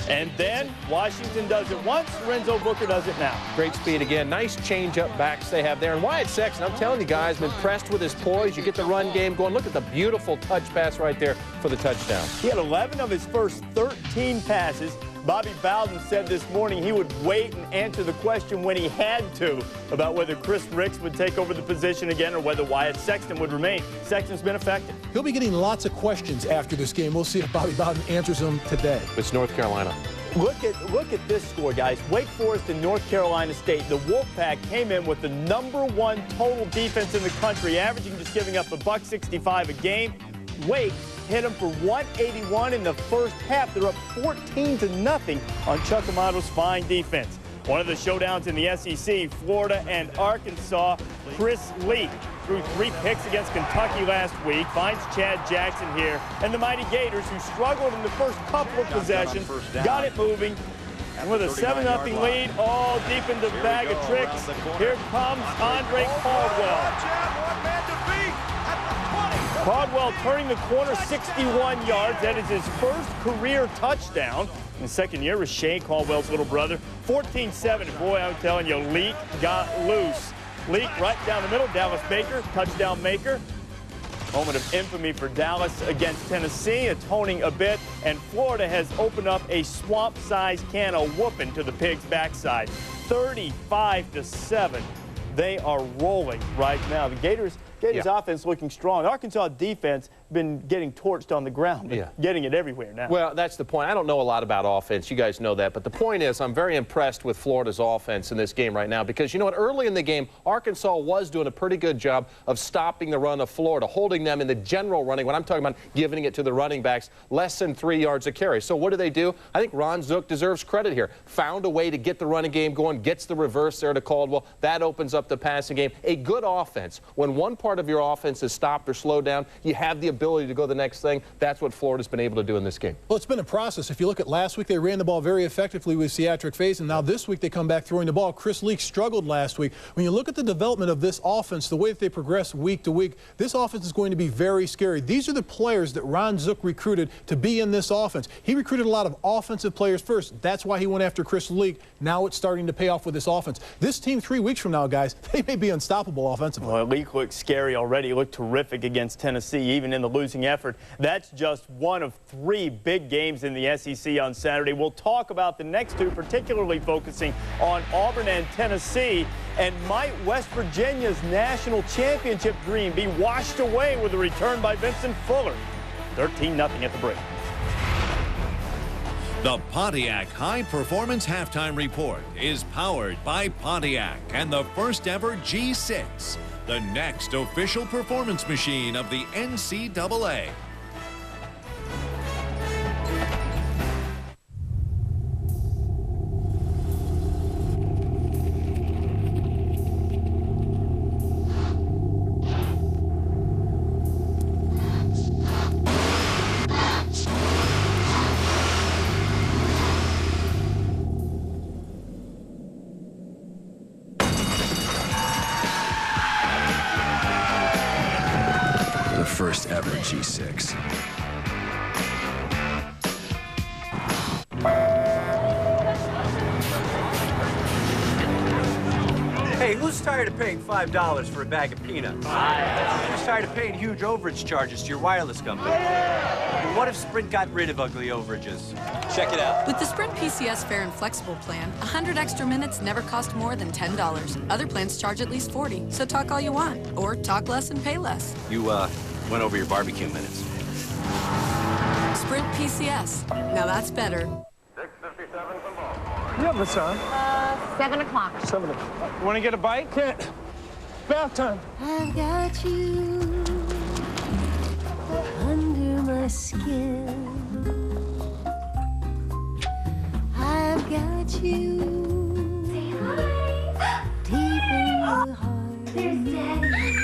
S17: And then Washington does it once, Lorenzo Booker does it now.
S13: Great speed again. Nice change-up backs they have there. And Wyatt Sexton, I'm telling you guys, I'm impressed with his poise. You get the run game going. Look at the beautiful touch pass right there for the touchdown.
S17: He had 11 of his first 13 passes. Bobby Bowden said this morning he would wait and answer the question when he had to about whether Chris Ricks would take over the position again or whether Wyatt Sexton would remain. Sexton's been effective.
S10: He'll be getting lots of questions after this game. We'll see if Bobby Bowden answers them today.
S13: It's North Carolina.
S17: Look at this score, guys. Wake Forest and North Carolina State. The Wolfpack came in with the #1 total defense in the country, averaging just giving up $165 a game. Wake hit them for 181 in the first half. They're up 14-0 on Chuck Amato's fine defense. One of the showdowns in the SEC, Florida and Arkansas. Chris Leak threw 3 picks against Kentucky last week, finds Chad Jackson here, and the Mighty Gators, who struggled in the first couple of possessions, got it moving. And with a 7-0 lead, all deep into the bag of tricks, here comes Andre Caldwell. Caldwell turning the corner 61 yards. That is his first career touchdown. In the second year was Shane Caldwell's little brother. 14-7. Boy, I'm telling you, Leak got loose. Leak right down the middle. Dallas Baker, touchdown maker. Moment of infamy for Dallas against Tennessee, atoning a bit. And Florida has opened up a swamp-sized can of whooping to the Pigs' backside. 35-7. They are rolling right now. The Gators offense looking strong. Arkansas defense been getting torched on the ground, but getting it everywhere now.
S13: Well, that's the point. I don't know a lot about offense. You guys know that. But the point is, I'm very impressed with Florida's offense in this game right now because, you know what, early in the game, Arkansas was doing a pretty good job of stopping the run of Florida, holding them in the general running. When I'm talking about giving it to the running backs, less than 3 yards a carry. So what do? I think Ron Zook deserves credit here. Found a way to get the running game going, gets the reverse there to Caldwell. That opens up the passing game. A good offense. When one part of your offense is stopped or slowed down, you have the ability to go the next thing. That's what Florida's been able to do in this game.
S10: Well, it's been a process. If you look at last week, they ran the ball very effectively with Seatric Faze, and now this week they come back throwing the ball. Chris Leak struggled last week. When you look at the development of this offense, the way that they progress week to week, this offense is going to be very scary. These are the players that Ron Zook recruited to be in this offense. He recruited a lot of offensive players first. That's why he went after Chris Leak. Now it's starting to pay off with this offense. This team 3 weeks from now, guys, they may be unstoppable offensively.
S17: Well, Leak looked scary already. He looked terrific against Tennessee, even in the losing effort. That's just one of 3 big games in the SEC on Saturday. We'll talk about the next 2, particularly focusing on Auburn and Tennessee. And might West Virginia's national championship dream be washed away with a return by Vincent Fuller? 13-0 at the break.
S30: The Pontiac High Performance Halftime Report is powered by Pontiac and the first ever G6, the next official performance machine of the NCAA.
S20: First ever G6.
S4: Hey, who's tired of paying $5 for a bag of peanuts? Who's tired of paying huge overage charges to your wireless company? Well, what if Sprint got rid of ugly overages? Check it out.
S7: With the Sprint PCS Fair and Flexible plan, 100 extra minutes never cost more than $10. Other plans charge at least $40, so talk all you want, or talk less and pay less.
S4: You, went over your barbecue minutes.
S7: Sprint PCS. Now that's better.
S12: 6:57 from Baltimore. You have a son?
S18: 7 o'clock.
S12: 7 o'clock. Want to get a bite?
S10: Can't. Bath time.
S18: I've got you under my skin. I've got you deep in the heart. There's Daddy.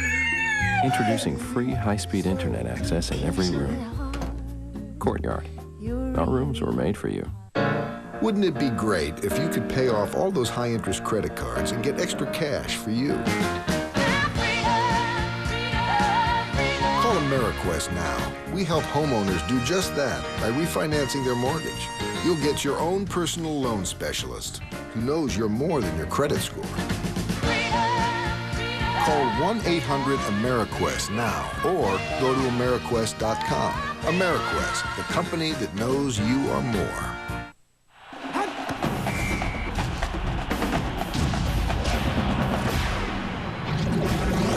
S2: Introducing free high-speed internet access in every room. Courtyard. Our rooms were made for you.
S5: Wouldn't it be great if you could pay off all those high-interest credit cards and get extra cash for you? Call AmeriQuest now. We help homeowners do just that by refinancing their mortgage. You'll get your own personal loan specialist who knows you're more than your credit score. Call 1-800-AmeriQuest now or go to AmeriQuest.com. AmeriQuest, the company that knows you are more.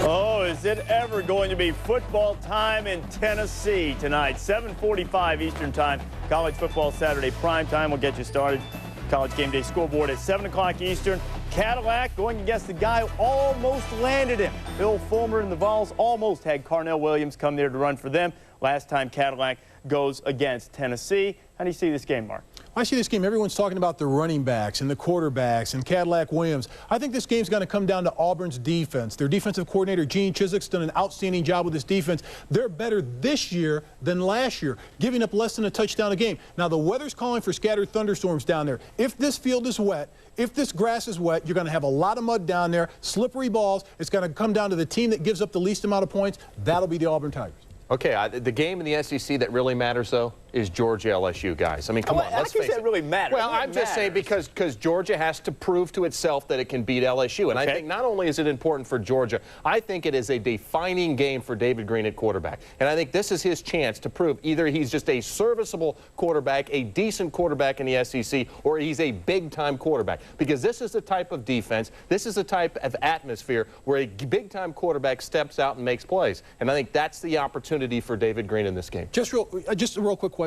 S17: Oh, is it ever going to be football time in Tennessee tonight? 7:45 Eastern Time. College Football Saturday prime time will get you started. College Game Day scoreboard at 7 o'clock Eastern. Cadillac going against the guy who almost landed him. Bill Fulmer and the Vols almost had Carnell Williams come there to run for them. Last time Cadillac goes against Tennessee. How do you see this game, Mark?
S10: I see this game, everyone's talking about the running backs and the quarterbacks and Cadillac Williams. I think this game's going to come down to Auburn's defense. Their defensive coordinator, Gene Chiswick's done an outstanding job with this defense. They're better this year than last year, giving up less than a touchdown a game. Now, the weather's calling for scattered thunderstorms down there. If this field is wet, if this grass is wet, you're going to have a lot of mud down there, slippery balls. It's going to come down to the team that gives up the least amount of points. That'll be the Auburn Tigers.
S13: Okay, the game in the SEC that really matters, though, is Georgia-LSU, guys. I mean, come on, let's face it.
S17: That really matters.
S13: Well, I'm just saying because Georgia has to prove to itself that it can beat LSU. And I think not only is it important for Georgia, I think it is a defining game for David Green at quarterback. And I think this is his chance to prove either he's just a serviceable quarterback, a decent quarterback in the SEC, or he's a big-time quarterback. Because this is the type of defense, this is the type of atmosphere where a big-time quarterback steps out and makes plays. And I think that's the opportunity for David Green in this game.
S10: Just a real quick question.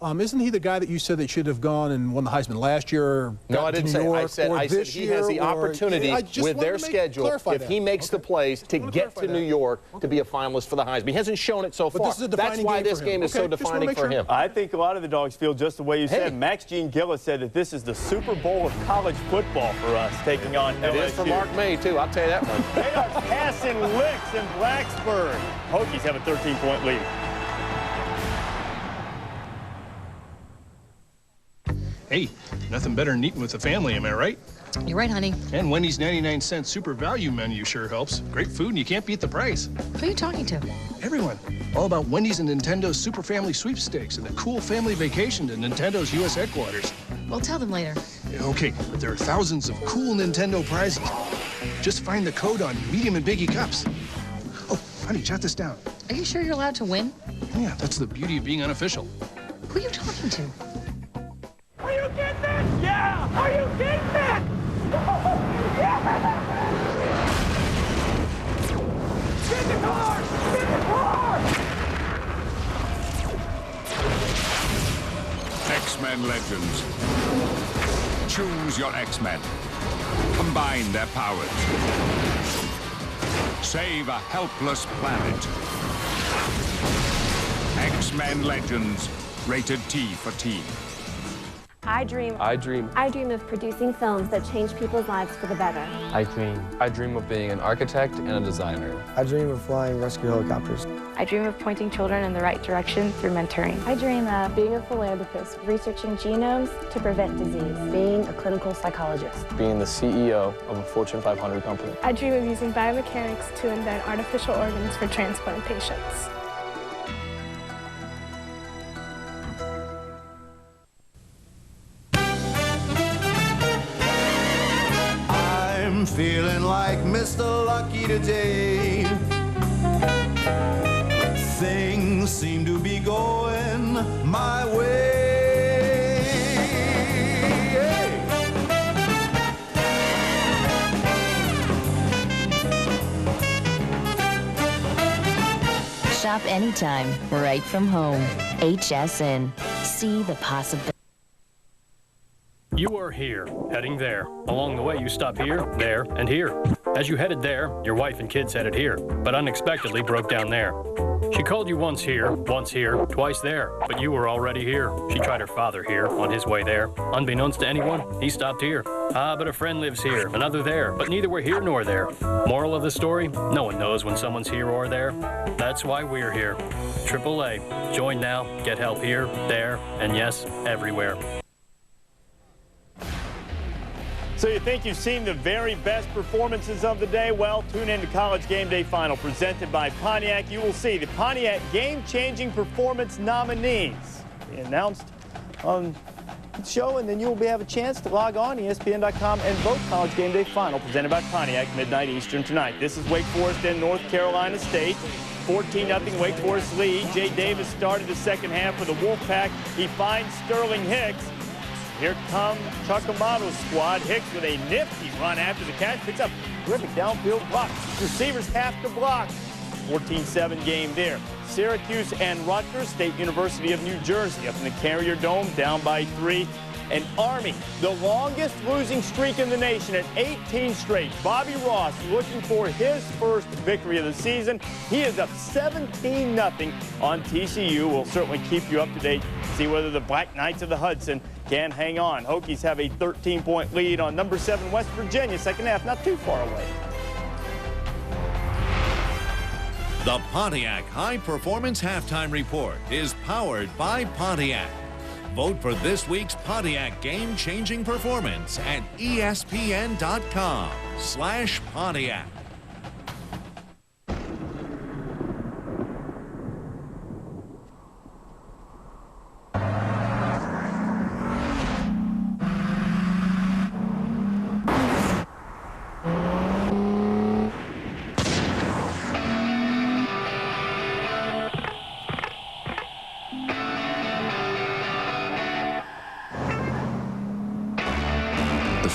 S10: Isn't he the guy that you said that should have gone and won the Heisman last year?
S13: No, I didn't say. I said he has the opportunity with their schedule, if he makes the plays, to get to New York to be a finalist for the Heisman. He hasn't shown it so far. That's why this game is so defining for him.
S17: I think a lot of the dogs feel just the way you said. Max Gene Gillis said that this is the Super Bowl of college football for us, taking on LSU.
S13: It is for Mark May, too. I'll tell you that one.
S17: They are passing licks in Blacksburg. Hokies have a 13-point lead.
S8: Hey, nothing better than eating with the family, am I right?
S9: You're right, honey.
S8: And Wendy's 99-cent super value menu sure helps. Great food and you can't beat the price.
S9: Who are you talking to?
S8: Everyone. All about Wendy's and Nintendo's Super Family Sweepstakes and the cool family vacation to Nintendo's U.S. headquarters.
S9: Well, tell them later.
S8: Okay, but there are thousands of cool Nintendo prizes. Just find the code on medium and biggie cups. Oh, honey, jot this down.
S9: Are you sure you're allowed to win?
S8: Yeah, that's the beauty of being unofficial.
S9: Who are you talking to?
S17: Are you getting this? Yeah! Are you getting this? Yeah! Get the car! Get the car!
S19: X-Men Legends. Choose your X-Men. Combine their powers. Save a helpless planet. X-Men Legends. Rated T for teen.
S21: I dream of producing films that change people's lives for the better.
S22: I dream of being an architect and a designer.
S23: I dream of flying rescue helicopters.
S24: I dream of pointing children in the right direction through mentoring.
S25: I dream of being a philanthropist, researching genomes to prevent disease.
S31: Being a clinical psychologist.
S22: Being the CEO of a Fortune 500 company.
S32: I dream of using biomechanics to invent artificial organs for transplant patients.
S6: I'm feeling like Mr. Lucky today. Things seem to be going my way.
S33: Shop anytime, right from home. HSN. See the possibility.
S1: You are here, heading there. Along the way, you stop here, there, and here. As you headed there, your wife and kids headed here, but unexpectedly broke down there. She called you once here, twice there, but you were already here. She tried her father here, on his way there. Unbeknownst to anyone, he stopped here. Ah, but a friend lives here, another there, but neither were here nor there. Moral of the story, no one knows when someone's here or there. That's why we're here. AAA. Join now, get help here, there, and yes, everywhere.
S17: So you think you've seen the very best performances of the day? Well, tune in to College Game Day Final presented by Pontiac. You will see the Pontiac Game-Changing Performance nominees be announced on the show, and then you will have a chance to log on ESPN.com and vote College Game Day Final presented by Pontiac, midnight Eastern tonight. This is Wake Forest and North Carolina State. 14-0 Wake Forest lead. Jay Davis started the second half for the Wolfpack. He finds Sterling Hicks. Here comes Chuck Amato's squad. Hicks with a nifty run after the catch. Picks up terrific downfield block. Receivers have to block. 14-7 game there. Syracuse and Rutgers, State University of New Jersey up in the Carrier Dome, down by 3. And Army, the longest losing streak in the nation at 18 straight. Bobby Ross looking for his first victory of the season. He is up 17-0 on TCU. We'll certainly keep you up to date, see whether the Black Knights of the Hudson can hang on. Hokies have a 13-point lead on number 7 West Virginia. Second half, not too far away.
S3: The Pontiac High Performance Halftime Report is powered by Pontiac. Vote for this week's Pontiac Game-Changing Performance at ESPN.com/Pontiac.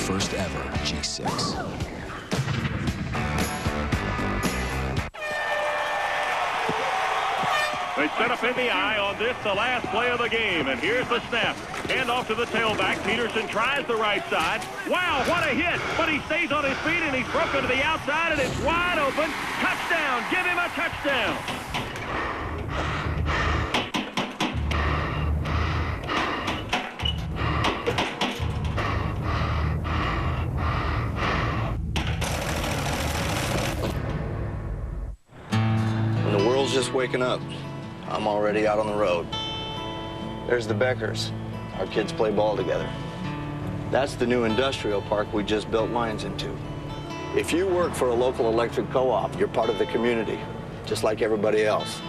S11: First ever G6.
S14: They set up in the eye on this, the last play of the game. And here's the snap. Hand off to the tailback. Peterson tries the right side. Wow, what a hit. But he stays on his feet, and he's broken to the outside, and it's wide open. Touchdown. Give him a touchdown.
S15: Just waking up. I'm already out on the road. There's the Beckers. Our kids play ball together. That's the new industrial park we just built lines into. If you work for a local electric co-op, you're part of the community, just like everybody else.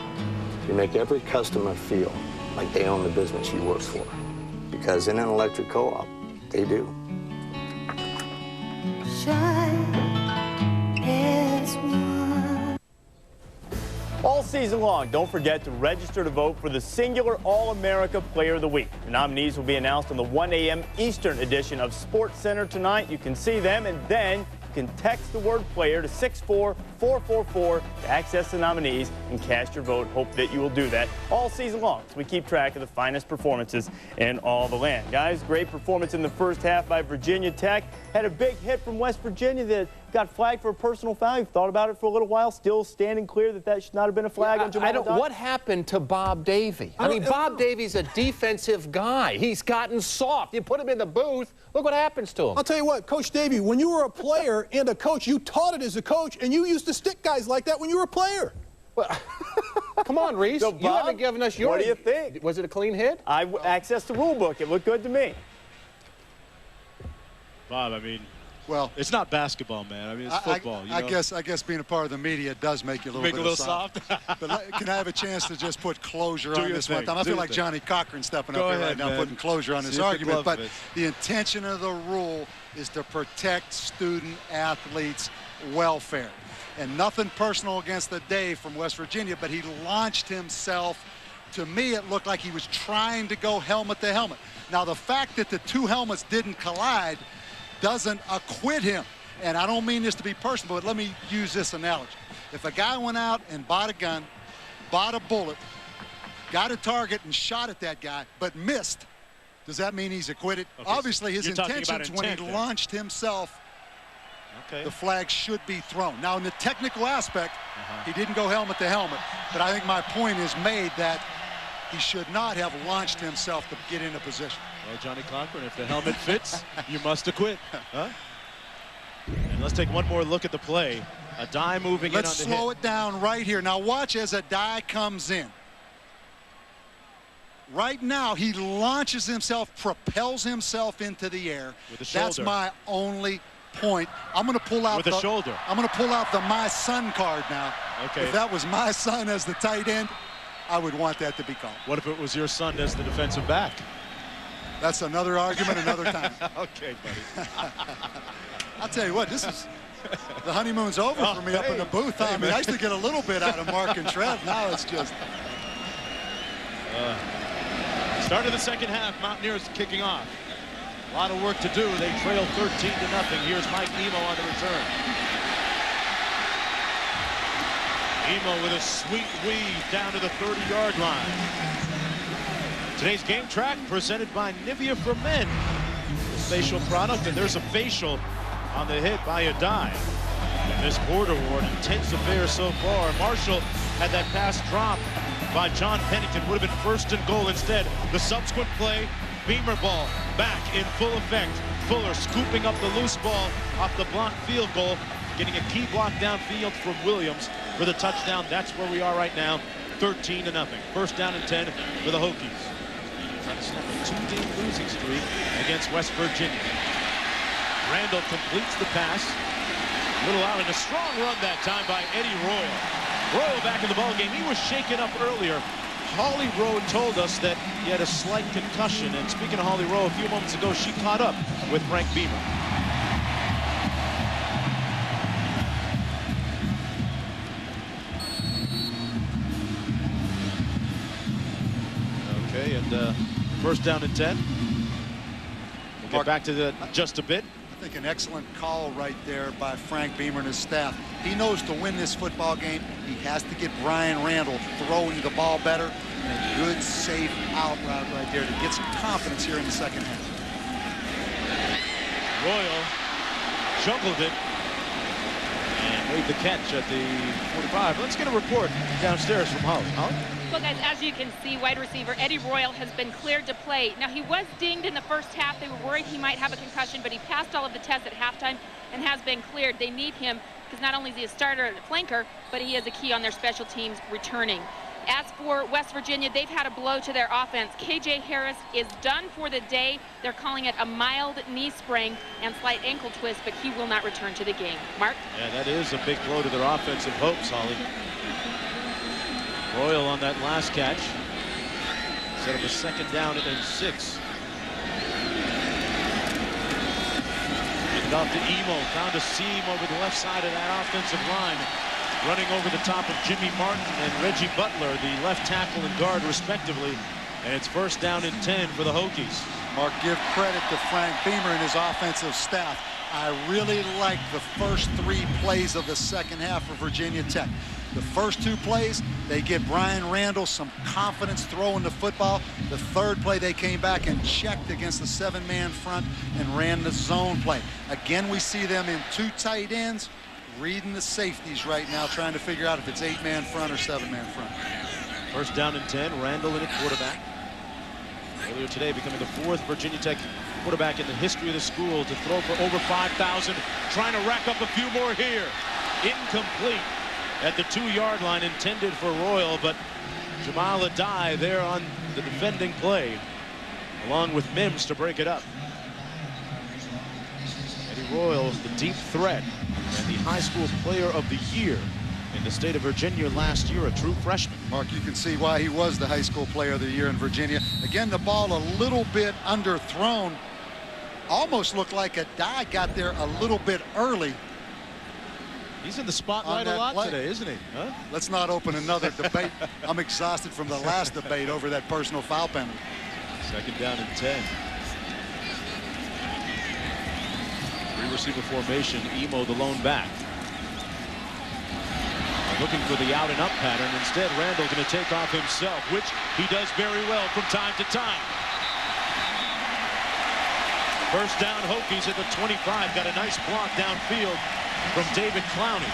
S15: You make every customer feel like they own the business you work for. Because in an electric co-op, they do.
S6: Shine as one.
S17: All season long, don't forget to register to vote for the singular All-America Player of the Week. The nominees will be announced on the 1 a.m. Eastern edition of SportsCenter tonight. You can see them, and then you can text the word player to 64444 to access the nominees and cast your vote. Hope that you will do that all season long as we keep track of the finest performances in all the land. Guys, great performance in the first half by Virginia Tech. Had a big hit from West Virginia that got flagged for a personal foul. You've thought about it for a little while, still standing clear that should not have been a flag on Jamal Adams?
S13: What happened to Bob Davie? I mean, Bob Davie's a defensive guy. He's gotten soft. You put him in the booth, look what happens to him.
S10: I'll tell you what, Coach Davie, when you were a player and a coach, you taught it as a coach, and you used to stick guys like that when you were a player.
S13: Well, come on, Reese.
S17: So,
S13: you
S17: Bob,
S13: haven't given us your...
S17: What do you think?
S13: Was it a clean hit?
S17: I accessed the rule book. It looked good to me.
S16: Bob, I mean... Well, it's not basketball, man. I mean, it's football.
S20: I guess being a part of the media does make you a little soft. But can I have a chance to just put closure on this one time? I feel like Johnny Cochran stepping up here right now, putting closure on this argument. But the intention of the rule is to protect student athletes' welfare. And nothing personal against the Dave from West Virginia, but he launched himself. To me, it looked like he was trying to go helmet to helmet. Now, the fact that the two helmets didn't collide doesn't acquit him. And I don't mean this to be personal, but let me use this analogy. If a guy went out and bought a gun, bought a bullet, got a target and shot at that guy, but missed, Does that mean he's acquitted?
S16: Okay,
S20: obviously, his
S16: you're talking about
S20: intentions when he
S16: intent,
S20: launched himself, the flag should be thrown. Now, in the technical aspect, he didn't go helmet to helmet, but I think my point is made that he should not have launched himself to get into position.
S16: Well, Johnny Cochran, if the helmet fits, you must acquit. Huh? And let's take one more look at the play. Addae moving in on the hit.
S20: Let's slow it down right here. Now watch as Addae comes in. Right now, he launches himself, propels himself into the air.
S16: With the shoulder.
S20: That's my only point. I'm going to pull out
S16: with the shoulder.
S20: I'm going to pull out the my son card now.
S16: Okay.
S20: If that was my son as the tight end, I would want that to be called.
S16: What if it was your son as the defensive back?
S20: That's another argument another time.
S16: Okay, buddy.
S20: I'll tell you what, this is the honeymoon's over for me up in the booth. I mean, I used to get a little bit out of Mark and Trev. Now it's just.
S16: Start of the second half, Mountaineers kicking off. A lot of work to do. They trail 13-0. Here's Mike Emo on the return. Emo with a sweet weave down to the 30-yard line. Today's game track presented by Nivea for Men. The facial product, and there's a facial on the hit by Addae. And this border war, an intense affair so far. Marshall had that pass dropped by John Pennington. Would have been first and goal instead. The subsequent play, Beamer ball back in full effect. Fuller scooping up the loose ball off the blocked field goal, getting a key block downfield from Williams for the touchdown. That's where we are right now, 13-0. First down and 10 for the Hokies. Trying to snap a 2-game losing streak against West Virginia. Randall completes the pass. A little out, and a strong run that time by Eddie Royal. Royal back in the ballgame. He was shaken up earlier. Holly Rowe told us that he had a slight concussion. And speaking of Holly Rowe, a few moments ago, she caught up with Frank Beamer. Okay, and first down and 10. We'll get back to that just a bit.
S20: I think an excellent call right there by Frank Beamer and his staff. He knows to win this football game, he has to get Brian Randall throwing the ball better, and a good, safe out route right there to get some confidence here in the second half.
S16: Royal juggled it and made the catch at the 45. Let's get a report downstairs from Holly. Holly?
S2: Well, guys, as you can see, wide receiver Eddie Royal has been cleared to play. Now, he was dinged in the first half. They were worried he might have a concussion, but he passed all of the tests at halftime and has been cleared. They need him because not only is he a starter at flanker, but he is a key on their special teams returning. As for West Virginia, they've had a blow to their offense. KJ Harris is done for the day. They're calling it a mild knee sprain and slight ankle twist, but he will not return to the game. Mark?
S16: Yeah, that is a big blow to their offensive hopes, Holly. Royal on that last catch. Set up a second down and 6. Handed off to Emo. Found a seam over the left side of that offensive line. Running over the top of Jimmy Martin and Reggie Butler, the left tackle and guard respectively. And it's first down and 10 for the Hokies.
S20: Mark, give credit to Frank Beamer and his offensive staff. I really like the first 3 plays of the second half for Virginia Tech. The first 2 plays, they get Brian Randall some confidence throwing the football. The third play, they came back and checked against the 7-man front and ran the zone play. Again, we see them in 2 tight ends, reading the safeties right now, trying to figure out if it's 8-man front or 7-man front.
S16: First down and 10, Randall in at quarterback. Earlier today, becoming the 4th Virginia Tech quarterback in the history of the school to throw for over 5,000. Trying to rack up a few more here. Incomplete at the 2-yard line, intended for Royal, but Jamal Addae there on the defending play, along with Mims to break it up. Eddie Royal, the deep threat and the high school player of the year in the state of Virginia last year, a true freshman.
S20: Mark, you can see why he was the high school player of the year in Virginia. Again, the ball a little bit underthrown. Almost looked like Addae got there a little bit early.
S16: He's in the spotlight a lot today, isn't he? Huh?
S20: Let's not open another debate. I'm exhausted from the last debate over that personal foul penalty.
S16: Second down and 10. 3-receiver formation. Emo the lone back. Looking for the out and up pattern. Instead, Randall going to take off himself, which he does very well from time to time. First down, Hokies at the 25. Got a nice block downfield from David Clowney.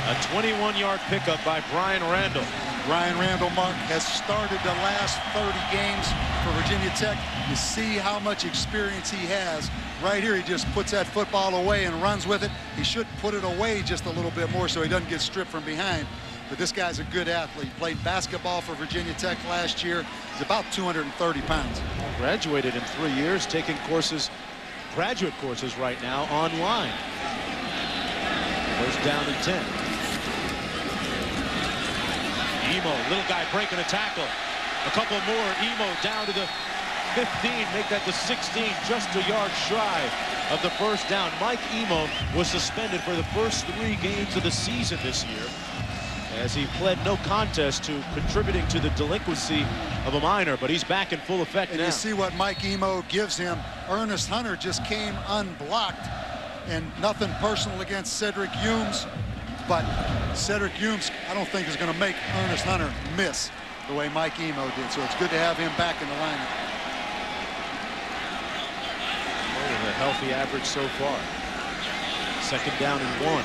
S16: A 21-yard pickup by Brian Randall.
S20: Brian Randall, Mark, has started the last 30 games for Virginia Tech. You see how much experience he has. Right here, he just puts that football away and runs with it. He should put it away just a little bit more so he doesn't get stripped from behind. But this guy's a good athlete. Played basketball for Virginia Tech last year. He's about 230 pounds.
S16: Graduated in 3 years, taking courses, graduate courses right now online. First down and 10. Emo, little guy breaking a tackle. A couple more. Emo down to the 15, make that the 16, just a yard shy of the first down. Mike Emo was suspended for the first 3 games of the season this year, as he pled no contest to contributing to the delinquency of a minor, but he's back in full effect now.
S20: And you see what Mike Emo gives him. Ernest Hunter just came unblocked, and nothing personal against Cedric Humes, but Cedric Humes, I don't think is going to make Ernest Hunter miss the way Mike Emo did, so it's good to have him back in the lineup.
S16: A healthy average so far. Second down and 1.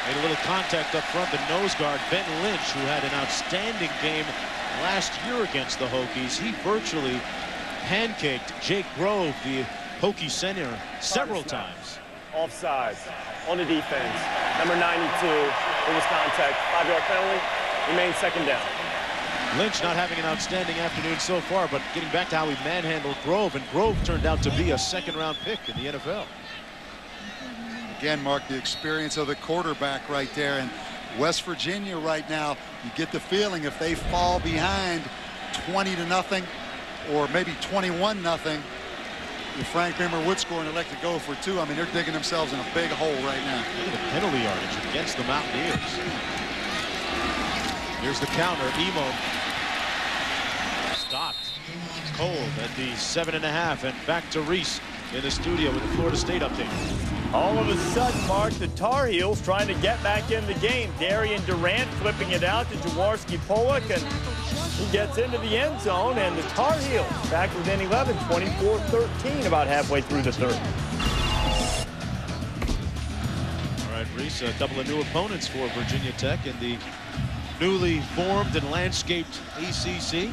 S16: Made a little contact up front. The nose guard, Ben Lynch, who had an outstanding game last year against the Hokies. He virtually pancaked Jake Grove, the Hokie center, several times.
S17: Offside on the defense. Number 92, it was contact. 5-yard penalty, remains second down.
S16: Lynch not having an outstanding afternoon so far, but getting back to how he manhandled Grove, and Grove turned out to be a second-round pick in the NFL.
S20: Again, Mark, the experience of the quarterback right there. And West Virginia right now, you get the feeling if they fall behind 20-0 or maybe 21-0, if Frank Beamer would score and elect to go for 2, I mean, they're digging themselves in a big hole right now.
S16: Look at the penalty yardage against the Mountaineers. Here's the counter. Emo stopped cold at the 7.5, and back to Reese in the studio with the Florida State update.
S17: All of a sudden, Mark, the Tar Heels trying to get back in the game. Darian Durant flipping it out to Jaworski Pollock, and he gets into the end zone, and the Tar Heels back within 11, 24-13, about halfway through the third.
S16: All right, Reese, a couple of new opponents for Virginia Tech in the newly formed and landscaped ACC.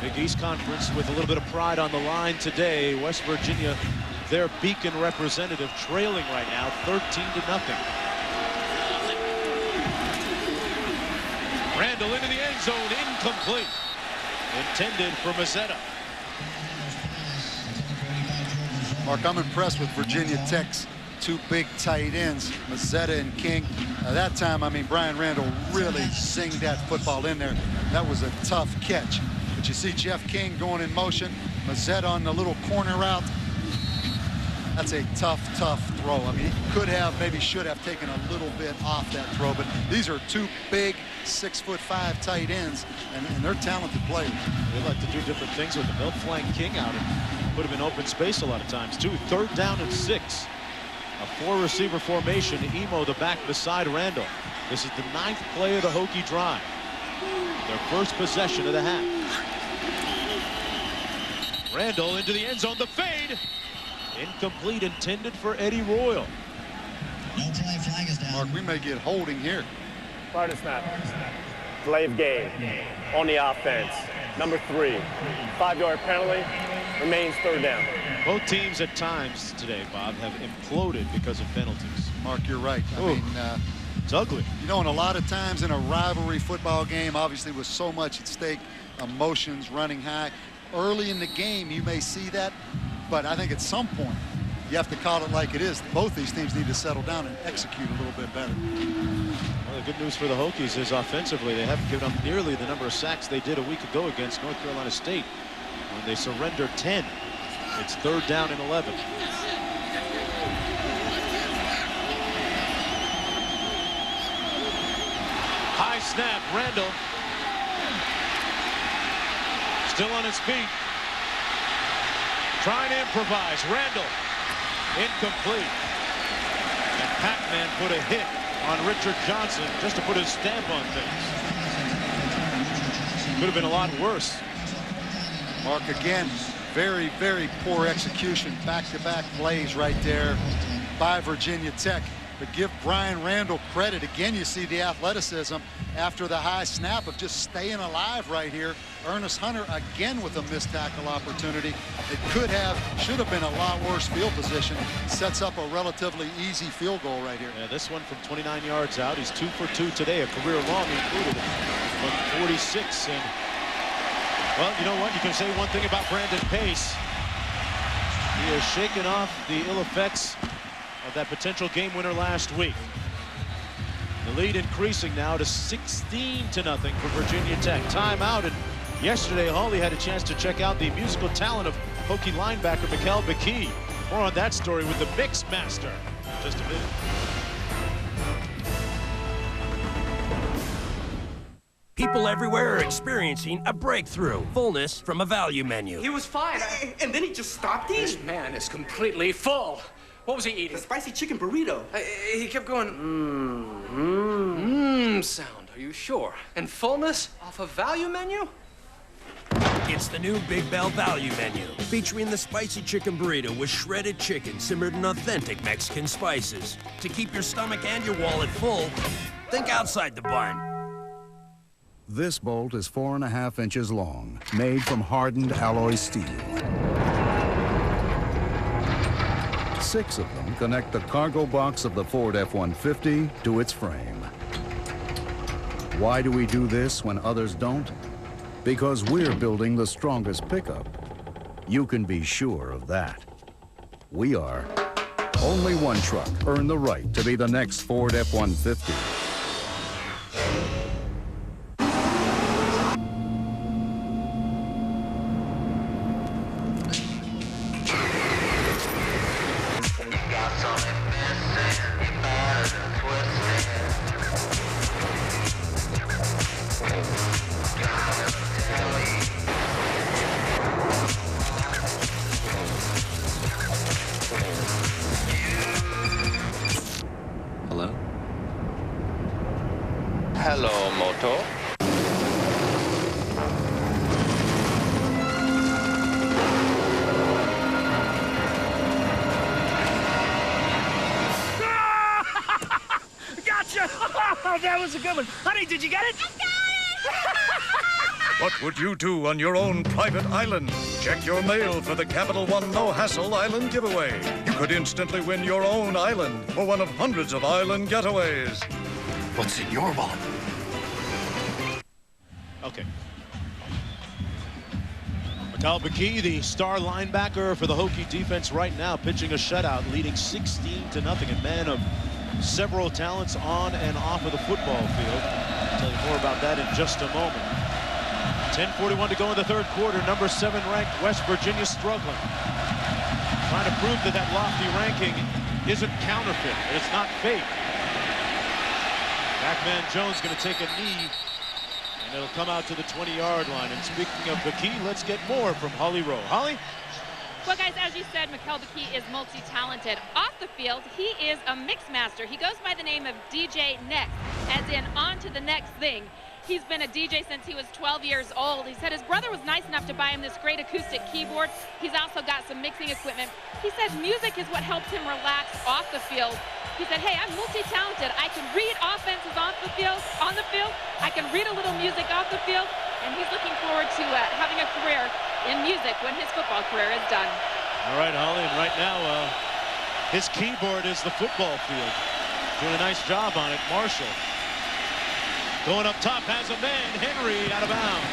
S16: Big East Conference with a little bit of pride on the line today. West Virginia, their Beacon representative, trailing right now 13-0. Randall into the end zone, incomplete. Intended for Mazzetta.
S20: Mark, I'm impressed with Virginia Tech's 2 big tight ends, Mazzetta and King. That time, I mean, Brian Randall really zinged that football in there. That was a tough catch. But you see Jeff King going in motion, Mazzetta on the little corner route. That's a tough throw. I mean, he could have, maybe should have taken a little bit off that throw, but these are 2 big 6'5" tight ends, and they're talented players.
S16: They like to do different things with them. They'll flank King out and put him in open space a lot of times, too. 3rd down and 6. A 4-receiver formation. Emo the back beside Randall. This is the 9th play of the Hokie drive. Their first possession of the half. Randall into the end zone. The fade. Incomplete, intended for Eddie Royal.
S20: No play, flag is down. Mark, we may get holding here.
S17: Prior to snap. Delay of game on the offense. Number 3. 5-yard penalty. Remains 3rd down.
S16: Both teams at times today, Bob, have imploded because of penalties.
S20: Mark, you're right. I mean,
S16: it's ugly.
S20: You know, and a lot of times in a rivalry football game, obviously with so much at stake, emotions running high, early in the game you may see that, but I think at some point you have to call it like it is. Both these teams need to settle down and execute a little bit better.
S16: Well, the good news for the Hokies is offensively they haven't given up nearly the number of sacks they did a week ago against North Carolina State when they surrendered 10. It's 3rd down and 11. High snap, Randall. Still on his feet. Trying to improvise. Randall. Incomplete. And Pac-Man put a hit on Richard Johnson just to put his stamp on things. Could have been a lot worse.
S20: Mark, again, very, very poor execution. Back-to-back plays right there by Virginia Tech. But give Brian Randall credit. Again, you see the athleticism after the high snap of just staying alive right here. Ernest Hunter again with a missed tackle opportunity. It should have been a lot worse field position. Sets up a relatively easy field goal right here.
S16: Yeah, this one from 29 yards out. He's 2 for 2 today, a career long included from 46. And, well, you know what? You can say one thing about Brandon Pace. He has shaken off the ill effects of that potential game winner last week. The lead increasing now to 16-0 for Virginia Tech. Timeout, and yesterday Hawley had a chance to check out the musical talent of Hokie linebacker Mikal Bekee. More on that story with the Mix Master in just a minute.
S4: People everywhere are experiencing a breakthrough. Fullness from a value menu.
S5: He was fine, and then he just stopped eating.
S7: This man is completely full. What was he eating?
S5: The spicy chicken burrito.
S7: He kept going, sound. Are you sure? And fullness off a value menu?
S4: It's the new Big Bell Value Menu, featuring the spicy chicken burrito with shredded chicken simmered in authentic Mexican spices. To keep your stomach and your wallet full, think outside the bun.
S8: This bolt is 4.5 inches long, made from hardened alloy steel. 6 of them connect the cargo box of the Ford F-150 to its frame. Why do we do this when others don't? Because we're building the strongest pickup. You can be sure of that. We are. Only one truck earned the right to be the next Ford F-150.
S9: Hello, Moto.
S7: Gotcha! Oh, that was a good one. Honey, did you get it? I got it!
S12: What would you do on your own private island? Check your mail for the Capital One No Hassle Island giveaway. You could instantly win your own island for one of hundreds of island getaways.
S7: What's in your wallet?
S16: Okay. Mikal Bekee, the star linebacker for the Hokie defense right now, pitching a shutout, leading 16-0. A man of several talents on and off of the football field. I'll tell you more about that in just a moment. 10:41 to go in the third quarter. Number 7 ranked West Virginia struggling. Trying to prove that that lofty ranking isn't counterfeit, that it's not fake. Pac-Man Jones going to take a knee, and it'll come out to the 20-yard line. And speaking of Bekee, let's get more from Holly Rowe. Holly?
S2: Well, guys, as you said, Mikal Bekee is multi-talented. Off the field, he is a mix master. He goes by the name of DJ Next, as in on to the next thing. He's been a DJ since he was 12 years old. He said his brother was nice enough to buy him this great acoustic keyboard. He's also got some mixing equipment. He said music is what helps him relax off the field. He said, hey, I'm multi-talented. I can read offenses on the field. I can read a little music off the field. And he's looking forward to having a career in music when his football career is done.
S16: All right, Holly, and right now his keyboard is the football field. Doing a nice job on it, Marshall. Going up top, has a man, Henry, out of bounds.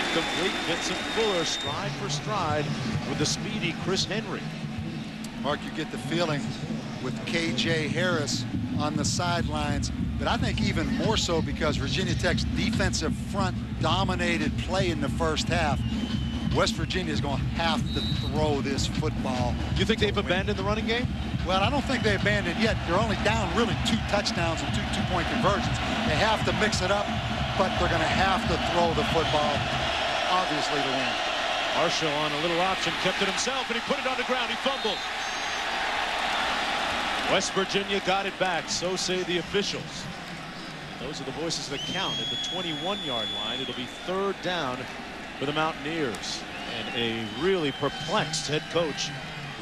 S16: Incomplete, Vincent Fuller, stride for stride with the speedy Chris Henry.
S20: Mark, you get the feeling with K.J. Harris on the sidelines, but I think even more so because Virginia Tech's defensive front dominated play in the first half. West Virginia is going to have to throw this football.
S16: You think they've abandoned the running game?
S20: Well, I don't think they abandoned yet. They're only down really 2 touchdowns and 2 two-point conversions. They have to mix it up, but they're going to have to throw the football, obviously, to win.
S16: Marshall on a little option, kept it himself, and he put it on the ground. He fumbled. West Virginia got it back, so say the officials. Those are the voices that count at the 21-yard line. It'll be 3rd down for the Mountaineers. And a really perplexed head coach,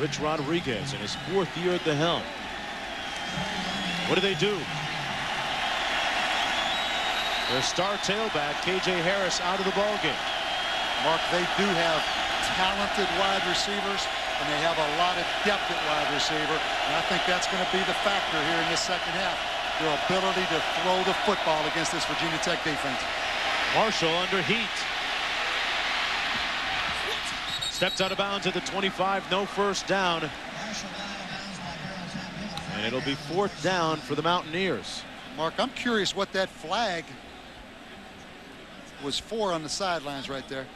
S16: Rich Rodriguez, in his 4th year at the helm. What do? Their star tailback, KJ Harris, out of the ballgame.
S20: Mark, they do have talented wide receivers, and they have a lot of depth at wide receiver. And I think that's going to be the factor here in this second half. Their ability to throw the football against this Virginia Tech defense.
S16: Marshall under heat. Steps out of bounds at the 25, no first down. And it'll be 4th down for the Mountaineers.
S20: Mark, I'm curious what that flag was for on the sidelines right there.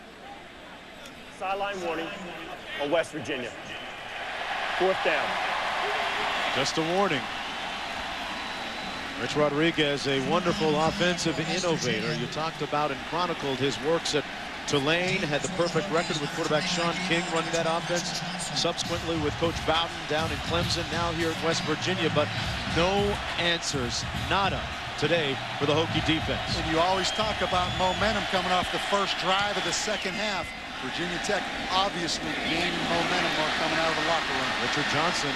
S17: Sideline warning on West Virginia. 4th down.
S16: Just a warning. Rich Rodriguez, a wonderful offensive innovator. You talked about and chronicled his works at Tulane, had the perfect record with quarterback Sean King running that offense. Subsequently with Coach Bowden down in Clemson, now here at West Virginia, but no answers, nada, today for the Hokie defense.
S20: And you always talk about momentum coming off the first drive of the second half. Virginia Tech obviously gaining momentum while coming out of the locker room.
S16: Richard Johnson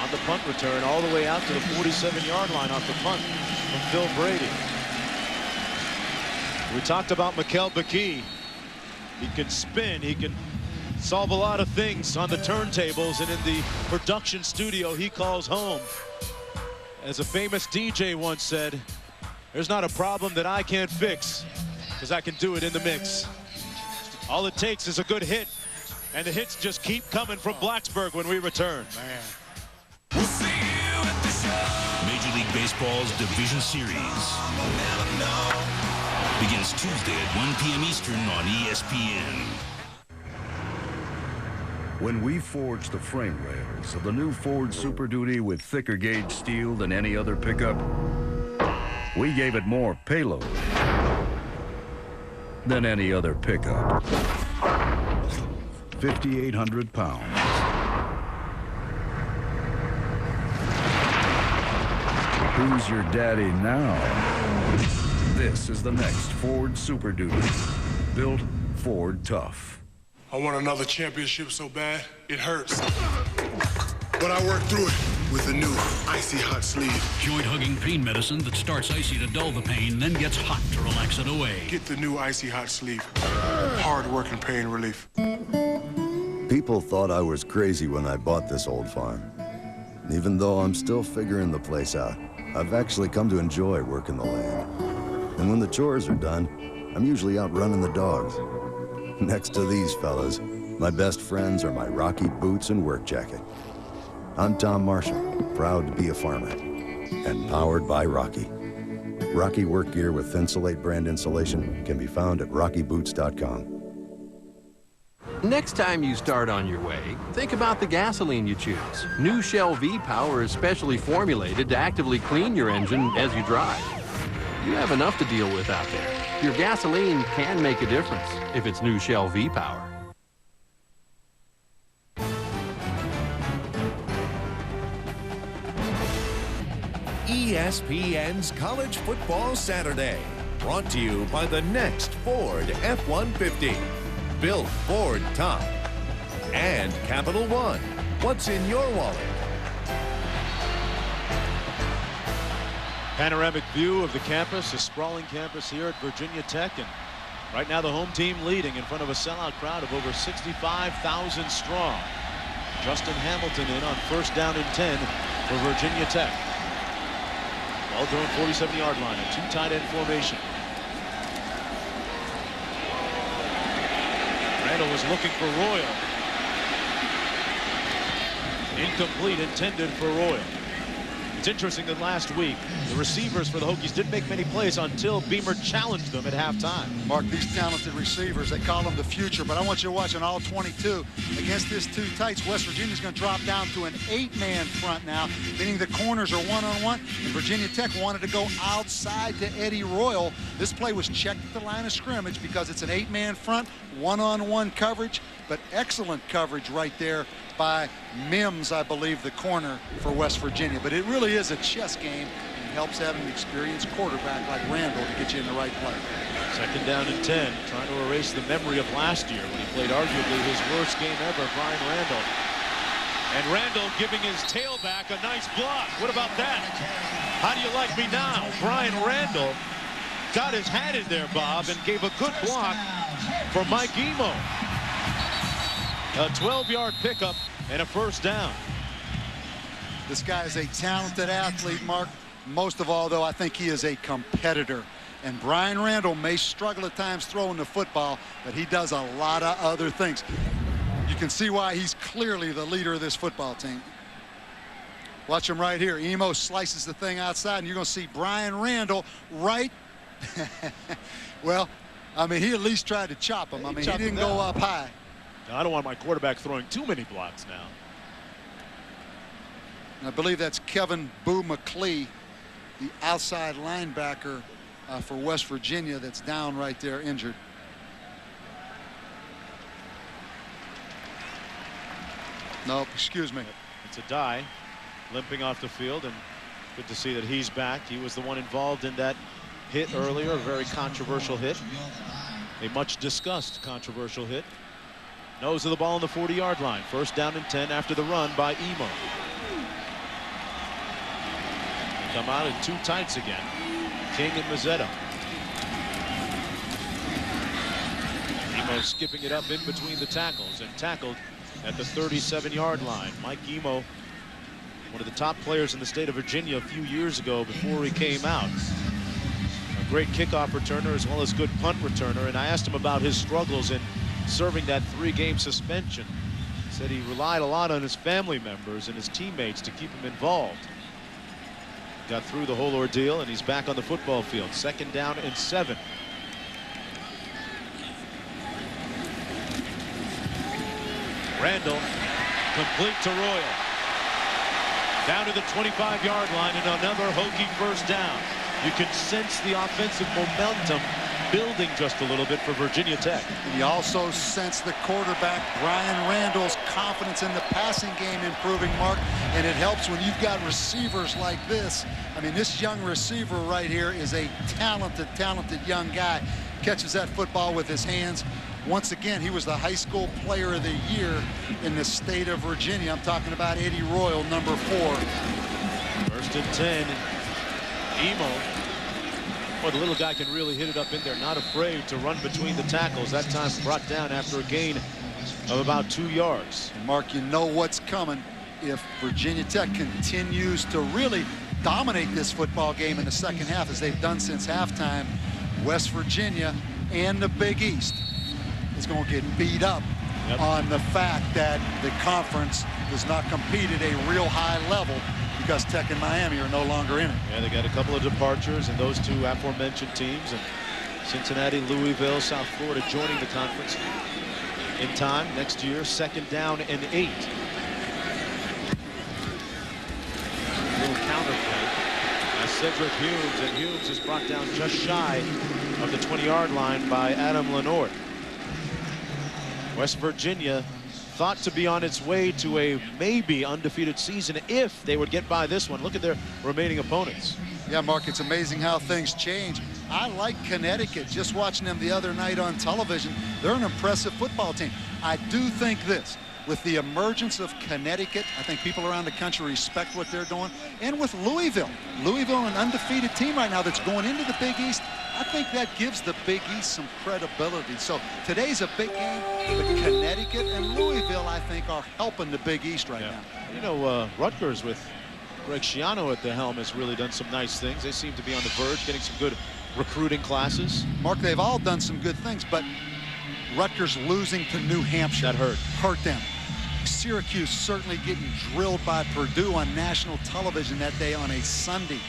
S16: on the punt return all the way out to the 47-yard line off the punt from Phil Brady. We talked about Mikel Bequet. He can spin, he can solve a lot of things on the turntables and in the production studio he calls home. As a famous DJ once said, there's not a problem that I can't fix, because I can do it in the mix. All it takes is a good hit, and the hits just keep coming from Blacksburg when we return.
S18: We'll see you at the show. Major League Baseball's Division Series begins Tuesday at 1 p.m. Eastern on ESPN.
S8: When we forged the frame rails of the new Ford Super Duty with thicker gauge steel than any other pickup, we gave it more payload than any other pickup. 5,800 pounds. Who's your daddy now? This is the next Ford Super Duty. Built Ford Tough.
S19: I want another championship so bad, it hurts. But I worked through it with the new Icy Hot Sleeve.
S18: Joint-hugging pain medicine that starts icy to dull the pain, then gets hot to relax it away.
S19: Get the new Icy Hot Sleeve. Hard-working pain relief.
S21: People thought I was crazy when I bought this old farm. Even though I'm still figuring the place out, I've actually come to enjoy working the land. And when the chores are done, I'm usually out running the dogs. Next to these fellas, my best friends are my Rocky boots and work jacket. I'm Tom Marshall, proud to be a farmer, and powered by Rocky. Rocky work gear with Thinsulate brand insulation can be found at rockyboots.com.
S23: Next time you start on your way, think about the gasoline you choose. New Shell V-Power is specially formulated to actively clean your engine as you drive. You have enough to deal with out there. Your gasoline can make a difference if it's new Shell V-Power.
S3: ESPN's College Football Saturday, brought to you by the next Ford F-150, built Ford Tough, and Capital One. What's in your wallet?
S16: Panoramic view of the campus, a sprawling campus here at Virginia Tech, and right now the home team leading in front of a sellout crowd of over 65,000 strong. Justin Hamilton in on first down and 10 for Virginia Tech. Ball thrown 47-yard line, a two tight end formation. Randall was looking for Royal. Incomplete, intended for Royal. It's interesting that last week, the receivers for the Hokies didn't make many plays until Beamer challenged them at halftime.
S20: Mark, these talented receivers, they call them the future, but I want you to watch on all 22. Against this two tights, West Virginia's going to drop down to an 8-man front now, meaning the corners are one-on-one, and Virginia Tech wanted to go outside to Eddie Royal. This play was checked at the line of scrimmage because it's an 8-man front, one-on-one coverage, but excellent coverage right there by Mims, I believe, the corner for West Virginia. But it really is a chess game. helps having an experienced quarterback like Randall to get you in the right play.
S16: 2nd down and 10, trying to erase the memory of last year when he played arguably his worst game ever, Brian Randall. And Randall giving his tailback a nice block. What about that? How do you like me now? Brian Randall got his hand in there, Bob, and gave a good block for Mike Emo. A 12-yard pickup and a 1st down.
S20: This guy is a talented athlete, Mark. Most of all, though, I think he is a competitor. And Brian Randall may struggle at times throwing the football, but he does a lot of other things. You can see why he's clearly the leader of this football team. Watch him right here. Emo slices the thing outside, and you're going to see Brian Randall right. Well, I mean, he at least tried to chop him. I mean, he didn't go up high.
S16: I don't want my quarterback throwing too many blocks now.
S20: And I believe that's Kevin Boo McClee, the outside linebacker for West Virginia, that's down right there injured. Nope, excuse me.
S16: It's a die, limping off the field, and good to see that he's back. He was the one involved in that hit earlier, a very controversial hit. A much discussed controversial hit. Nose of the ball on the 40-yard line. 1st down and 10 after the run by Emo. Come out in 2 tights again. King and Mazzetta. Emo skipping it up in between the tackles and tackled at the 37-yard line. Mike Emo, one of the top players in the state of Virginia a few years ago before he came out. A great kickoff returner as well as good punt returner. And I asked him about his struggles in serving that 3-game suspension. He said he relied a lot on his family members and his teammates to keep him involved. Got through the whole ordeal, and he's back on the football field. 2nd down and 7. Randall, complete to Royal. Down to the 25-yard line, and another hokey 1st down. You can sense the offensive momentum building just a little bit for Virginia Tech.
S20: And you also sense the quarterback, Brian Randall's confidence in the passing game improving, Mark, and it helps when you've got receivers like this. I mean, this young receiver right here is a talented young guy. Catches that football with his hands. Once again, he was the high school player of the year in the state of Virginia. I'm talking about Eddie Royal, number 4.
S16: 1st and 10. Emo. Well, the little guy can really hit it up in there, not afraid to run between the tackles. That time brought down after a gain of about 2 yards.
S20: And Mark, you know what's coming if Virginia Tech continues to really dominate this football game in the 2nd half, as they've done since halftime. West Virginia and the Big East is going to get beat up on the fact that the conference does not compete at a real high level, because Tech and Miami are no longer in it.
S16: Yeah, they got a couple of departures, and those 2 aforementioned teams, and Cincinnati, Louisville, South Florida joining the conference in time next year. 2nd down and 8. A little counterplay by Cedric Humes, and Humes is brought down just shy of the 20-yard line by Adam Lenore. West Virginia thought to be on its way to a maybe undefeated season if they would get by this one. Look at their remaining opponents.
S20: Yeah, Mark, it's amazing how things change. I like Connecticut. Just watching them the other night on television, they're an impressive football team. I do think this. With the emergence of Connecticut, I think people around the country respect what they're doing. And with Louisville, an undefeated team right now that's going into the Big East, I think that gives the Big East some credibility. So today's a big game, but Connecticut and Louisville, I think, are helping the Big East right now.
S16: You know, Rutgers with Greg Schiano at the helm has really done some nice things. They seem to be on the verge, getting some good recruiting classes.
S20: Mark, they've all done some good things, but Rutgers losing to New Hampshire hurt them. Syracuse certainly getting drilled by Purdue on national television that day on a Sunday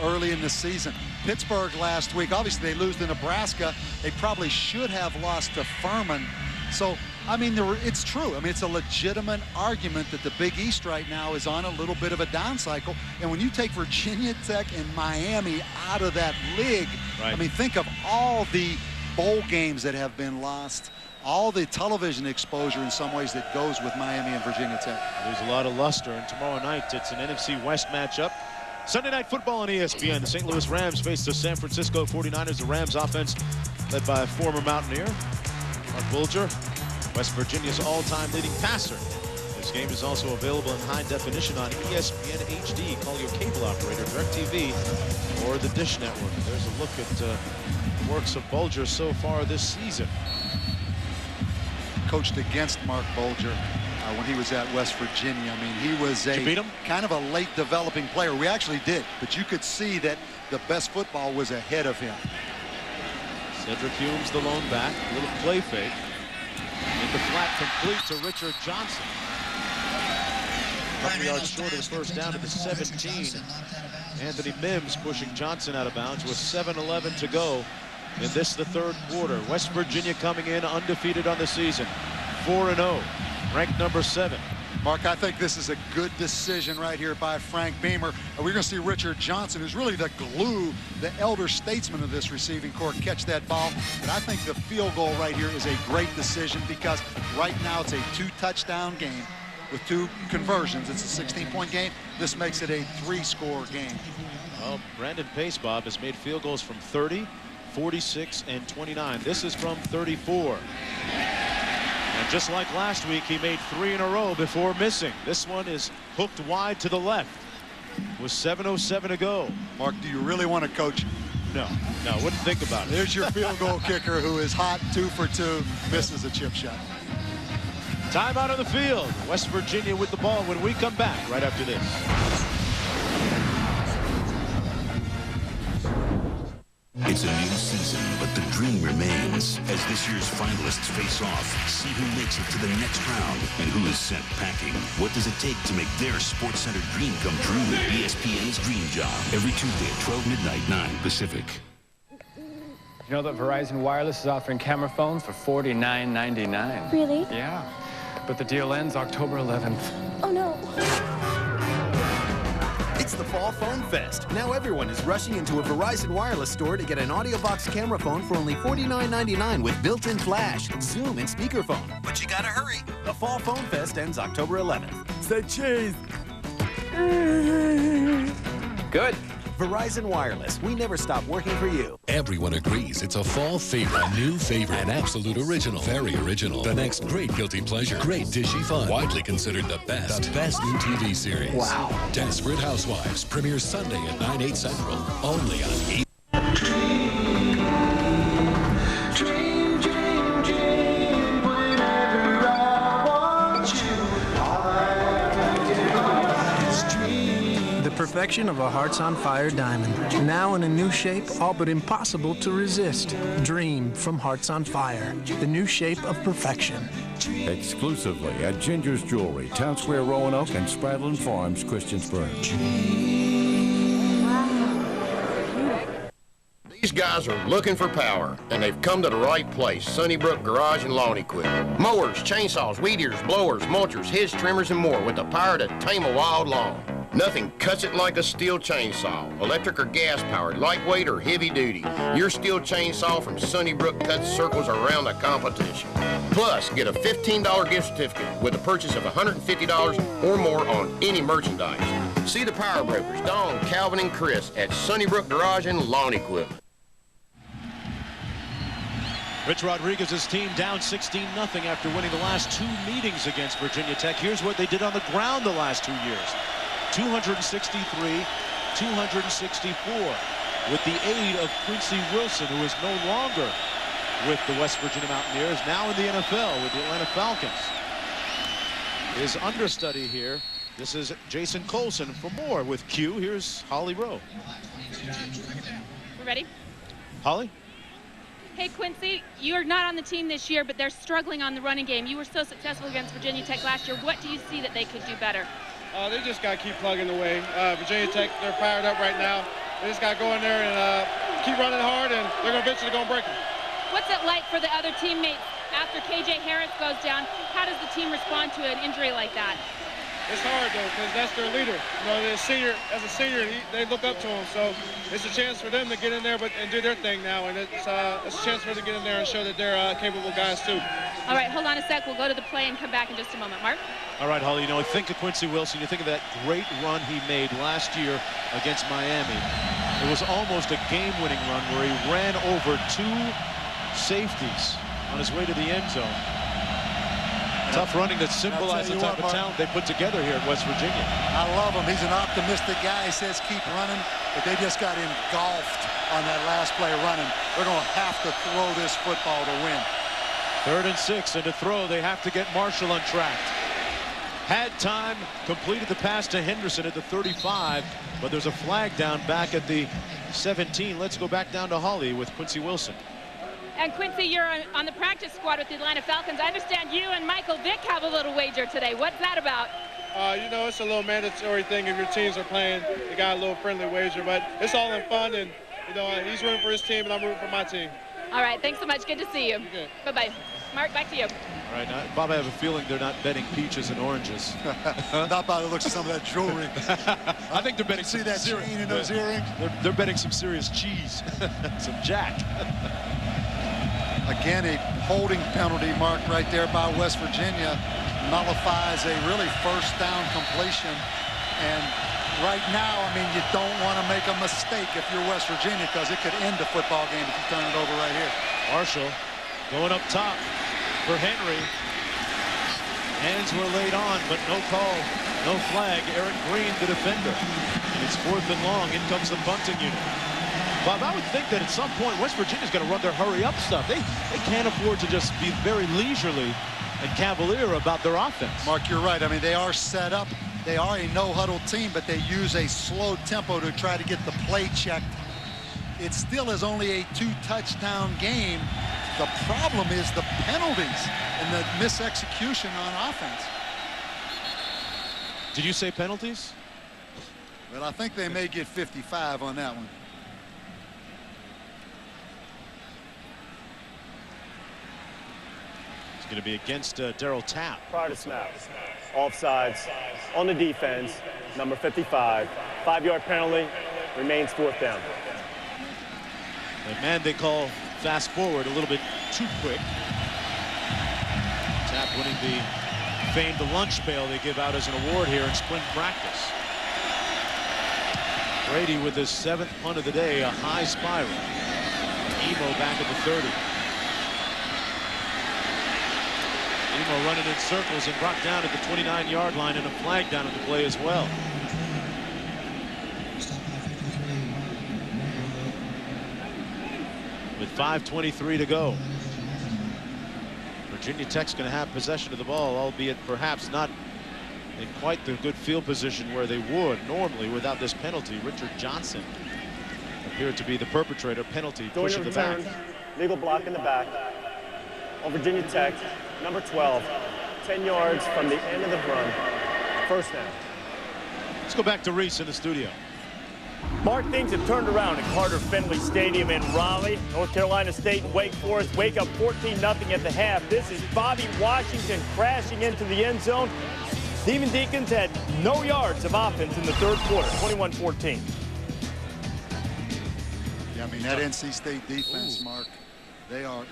S20: early in the season. Pittsburgh last week, obviously they lose to Nebraska. They probably should have lost to Furman. So, I mean, it's true. I mean, it's a legitimate argument that the Big East right now is on a little bit of a down cycle. And when you take Virginia Tech and Miami out of that league, I mean, think of all the bowl games that have been lost, all the television exposure in some ways that goes with Miami and Virginia Tech.
S16: There's a lot of luster, and tomorrow night it's an NFC West matchup. Sunday Night Football on ESPN. The St. Louis Rams face the San Francisco 49ers. The Rams offense led by a former Mountaineer, Mark Bulger, West Virginia's all-time leading passer. This game is also available in high definition on ESPN HD. Call your cable operator, DirecTV, or the Dish Network. There's a look at works of Bulger so far this season.
S20: Coached against Mark Bulger when he was at West Virginia. I mean, he was
S16: Did you beat him?
S20: kind of a late developing player. We actually did, but you could see that the best football was ahead of him.
S16: Cedric Humes, the lone back, a little play fake. In the flat, complete to Richard Johnson. A couple yards short of the first down to the 17. Anthony Mims pushing Johnson out of bounds with 7:11 to go in this, the third quarter. West Virginia coming in undefeated on the season, 4-0, ranked number 7.
S20: Mark, I think this is a good decision right here by Frank Beamer. We're going to see Richard Johnson, who's really the glue, the elder statesman of this receiving corps, catch that ball. But I think the field goal right here is a great decision because right now it's a 2-touchdown game with 2 conversions. It's a 16-point game. This makes it a 3-score game.
S16: Well, Brandon Pace, Bob, has made field goals from 30, 46, and 29. This is from 34. And just like last week, he made 3 in a row before missing. This one is hooked wide to the left with 7:07 to go.
S20: Mark, do you really want to coach?
S16: No, wouldn't think about it.
S20: There's your field goal kicker who is hot, 2 for 2, misses a chip shot.
S16: Timeout on the field. West Virginia with the ball when we come back right after this.
S18: It's a new season, but the dream remains. As this year's finalists face off, see who makes it to the next round and who is sent packing. What does it take to make their SportsCenter dream come true? ESPN's Dream Job. Every Tuesday at 12 midnight, 9 Pacific.
S1: You know that Verizon Wireless is offering camera phones for $49.99.
S11: Really?
S1: Yeah. But the deal ends October 11th.
S11: Oh, no.
S22: It's the Fall Phone Fest. Now everyone is rushing into a Verizon Wireless store to get an AudioBox camera phone for only $49.99 with built-in flash, zoom, and speakerphone. But you gotta hurry. The Fall Phone Fest ends October 11th. Say cheese. Good. Verizon Wireless. We never stop working for you.
S24: Everyone agrees it's a fall favorite, a new favorite, an absolute original, very original. The next great guilty pleasure, great dishy fun, widely considered the best new TV series.
S22: Wow.
S24: Desperate Housewives premieres Sunday at 9/8 Central, only on E!
S25: Perfection of a Hearts on Fire diamond. Now in a new shape, all but impossible to resist. Dream from Hearts on Fire. The new shape of perfection.
S26: Exclusively at Ginger's Jewelry, Town Square, Roanoke, and Spradlin Farms, Christiansburg.
S27: These guys are looking for power, and they've come to the right place. Sunnybrook Garage and Lawn Equipment. Mowers, chainsaws, weed eaters, blowers, mulchers, hedge trimmers, and more with the power to tame a wild lawn. Nothing cuts it like a Stihl chainsaw. Electric or gas powered, lightweight or heavy duty. Your Stihl chainsaw from Sunnybrook cuts circles around the competition. Plus, get a $15 gift certificate with a purchase of $150 or more on any merchandise. See the Power Brokers, Don, Calvin, and Chris at Sunnybrook Garage and Lawn Equipment.
S16: Rich Rodriguez's team down 16-0 after winning the last 2 meetings against Virginia Tech. Here's what they did on the ground the last 2 years. 263, 264, with the aid of Quincy Wilson, who is no longer with the West Virginia Mountaineers, now in the NFL with the Atlanta Falcons. His understudy here, this is Jason Colson. For more with Q, here's Holly Rowe.
S2: We're ready?
S16: Holly?
S2: Hey, Quincy, you're not on the team this year, but they're struggling on the running game. You were so successful against Virginia Tech last year. What do you see that they could do better?
S28: They just got to keep plugging away. Virginia Tech, they're fired up right now. They just got to go in there and keep running hard, and they're eventually going to break them.
S2: What's it like for the other teammates after KJ Harris goes down? How does the team respond to an injury like that?
S28: it's hard, though, because that's their leader. You know, as a senior, they look up to him. So it's a chance for them to get in there and do their thing now. And it's a chance for them to get in there and show that they're capable guys, too.
S2: All right, hold on a sec. We'll go to the play and come back in just a moment. Mark?
S16: All right, Holly, you know, think of Quincy Wilson. You think of that great run he made last year against Miami. It was almost a game-winning run where he ran over 2 safeties on his way to the end zone. Tough running that symbolizes the type of talent they put together here in West Virginia.
S20: I love him. He's an optimistic guy. He says keep running, but they just got engulfed on that last play running. They're going to have to throw this football to win.
S16: 3rd and 6, and to throw, they have to get Marshall untracked. Had time, completed the pass to Henderson at the 35, but there's a flag down back at the 17. Let's go back down to Holly with Quincy Wilson.
S2: And Quincy, you're on the practice squad with the Atlanta Falcons. I understand you and Michael Vick have a little wager today. What's that about?
S28: You know, it's a little mandatory thing if your teams are playing. They got a little friendly wager, but it's all in fun. And, you know, he's rooting for his team, and I'm rooting for my team.
S2: All right, thanks so much. Good to see you. Bye-bye. Mark, back to you.
S16: All right, now, Bob, I have a feeling they're not betting peaches and oranges.
S20: Not by the looks of some of that jewelry.
S16: I think they're betting
S20: see that chain in those earrings?
S16: They're betting some serious cheese, some Jack.
S20: Again, a holding penalty marked right there by West Virginia nullifies a really first down completion. And right now, I mean, you don't want to make a mistake if you're West Virginia, because it could end the football game if you turn it over right here.
S16: Marshall going up top for Henry. Hands were laid on, but no call, no flag. Eric Green, the defender. And it's 4th and long. In comes the bunting unit. Bob, I would think that at some point West Virginia's going to run their hurry-up stuff. They can't afford to just be very leisurely and cavalier about their offense.
S20: Mark, you're right. I mean, they are set up. They are a no-huddle team, but they use a slow tempo to try to get the play checked. It still is only a 2-touchdown game. The problem is the penalties and the misexecution on offense.
S16: Did you say penalties?
S20: Well, I think they may get 55 on that one.
S16: Going to be against Daryl Tapp.
S17: Prior to snap. Offsides on the defense. Number 55. 5-yard penalty. Remains 4th down.
S16: The man they call fast forward a little bit too quick. Tapp winning the famed lunch pail they give out as an award here in spring practice. Brady with his 7th punt of the day, a high spiral. Emo back at the 30. Emo running in circles and brought down at the 29-yard line, and a flag down at the play as well. With 5:23 to go. Virginia Tech's going to have possession of the ball, albeit perhaps not in quite the good field position where they would normally without this penalty. Richard Johnson appeared to be the perpetrator. Penalty, push of the back.
S17: Legal block in the back. On Virginia Tech, number 12, 10 yards from the end of the run. First down.
S16: Let's go back to Reese in the studio.
S17: Mark, things have turned around at Carter Finley Stadium in Raleigh. North Carolina State and Wake Forest wake up 14-0 at the half. This is Bobby Washington crashing into the end zone. Demon Deacons had no yards of offense in the 3rd quarter, 21-14.
S20: Yeah, I mean, that NC State defense, Mark, they are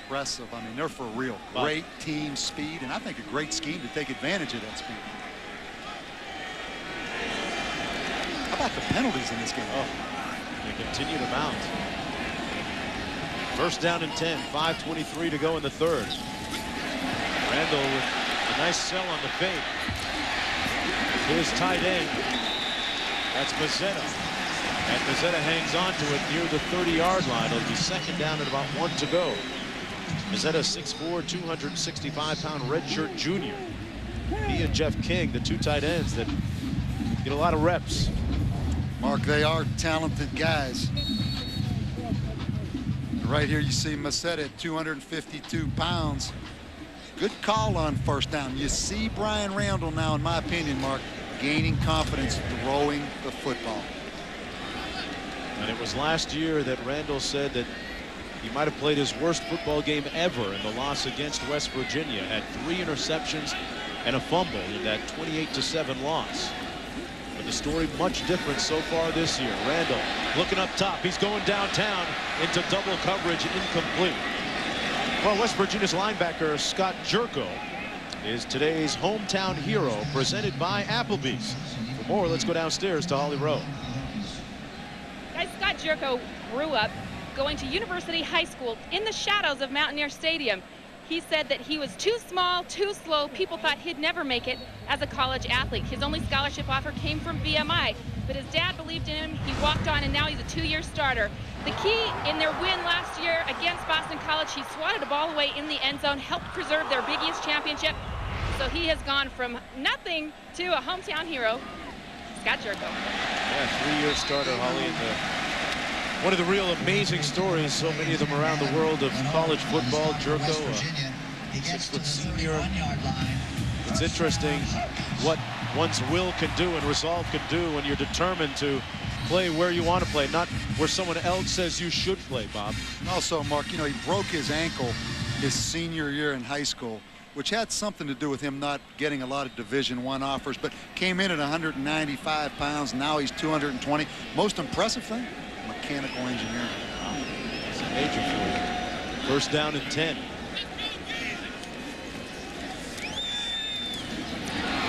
S20: impressive. I mean, they're for real. Great team speed, and I think a great scheme to take advantage of that speed. How about the penalties in this game?
S16: Oh, they continue to mount. First down and 10, 5:23 to go in the 3rd. Randall with a nice sell on the fake. His tight end. That's Mazzetta. And Mazzetta hangs on to it near the 30-yard line. It'll be 2nd down and about 1 to go. Mazzetta, 6'4", 265-pound redshirt junior. He and Jeff King, the 2 tight ends that get a lot of reps.
S20: Mark, they are talented guys. Right here you see Mazzetta at 252 pounds. Good call on first down. You see Brian Randall now, in my opinion, Mark, gaining confidence throwing the football.
S16: And it was last year that Randall said that he might have played his worst football game ever in the loss against West Virginia. Had 3 interceptions, and a fumble in that 28-7 loss. But the story much different so far this year. Randall looking up top. He's going downtown into double coverage, incomplete. Well, West Virginia's linebacker Scott Jerko is today's hometown hero, presented by Applebee's. For more, let's go downstairs to Holly Rowe.
S2: Guys, Scott Jerko grew up going to University High School in the shadows of Mountaineer Stadium. He said that he was too small, too slow. People thought he'd never make it as a college athlete. His only scholarship offer came from VMI, but his dad believed in him. He walked on, and now he's a 2-year starter. The key in their win last year against Boston College, he swatted a ball away in the end zone, helped preserve their Big East championship. So he has gone from nothing to a hometown hero, Scott Jerko.
S16: Yeah, 3-year starter, Holly. One of the real amazing stories, so many of them around the world, of college football. Jerko, a 6-foot senior. It's interesting what one's will can do and resolve can do when you're determined to play where you want to play, not where someone else says you should play, Bob.
S20: And also, Mark, you know, he broke his ankle his senior year in high school, which had something to do with him not getting a lot of Division I offers, but came in at 195 pounds. Now he's 220. Most impressive thing, mechanical engineering.
S16: Wow. That's a major for you. First down and 10.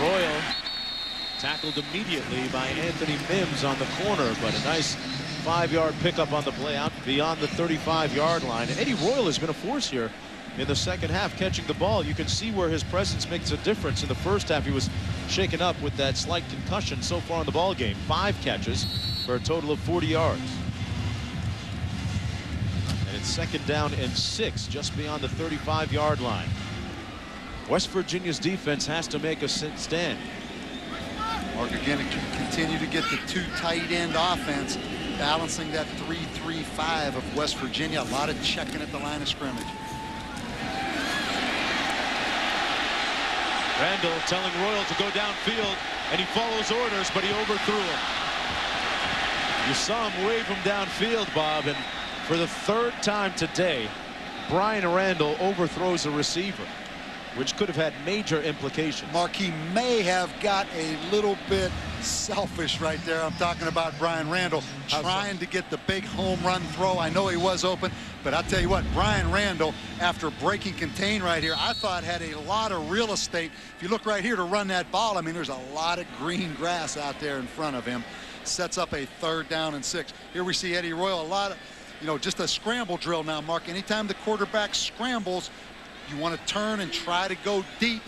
S16: Royal tackled immediately by Anthony Mims on the corner, but a nice 5-yard pickup on the play out beyond the 35-yard line. And Eddie Royal has been a force here in the second half, catching the ball. You can see where his presence makes a difference. In the first half, he was shaken up with that slight concussion. So far in the ball game, 5 catches for a total of 40 yards. And it's second down and 6, just beyond the 35-yard line. West Virginia's defense has to make a stand.
S20: Mark, again, it can continue to get the 2 tight end offense, balancing that 3-3-5 of West Virginia. A lot of checking at the line of scrimmage.
S16: Randall telling Royal to go downfield, and he follows orders, but he overthrew him. You saw him wave him downfield, Bob, and for the 3rd time today, Brian Randall overthrows a receiver, which could have had major implications.
S20: Mark, he may have got a little bit selfish right there. I'm talking about Brian Randall trying to get the big home run throw. I know he was open, but I'll tell you what, Brian Randall, after breaking contain right here, I thought had a lot of real estate. If you look right here to run that ball, I mean, there's a lot of green grass out there in front of him. Sets up a 3rd down and 6. Here we see Eddie Royal, a lot of, you know, just a scramble drill now, Mark. Anytime the quarterback scrambles, you want to turn and try to go deep.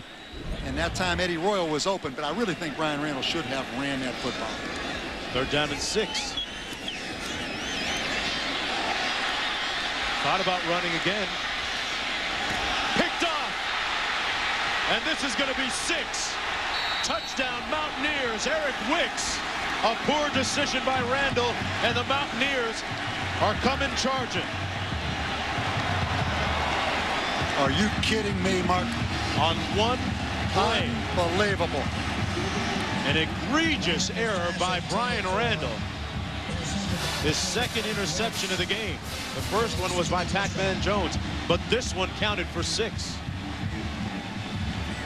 S20: And that time Eddie Royal was open, but I really think Brian Randall should have ran that football.
S16: 3rd down and 6. Thought about running again. Picked off. And this is going to be 6. Touchdown Mountaineers. Eric Wicks. A poor decision by Randall, and the Mountaineers are coming charging.
S20: Are you kidding me, Mark?
S16: On one play.
S20: Unbelievable.
S16: An egregious error by Brian Randall. His 2nd interception of the game. The first one was by Pac-Man Jones, but this one counted for 6.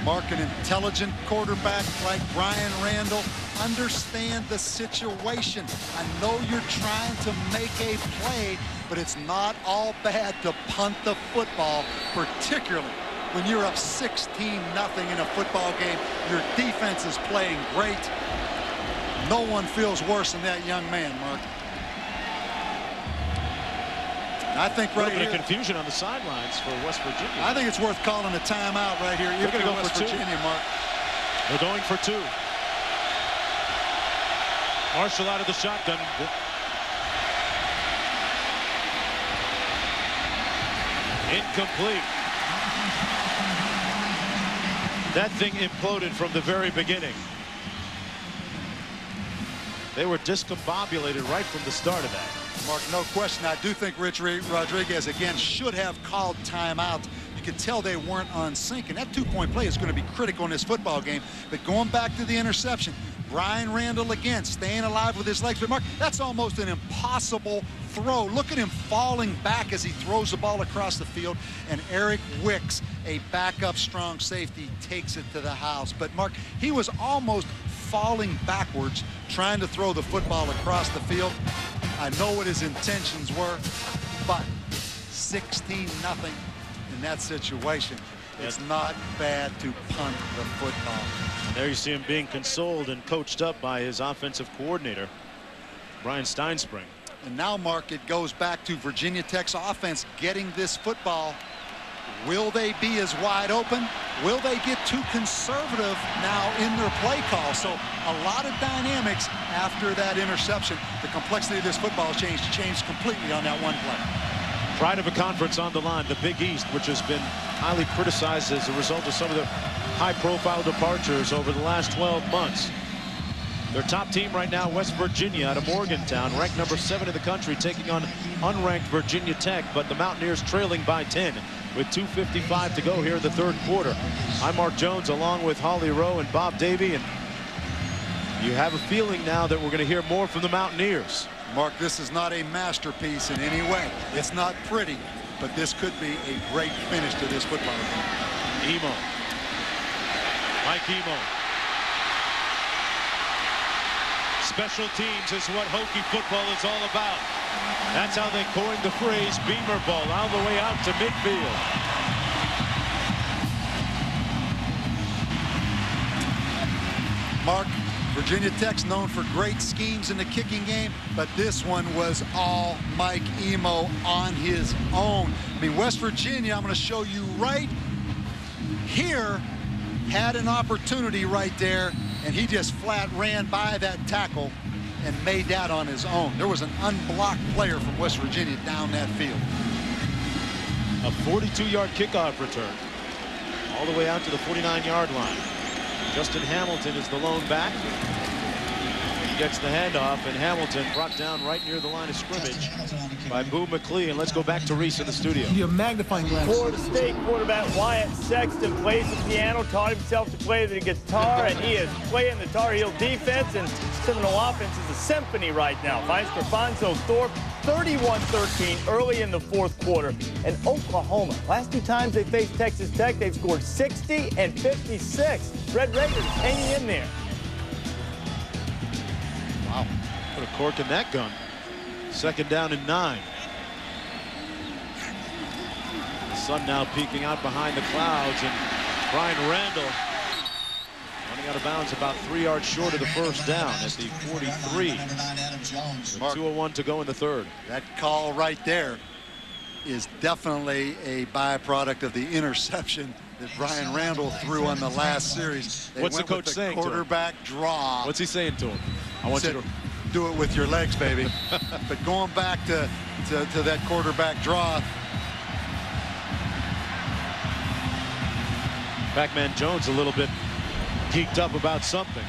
S20: Mark, an intelligent quarterback like Brian Randall, understand the situation. I know you're trying to make a play, but it's not all bad to punt the football, particularly when you're up 16-0 in a football game. Your defense is playing great. No one feels worse than that young man, Mark. I think right here,
S16: a confusion on the sidelines for West Virginia.
S20: I think it's worth calling a timeout right here.
S16: They're going to go
S20: West
S16: for 2.
S20: Virginia, Mark.
S16: They're going for 2. Marshall out of the shotgun. Incomplete. That thing imploded from the very beginning. They were discombobulated right from the start of that.
S20: Mark, no question. I do think Rich Rodriguez, again, should have called timeout. You could tell they weren't on sync, and that two-point play is going to be critical in this football game. But going back to the interception, Brian Randall again staying alive with his legs. But Mark, that's almost an impossible throw. Look at him falling back as he throws the ball across the field, and Eric Wicks, a backup strong safety, takes it to the house. But Mark, he was almost falling backwards trying to throw the football across the field. I know what his intentions were, but 16-0 in that situation. It's not bad to punt the football.
S16: There you see him being consoled and coached up by his offensive coordinator, Brian Steinspring.
S20: And now, Mark, it goes back to Virginia Tech's offense getting this football. Will they be as wide open? Will they get too conservative now in their play call? So a lot of dynamics after that interception. The complexity of this football changed completely on that one play.
S16: Pride of a conference on the line, the Big East, which has been highly criticized as a result of some of the high-profile departures over the last 12 months. Their top team right now, West Virginia out of Morgantown, ranked number 7 in the country, taking on unranked Virginia Tech, but the Mountaineers trailing by 10 with 2:55 to go here in the third quarter. I'm Mark Jones along with Holly Rowe and Bob Davie, and you have a feeling now that we're going to hear more from the Mountaineers.
S20: Mark, this is not a masterpiece in any way. It's not pretty, but this could be a great finish to this football game.
S16: Emo. Mike Emo. Special teams is what Hokie football is all about. That's how they coined the phrase Beamer ball, all the way out to midfield.
S20: Mark, Virginia Tech's known for great schemes in the kicking game, but this one was all Mike Emo on his own. I mean, West Virginia, I'm going to show you right here, had an opportunity right there, and he just flat ran by that tackle and made that on his own. There was an unblocked player from West Virginia down that field.
S16: A 42-yard kickoff return all the way out to the 49-yard line. Justin Hamilton is the lone back. He gets the handoff, and Hamilton brought down right near the line of scrimmage by Boo McLean. Let's go back to Reese in the studio.
S25: Your magnifying glass.
S17: Florida State quarterback Wyatt Sexton plays the piano, taught himself to play the guitar, and he is playing the Tar Heel defense, and Seminole offense is a symphony right now. Finds Crefonso Thorpe 31-13 early in the fourth quarter. And Oklahoma, last 2 times they faced Texas Tech, they've scored 60 and 56. Red Raiders hanging in there.
S16: Wow, put a cork in that gun. 2nd down and 9. The sun now peeking out behind the clouds, and Brian Randall running out of bounds about 3 yards short of the first down at the 43. With 2:01 to go in the third.
S20: That call right there is definitely a byproduct of the interception that Brian Randall threw on the last series.
S16: What's the coach saying to him?
S20: Quarterback draw.
S16: What's he saying to him? I want you to
S20: do it with your legs, baby. But going back to that quarterback draw.
S16: Pac-Man Jones a little bit geeked up about something.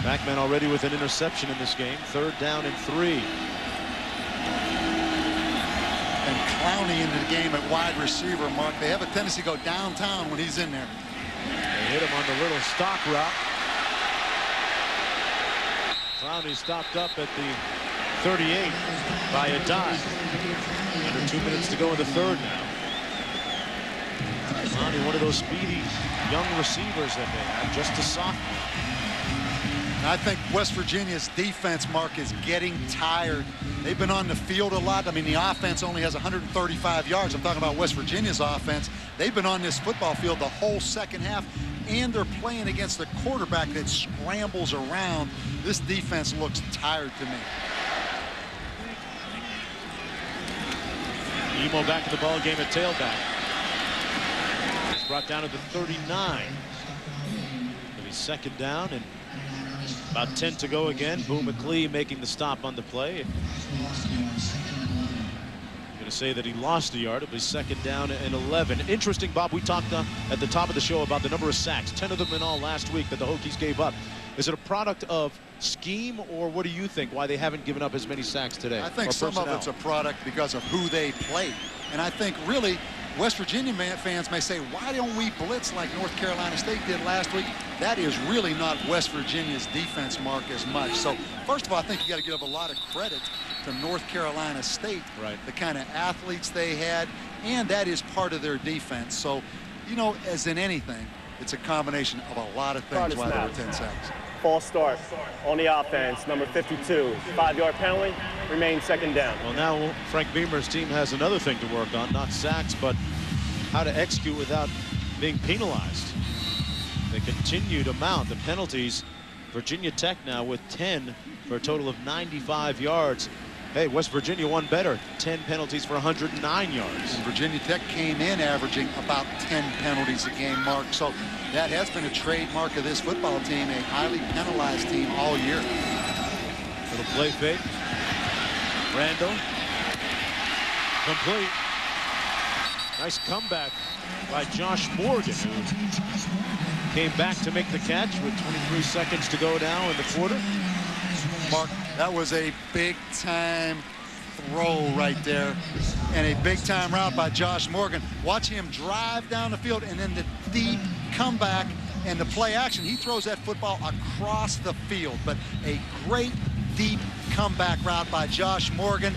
S16: Pac-Man already with an interception in this game. 3rd down and 3.
S20: And Clowney into the game at wide receiver, Mark. They have a tendency to go downtown when he's in there.
S16: They hit him on the little stock route. Clowney stopped up at the 38 by a dive. Under 2 minutes to go in the third now. Clowney, one of those speedy young receivers that they have, just a sophomore.
S20: I think West Virginia's defense, Mark, is getting tired. They've been on the field a lot. I mean, the offense only has 135 yards. I'm talking about West Virginia's offense. They've been on this football field the whole second half, and they're playing against a quarterback that scrambles around. This defense looks tired to me.
S16: Emo back in the ball game at tailback. It's brought down to the 39. It'll be 2nd down and about 10 to go again. Boo McLean making the stop on the play. I'm going to say that he lost a yard. It'll be 2nd down and 11. Interesting, Bob, we talked at the top of the show about the number of sacks, 10 of them in all last week that the Hokies gave up. Is it a product of scheme, or what do you think, why they haven't given up as many sacks today?
S20: I think some of it's a product because of who they played. And I think really West Virginia fans may say, why don't we blitz like North Carolina State did last week? That is really not West Virginia's defense, Mark, as much. So first of all, I think you got to give a lot of credit to North Carolina State, the kind of athletes they had, and that is part of their defense. So, you know, as in anything, it's a combination of a lot of things why there were 10 sacks.
S17: False start on the offense, number 52. 5-yard penalty, remains second down.
S16: Well, now Frank Beamer's team has another thing to work on, not sacks, but how to execute without being penalized. They continue to mount the penalties. Virginia Tech now with 10 for a total of 95 yards. Hey, West Virginia won better. 10 penalties for 109 yards.
S20: And Virginia Tech came in averaging about 10 penalties a game, Mark. So that has been a trademark of this football team, a highly penalized team all year.
S16: Little play fake. Randall. Complete. Nice comeback by Josh Morgan, who came back to make the catch with 23 seconds to go now in the quarter.
S20: Mark, that was a big-time throw right there and a big-time route by Josh Morgan. Watch him drive down the field and then the deep comeback and the play action. He throws that football across the field, but a great deep comeback route by Josh Morgan.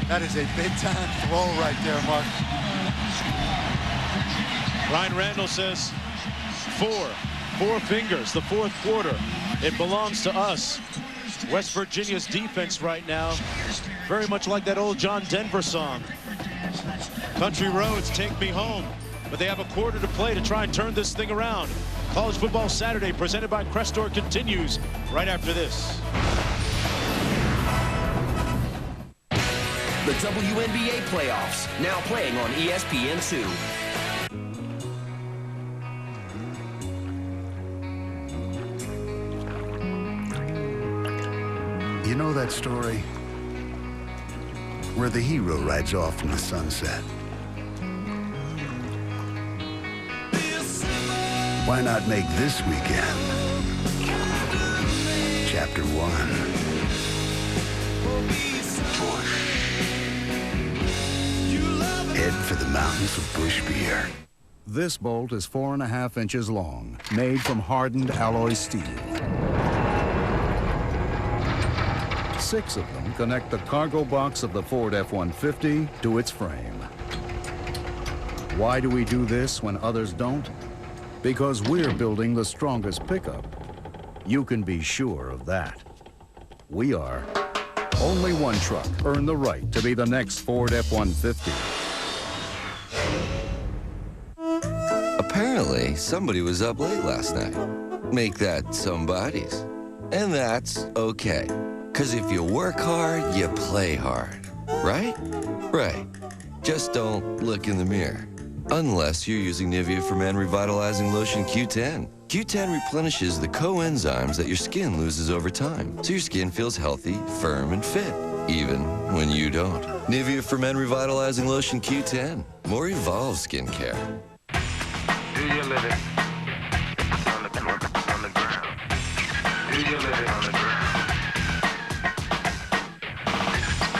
S20: That is a big-time throw right there, Mark.
S16: Ryan Randall says four fingers, the fourth quarter. It belongs to us. West Virginia's defense right now, very much like that old John Denver song. Country roads take me home. But they have a quarter to play to try and turn this thing around. College Football Saturday presented by Crestor continues right after this.
S4: The WNBA playoffs, now playing on ESPN2.
S5: You know that story where the hero rides off in the sunset? Why not make this weekend Chapter 1? Head for the mountains of Busch Beer.
S8: This bolt is 4.5 inches long, made from hardened alloy steel. 6 of them connect the cargo box of the Ford F-150 to its frame. Why do we do this when others don't? Because we're building the strongest pickup. You can be sure of that. We are. Only one truck earned the right to be the next Ford F-150.
S6: Apparently, somebody was up late last night. Make that somebody's. And that's okay. Because if you work hard, you play hard. Right? Right. Just don't look in the mirror. Unless you're using Nivea for Men Revitalizing Lotion Q10. Q10 replenishes the coenzymes that your skin loses over time, so your skin feels healthy, firm, and fit, even when you don't. Nivea for Men Revitalizing Lotion Q10. More evolved skincare.
S10: Do you live it on the ground? Do you live it on the ground?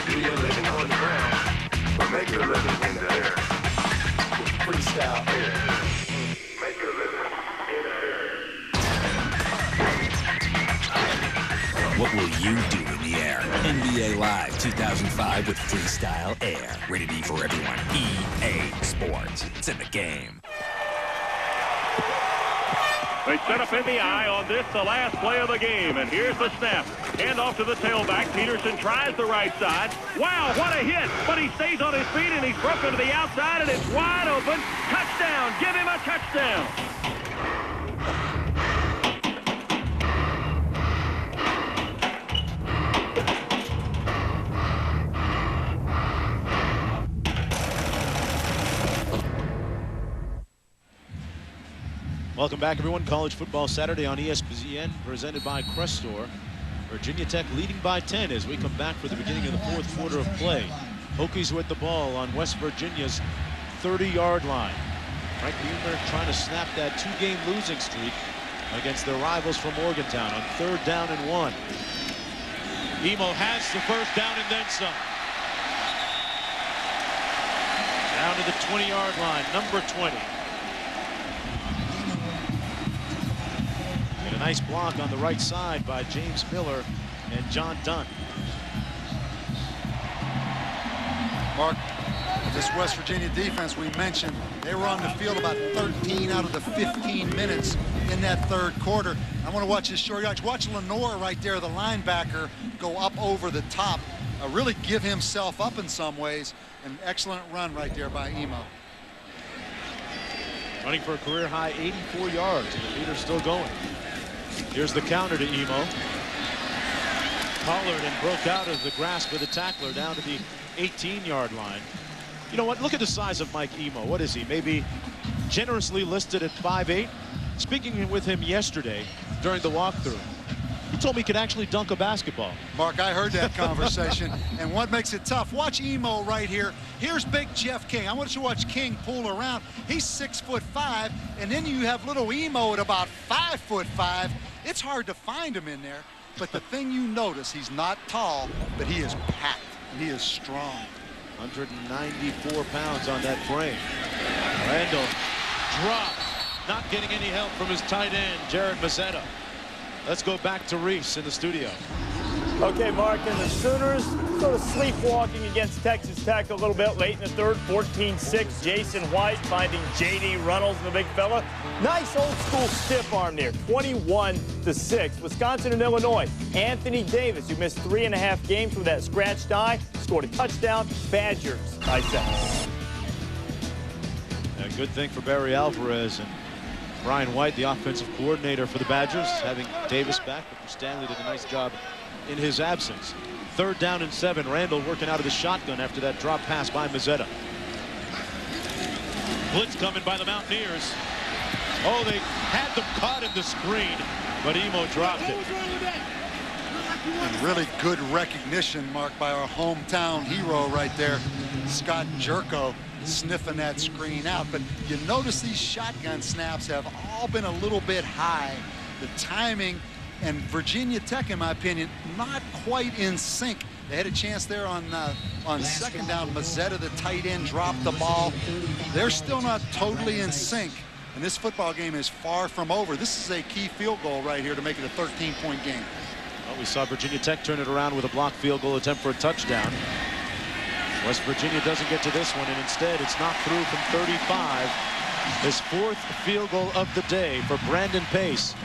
S10: Do you live it on the ground? Or make your living in the air? Freestyle air. Make your living in the air.
S11: What will you do in the air? NBA Live 2005 with Freestyle Air. Rated E for everyone. EA Sports. It's in the game.
S13: They set up in the eye on this, the last play of the game. And here's the snap. Hand off to the tailback. Peterson tries the right side. Wow, what a hit. But he stays on his feet, and he's broken to the outside, and it's wide open. Touchdown. Give him a touchdown.
S16: Welcome back, everyone. College Football Saturday on ESPN, presented by Crestor. Virginia Tech leading by 10 as we come back for the beginning of the fourth quarter of play. Hokies with the ball on West Virginia's 30-yard line. Frank Beamer trying to snap that two-game losing streak against their rivals from Morgantown on 3rd down and 1. Emo has the first down and then some. to the 20-yard line, number 20. And a nice block on the right side by James Miller and John Dunn.
S20: Mark, this West Virginia defense we mentioned, they were on the field about 13 out of the 15 minutes in that third quarter. I want to watch this short yardage. Watch Lenore right there, the linebacker, go up over the top, really give himself up in some ways. An excellent run right there by Emo.
S16: Running for a career-high 84 yards, and the leader's still going. Here's the counter to Emo. Collared and broke out of the grasp of the tackler down to the 18-yard line. You know what? Look at the size of Mike Emo. What is he? Maybe generously listed at 5'8". Speaking with him yesterday during the walkthrough, he told me he could actually dunk a basketball.
S20: Mark, I heard that conversation. And what makes it tough? Watch Emo right here. Here's big Jeff King. I want you to watch King pull around. He's 6'5", and then you have little Emo at about 5'5". It's hard to find him in there. But the thing you notice, he's not tall, but he is packed. And he is strong.
S16: 194 pounds on that frame. Randall dropped, not getting any help from his tight end, Jared Mazzetta. Let's go back to Reese in the studio.
S17: Okay, Mark, and the Sooners sort of sleepwalking against Texas Tech a little bit late in the third, 14-6. Jason White finding J.D. Runnels, the big fella. Nice old-school stiff arm there, 21-6. Wisconsin and Illinois. Anthony Davis, who missed 3.5 games with that scratched eye, scored a touchdown. Badgers by 7.
S16: A good thing for Barry Alvarez and Brian White, the offensive coordinator for the Badgers, having Davis back, but Stanley did a nice job in his absence. 3rd down and 7. Randall working out of the shotgun after that drop pass by Mazzetta. Blitz coming by the Mountaineers. Oh, they had them caught in the screen, but Emo dropped it.
S20: And really good recognition, Mark, by our hometown hero right there, Scott Jerko, sniffing that screen out. But you notice these shotgun snaps have all been a little bit high. The timing, and Virginia Tech, in my opinion, not quite in sync. They had a chance there on 2nd down. Mazzetta, the tight end, dropped the ball. They're still not totally in sync. And this football game is far from over. This is a key field goal right here to make it a 13-point game.
S16: Well, we saw Virginia Tech turn it around with a blocked field goal attempt for a touchdown. West Virginia doesn't get to this one, and instead it's knocked through from 35. His 4th field goal of the day for Brandon Pace.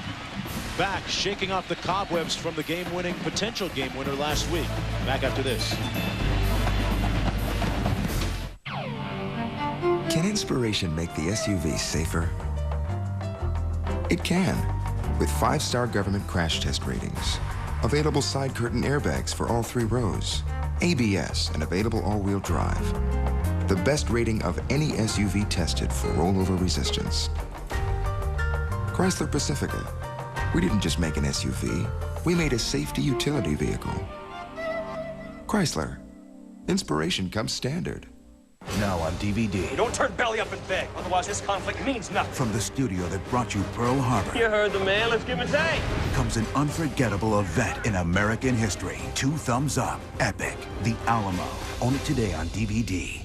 S16: Back, shaking off the cobwebs from the game-winning, potential game-winner last week. Back after this.
S7: Can inspiration make the SUV safer? It can, with 5-star government crash test ratings, available side curtain airbags for all 3 rows, ABS, and available all-wheel drive. The best rating of any SUV tested for rollover resistance. Chrysler Pacifica. We didn't just make an SUV, we made a safety utility vehicle. Chrysler. Inspiration comes standard.
S22: Now on DVD.
S9: Don't turn belly up and beg, otherwise this conflict means nothing.
S22: From the studio that brought you Pearl Harbor.
S9: You heard the man, let's give him a day.
S22: Comes an unforgettable event in American history. 2 thumbs up. Epic. The Alamo. Only today on DVD.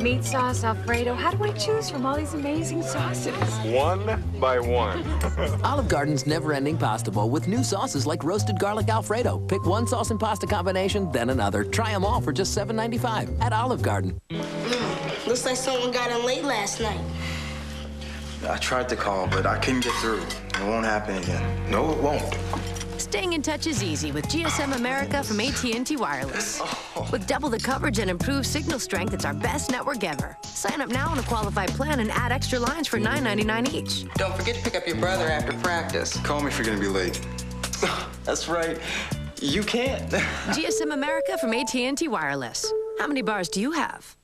S12: Meat sauce, Alfredo. How do I choose from all these amazing sauces?
S10: One by one.
S14: Olive Garden's never-ending pasta bowl with new sauces like roasted garlic Alfredo. Pick one sauce and pasta combination, then another. Try them all for just $7.95 at Olive Garden.
S15: Looks like someone got in late last night.
S19: I tried to call, but I couldn't get through. It won't happen again. No, it won't.
S21: Staying in touch is easy with GSM America from AT&T Wireless. With double the coverage and improved signal strength, it's our best network ever. Sign up now on a qualified plan and add extra lines for $9.99 each.
S19: Don't forget to pick up your brother after practice. Call me if you're gonna be late. That's right. You can't.
S21: GSM America from AT&T Wireless. How many bars do you have?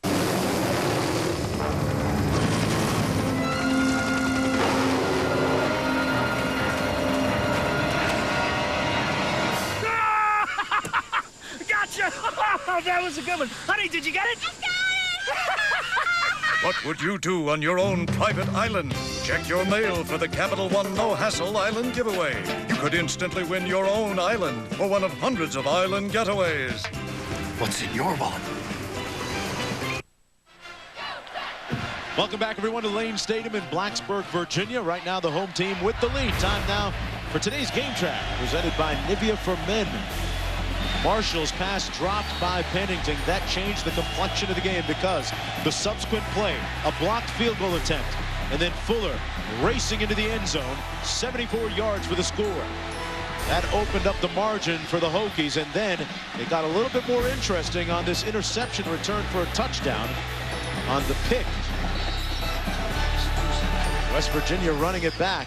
S9: Oh, that was a good one. Honey, did you get it? I got it!
S23: What would you do on your own private island? Check your mail for the Capital One No Hassle Island Giveaway. You could instantly win your own island or one of hundreds of island getaways.
S5: What's in your wallet?
S16: Welcome back, everyone, to Lane Stadium in Blacksburg, Virginia. Right now, the home team with the lead. Time now for today's game track, presented by Nivea for Men. Marshall's pass dropped by Pennington. That changed the complexion of the game because the subsequent play, a blocked field goal attempt, and then Fuller racing into the end zone, 74 yards for the score. That opened up the margin for the Hokies, and then it got a little bit more interesting on this interception return for a touchdown on the pick. West Virginia running it back.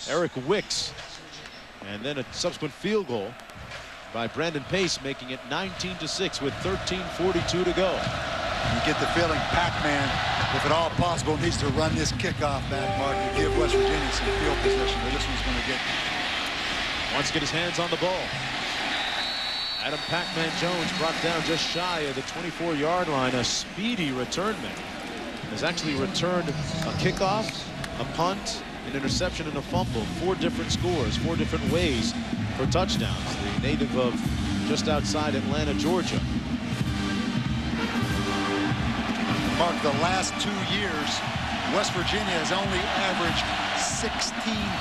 S16: Eric Wicks. And then a subsequent field goal by Brandon Pace, making it 19-6 with 13:42 to go.
S20: You get the feeling Pac-Man, if at all possible, needs to run this kickoff back, Mark, to give West Virginia some field position. But this one's going to get.
S16: Wants to get his hands on the ball. Adam Pac-Man Jones brought down just shy of the 24-yard line. A speedy return man has actually returned a kickoff, a punt, an interception, and a fumble. 4 different scores, 4 different ways for touchdowns. The native of just outside Atlanta, Georgia.
S20: Mark, the last 2 years, West Virginia has only averaged 16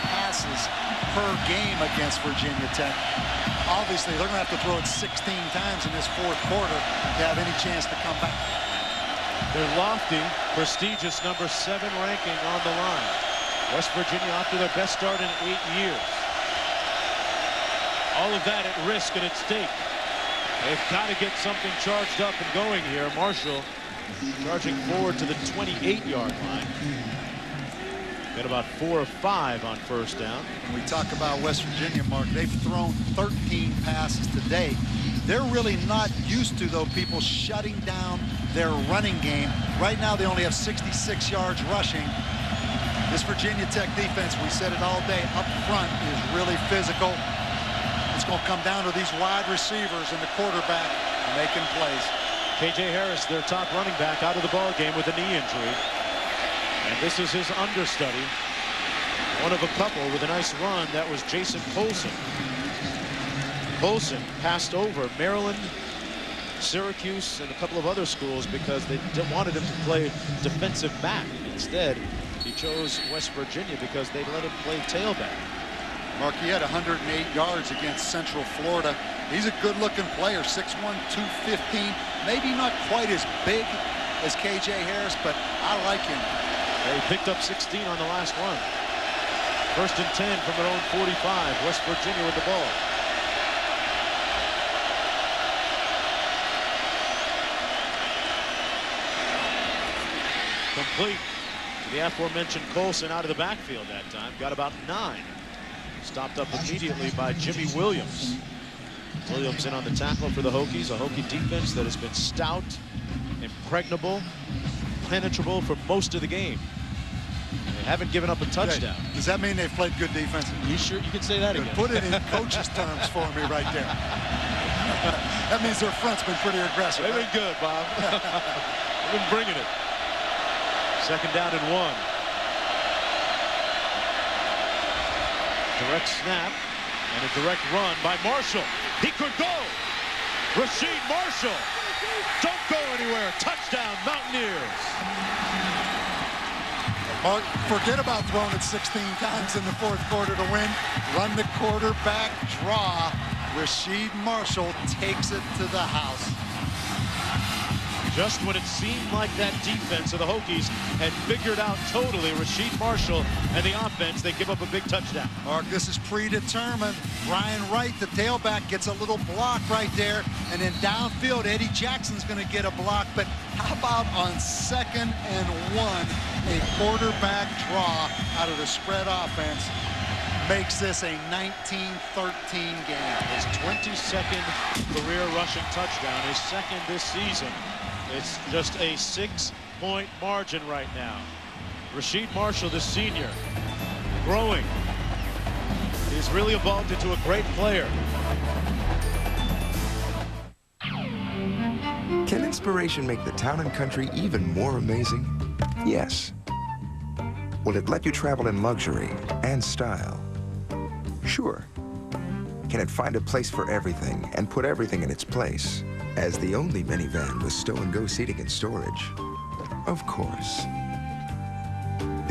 S20: passes per game against Virginia Tech. Obviously, they're going to have to throw it 16 times in this 4th quarter to have any chance to come back.
S16: Their lofty, prestigious number 7 ranking on the line. West Virginia off to their best start in 8 years. All of that at risk and at stake. They've got to get something charged up and going here. Marshall charging forward to the 28-yard line. Got about 4 of 5 on first down.
S20: When we talk about West Virginia, Mark, they've thrown 13 passes today. They're really not used to, though, people shutting down their running game. Right now, they only have 66 yards rushing. This Virginia Tech defense, we said it all day, up front is really physical. It's going to come down to these wide receivers and the quarterback making plays.
S16: KJ Harris, their top running back, out of the ball game with a knee injury. And this is his understudy. One of a couple with a nice run. That was Jason Colson. Colson passed over Maryland, Syracuse, and a couple of other schools because they wanted him to play defensive back. Instead, he chose West Virginia because they let him play tailback.
S20: Mark, he had 108 yards against Central Florida. He's a good-looking player, 6'1", 215. Maybe not quite as big as KJ Harris, but I like him.
S16: They picked up 16 on the last run. 1st and 10 from their own 45. West Virginia with the ball. Complete to the aforementioned Colson out of the backfield that time. Got about 9. Stopped up immediately by Jimmy Williams. Williams in on the tackle for the Hokies. A Hokie defense that has been stout, impregnable, penetrable for most of the game. They haven't given up a touchdown.
S20: Okay. Does that mean they've played good defense?
S16: You sure you can say that again?
S20: Put it in coach's terms for me right there. That means their front's been pretty aggressive.
S16: They've been good, Bob. They've been bringing it. 2nd down and 1. Direct snap and a direct run by Marshall. He could go. Rasheed Marshall. Don't go anywhere. Touchdown, Mountaineers.
S20: Mark, forget about throwing it 16 times in the 4th quarter to win. Run the quarterback draw. Rasheed Marshall takes it to the house.
S16: Just when it seemed like that defense of the Hokies had figured out totally Rasheed Marshall and the offense, they give up a big touchdown.
S20: Mark, this is predetermined. Brian Wright, the tailback, gets a little block right there. And then downfield, Eddie Jackson's going to get a block. But how about on 2nd and 1, a quarterback draw out of the spread offense makes this a 19-13 game.
S16: His 22nd career rushing touchdown, his 2nd this season. It's just a 6-point margin right now. Rasheed Marshall, the senior, growing. He's really evolved into a great player.
S7: Can inspiration make the town and country even more amazing? Yes. Will it let you travel in luxury and style? Sure. Can it find a place for everything and put everything in its place? As the only minivan with stow-and-go seating and storage? Of course.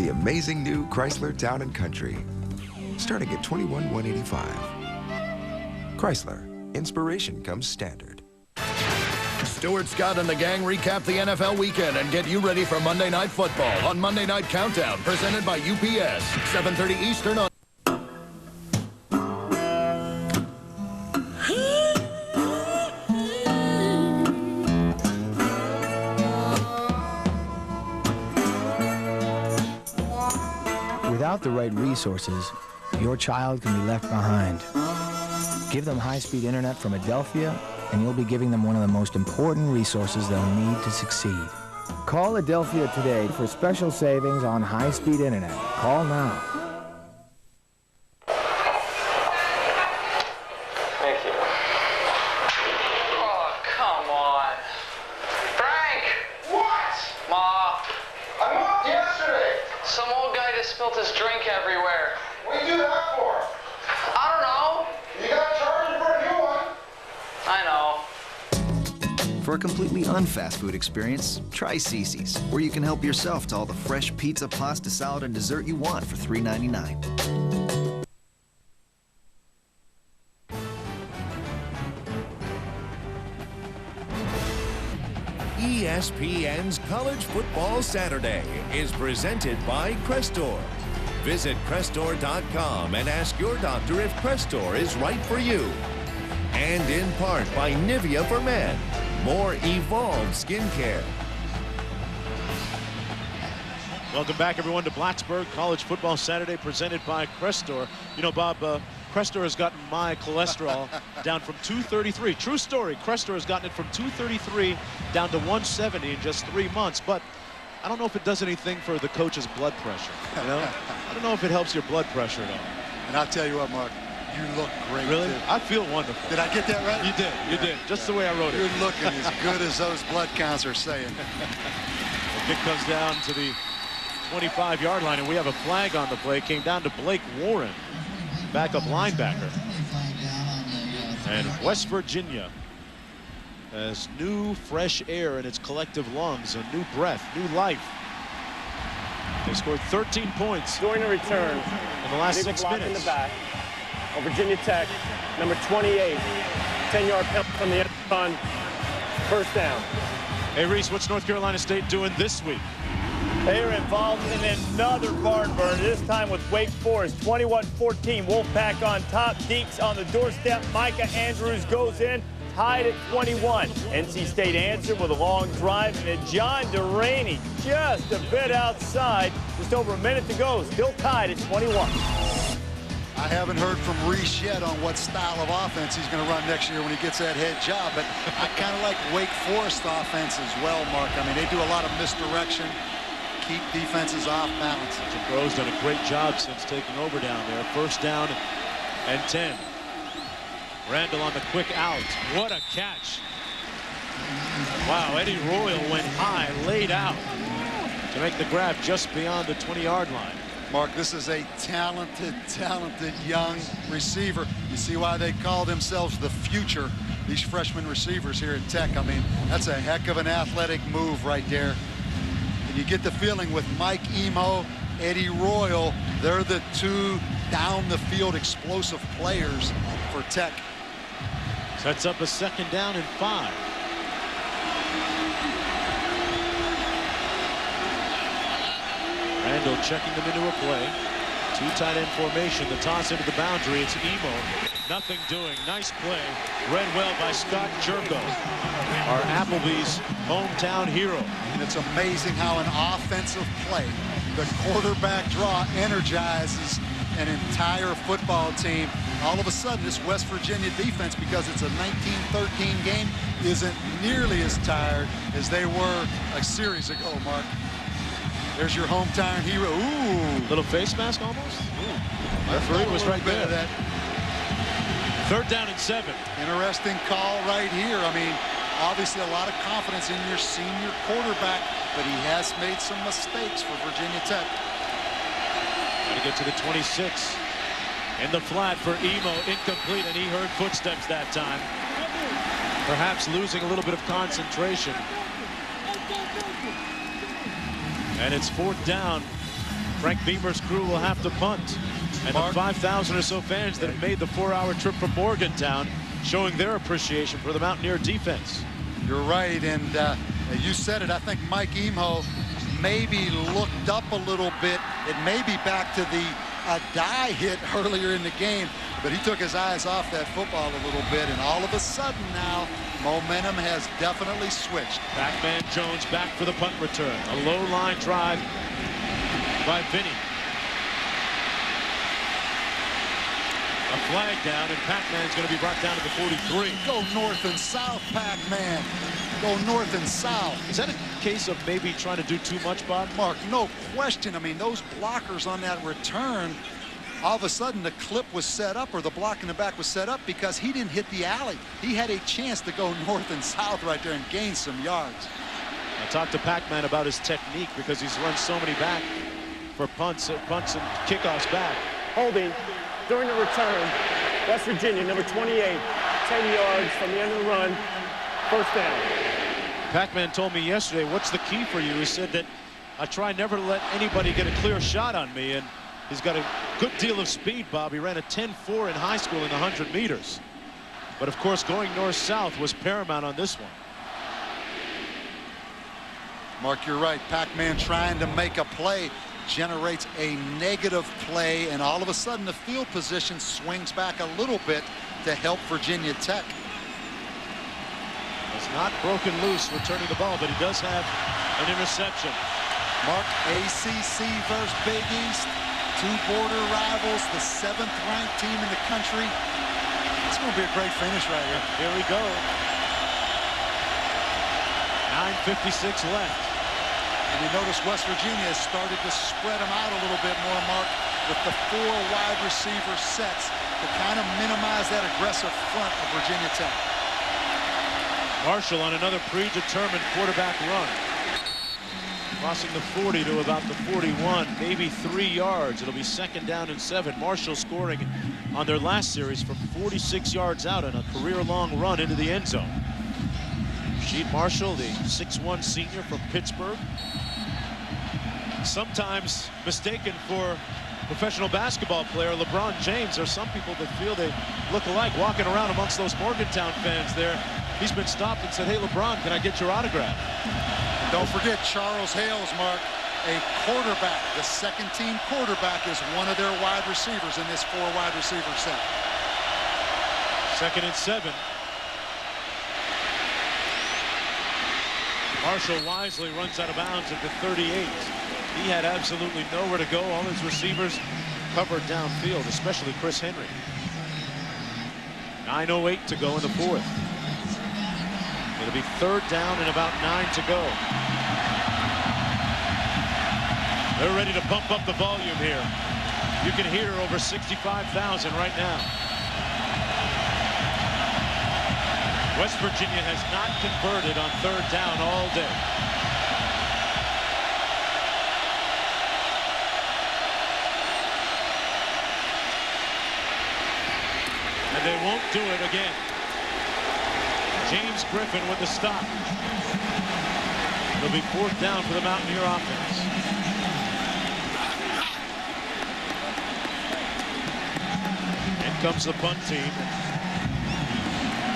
S7: the amazing new Chrysler Town & Country, starting at $21,185. Chrysler, inspiration comes standard.
S23: Stuart Scott and the gang recap the NFL weekend and get you ready for Monday Night Football on Monday Night Countdown, presented by UPS, 7:30 Eastern on...
S1: Without the right resources, your child can be left behind. Give them high-speed internet from Adelphia, and you'll be giving them one of the most important resources they'll need to succeed. Call Adelphia today for special savings on high-speed internet. Call now.
S2: Thank you. Oh, come on. Frank! What? Ma. I moved yesterday. Some old guy just spilled his drink everywhere. What do you do that for? I don't know. You gotta charge him for a new one. I know.
S3: For a completely un-fast food experience, try Cece's, where you can help yourself to all the fresh pizza, pasta, salad, and dessert you want for $3.99.
S18: ESPN's College Football Saturday is presented by Crestor. Visit Crestor.com and ask your doctor if Crestor is right for you. And in part by Nivea for Men, more evolved skincare.
S16: Welcome back, everyone, to Blacksburg College Football Saturday, presented by Crestor. You know, Bob, Crestor has gotten my cholesterol down from 233. True story. Crestor has gotten it from 233 down to 170 in just 3 months. But I don't know if it does anything for the coach's blood pressure. You know, I don't know if it helps your blood pressure at all.
S20: And I'll tell you what, Mark, you look great.
S16: Really?
S20: Too.
S16: I feel wonderful.
S20: Did I get that right?
S16: You did. You did. Just the way I wrote it.
S20: You're looking as good as those blood counts are saying.
S16: The kick comes down to the 25-yard line, and we have a flag on the play. Came down to Blake Warren, backup linebacker. And West Virginia has new fresh air in its collective lungs, a new breath, new life. They scored 13 points
S17: during the return
S16: in the last 6 minutes.
S17: In the back of Virginia Tech, number 28, 10-yard penalty from the end on first down.
S16: Hey, Reese, what's North Carolina State doing this week?
S17: They are involved in another barn burner, this time with Wake Forest. 21-14, Wolfpack on top. Deeks on the doorstep. Micah Andrews goes in, tied at 21. NC State answered with a long drive, and then John Delaney just a bit outside. Just over a minute to go, still tied at 21.
S20: I haven't heard from Reese yet on what style of offense he's going to run next year when he gets that head job, but I kind of like Wake Forest offense as well, Mark. I mean, they do a lot of misdirection, keep defenses off balance.
S16: Jim Grove's done a great job since taking over down there. First down and 10. Randall on the quick out. What a catch. Wow, Eddie Royal went high, laid out to make the grab just beyond the 20-yard line.
S20: Mark, this is a talented young receiver. You see why they call themselves the future, these freshman receivers here at Tech. I mean, that's a heck of an athletic move right there. And you get the feeling with Mike Emo, Eddie Royal, they're the two down-the-field explosive players for Tech.
S16: Sets up a second down and 5. Randall checking them into a play. Two tight end formation. The toss into the boundary. It's Emo. Nothing doing. Nice play. Read well by Scott Jerko, our Applebee's hometown hero.
S20: And it's amazing how an offensive play, the quarterback draw, energizes an entire football team. All of a sudden, this West Virginia defense, because it's a 19-13 game, isn't nearly as tired as they were a series ago, Mark. There's your hometown hero. Ooh.
S16: Little face mask almost. Ooh. Referee was right there.
S20: That.
S16: Third down and 7.
S20: Interesting call right here. I mean, obviously a lot of confidence in your senior quarterback, but he has made some mistakes for Virginia Tech.
S16: Got to get to the 26. In the flat for Emo, incomplete, and he heard footsteps that time. Perhaps losing a little bit of concentration. And it's 4th down Frank Beamer's crew will have to punt. And the 5,000 or so fans that have made the 4-hour trip from Morgantown showing their appreciation for the Mountaineer defense.
S20: You're right, and you said it. I think Mike Emo maybe looked up a little bit. It may be back to the die hit earlier in the game, but he took his eyes off that football a little bit, and all of a sudden now, momentum has definitely switched.
S16: Pac-Man Jones back for the punt return. A low line drive by Vinny. A flag down, and Pac-Man's going to be brought down to the 43.
S20: Go north and south, Pac-Man. Go north and south.
S16: Is that a case of maybe trying to do too much, Bob?
S20: Mark, no question. I mean, those blockers on that return, all of a sudden the clip was set up, or the block in the back was set up because he didn't hit the alley. He had a chance to go north and south right there and gain some yards.
S16: I talked to Pac-Man about his technique because he's run so many back for punts and kickoffs back.
S17: Holding during the return, West Virginia, number 28, 10 yards from the end of the run, first down.
S16: Pac-Man told me yesterday, what's the key for you? He said that I try never to let anybody get a clear shot on me, and he's got a good deal of speed, Bob. He ran a 10.4 in high school in the 100 meters. But of course, going north-south was paramount on this one.
S20: Mark, you're right. Pac-Man trying to make a play generates a negative play, and all of a sudden the field position swings back a little bit to help Virginia Tech.
S16: He's not broken loose returning the ball, but he does have an interception.
S20: Mark, ACC versus Big East, two border rivals, the 7th-ranked team in the country. It's going to be a great finish right here.
S16: Here we go. 9:56 left.
S20: And you notice West Virginia has started to spread them out a little bit more, Mark, with the 4 wide receiver sets to kind of minimize that aggressive front of Virginia Tech.
S16: Marshall on another predetermined quarterback run. Crossing the 40 to about the 41, maybe 3 yards. It'll be 2nd down and 7. Marshall scoring on their last series from 46 yards out on a career-long run into the end zone. Rasheed Marshall, the 6'1" senior from Pittsburgh. Sometimes mistaken for professional basketball player LeBron James. There are some people that feel they look alike walking around amongst those Morgantown fans there. He's been stopped and said, hey, LeBron, can I get your autograph?
S20: And don't forget Charles Hales, Mark, a quarterback. The second-team quarterback is one of their wide receivers in this 4 wide receiver set.
S16: 2nd and 7. Marshall wisely runs out of bounds at the 38. He had absolutely nowhere to go. All his receivers covered downfield, especially Chris Henry. 9:08 to go in the 4th. It'll be 3rd down and about 9 to go. They're ready to pump up the volume here. You can hear over 65,000 right now. West Virginia has not converted on 3rd down all day. And they won't do it again. James Griffin with the stop. It'll be 4th down for the Mountaineer offense. In comes the punt team.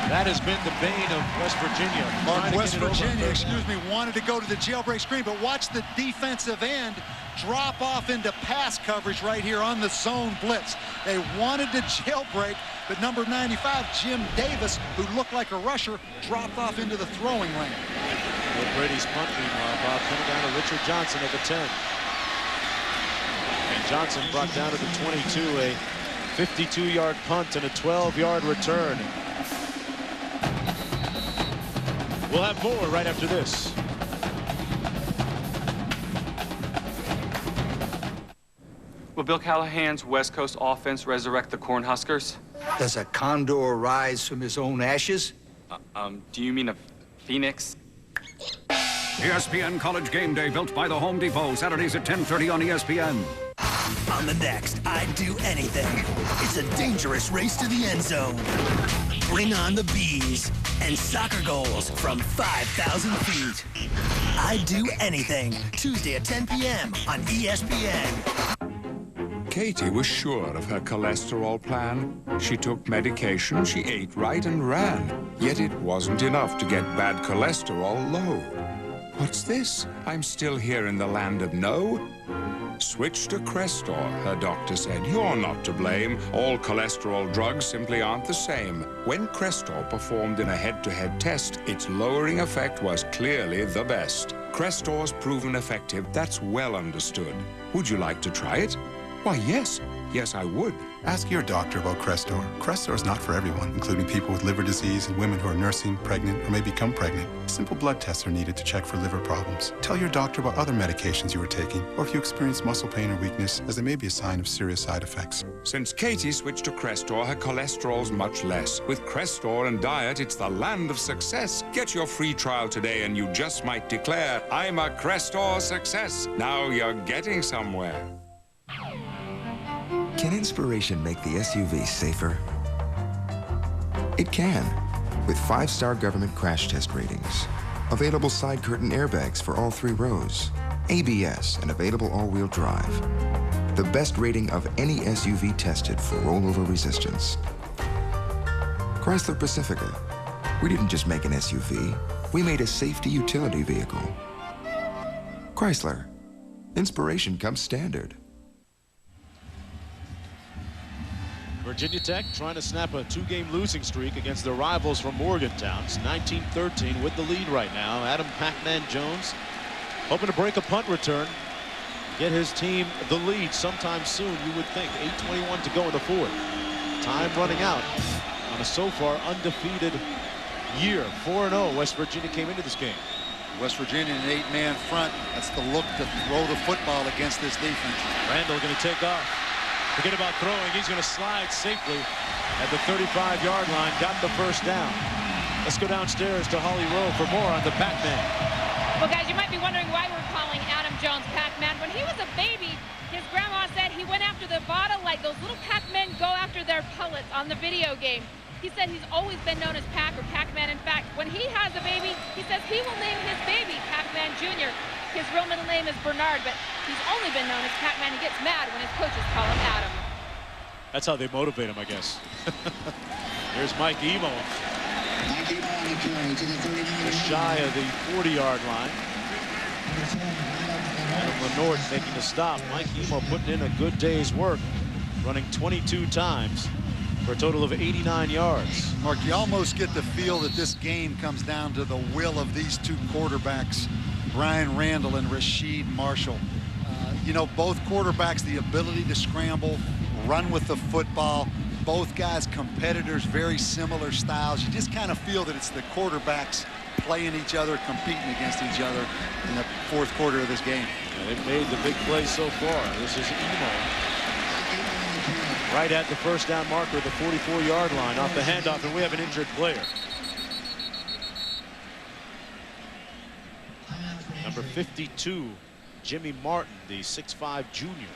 S16: That has been the bane of West Virginia.
S20: Mark, West Virginia, wanted to go to the jailbreak screen, but watch the defensive end drop off into pass coverage right here on the zone blitz. They wanted to jailbreak, but number 95, Jim Davis, who looked like a rusher, dropped off into the throwing lane.
S16: Will Brady's punt, meanwhile, Bob, coming down to Richard Johnson at the 10. And Johnson brought down to the 22, a 52-yard punt and a 12-yard return. We'll have more right after this.
S4: Will Bill Callahan's West Coast offense resurrect the Cornhuskers?
S6: Does a condor rise from his own ashes?
S4: Do you mean a phoenix?
S8: ESPN College Game Day, built by the Home Depot, Saturdays at 10:30 on ESPN.
S9: On the next I'd Do Anything, it's a dangerous race to the end zone. Bring on the bees and soccer goals from 5,000 feet. I'd Do Anything, Tuesday at 10 p.m. on ESPN.
S8: Katie was sure of her cholesterol plan. She took medication, she ate right and ran. Yet it wasn't enough to get bad cholesterol low. What's this? I'm still here in the land of no. Switch to Crestor, her doctor said. You're not to blame. All cholesterol drugs simply aren't the same. When Crestor performed in a head-to-head test, its lowering effect was clearly the best. Crestor's proven effective, that's well understood. Would you like to try it? Why, yes. Yes, I would.
S11: Ask your doctor about Crestor. Crestor is not for everyone, including people with liver disease and women who are nursing, pregnant, or may become pregnant. Simple blood tests are needed to check for liver problems. Tell your doctor about other medications you are taking, or if you experience muscle pain or weakness, as they may be a sign of serious side effects.
S8: Since Katie switched to Crestor, her cholesterol's much less. With Crestor and diet, it's the land of success. Get your free trial today and you just might declare, I'm a Crestor success. Now you're getting somewhere.
S7: Can inspiration make the SUV safer? It can, with 5-star government crash test ratings, available side curtain airbags for all 3 rows, ABS, and available all-wheel drive. The best rating of any SUV tested for rollover resistance. Chrysler Pacifica. We didn't just make an SUV, we made a safety utility vehicle. Chrysler. Inspiration comes standard.
S16: Virginia Tech trying to snap a 2-game losing streak against their rivals from Morgantown. It's 19-13 with the lead right now. Adam Pac-Man Jones hoping to break a punt return, get his team the lead sometime soon, you would think. 8:21 to go in the fourth. Time running out on a so far undefeated year. 4-0 West Virginia came into this game.
S20: West Virginia in an 8-man front. That's the look to throw the football against this defense.
S16: Randall going to take off. Forget about throwing. He's going to slide safely at the 35-yard line. Got the first down. Let's go downstairs to Holly Rowe for more on the Pac-Man.
S13: Well, guys, you might be wondering why we're calling Adam Jones Pac-Man. When he was a baby, his grandma said he went after the bottle like those little Pac-Men go after their pellets on the video game. He said he's always been known as Pac or Pac-Man. In fact, when he has a baby, he says he will name his baby Pac-Man Jr. His real middle name is Bernard, but he's only been known as Pac-Man. He gets mad when his coaches call him Adam.
S16: That's how they motivate him, I guess. Here's Mike Emo. Just shy of the 40-yard line. Adam Lenort making the stop. Mike Emo putting in a good day's work, running 22 times for a total of 89 yards.
S20: Mark, you almost get the feel that this game comes down to the will of these two quarterbacks, Brian Randall and Rasheed Marshall. You know, both quarterbacks, the ability to scramble, run with the football. Both guys competitors, very similar styles. You just kind of feel that it's the quarterbacks playing each other, competing against each other in the fourth quarter of this game.
S16: Yeah, they've made the big play so far. This is Emo. Right at the first down marker, the 44-yard line off the handoff, and we have an injured player. Number 52, Jimmy Martin, the 6'5" junior.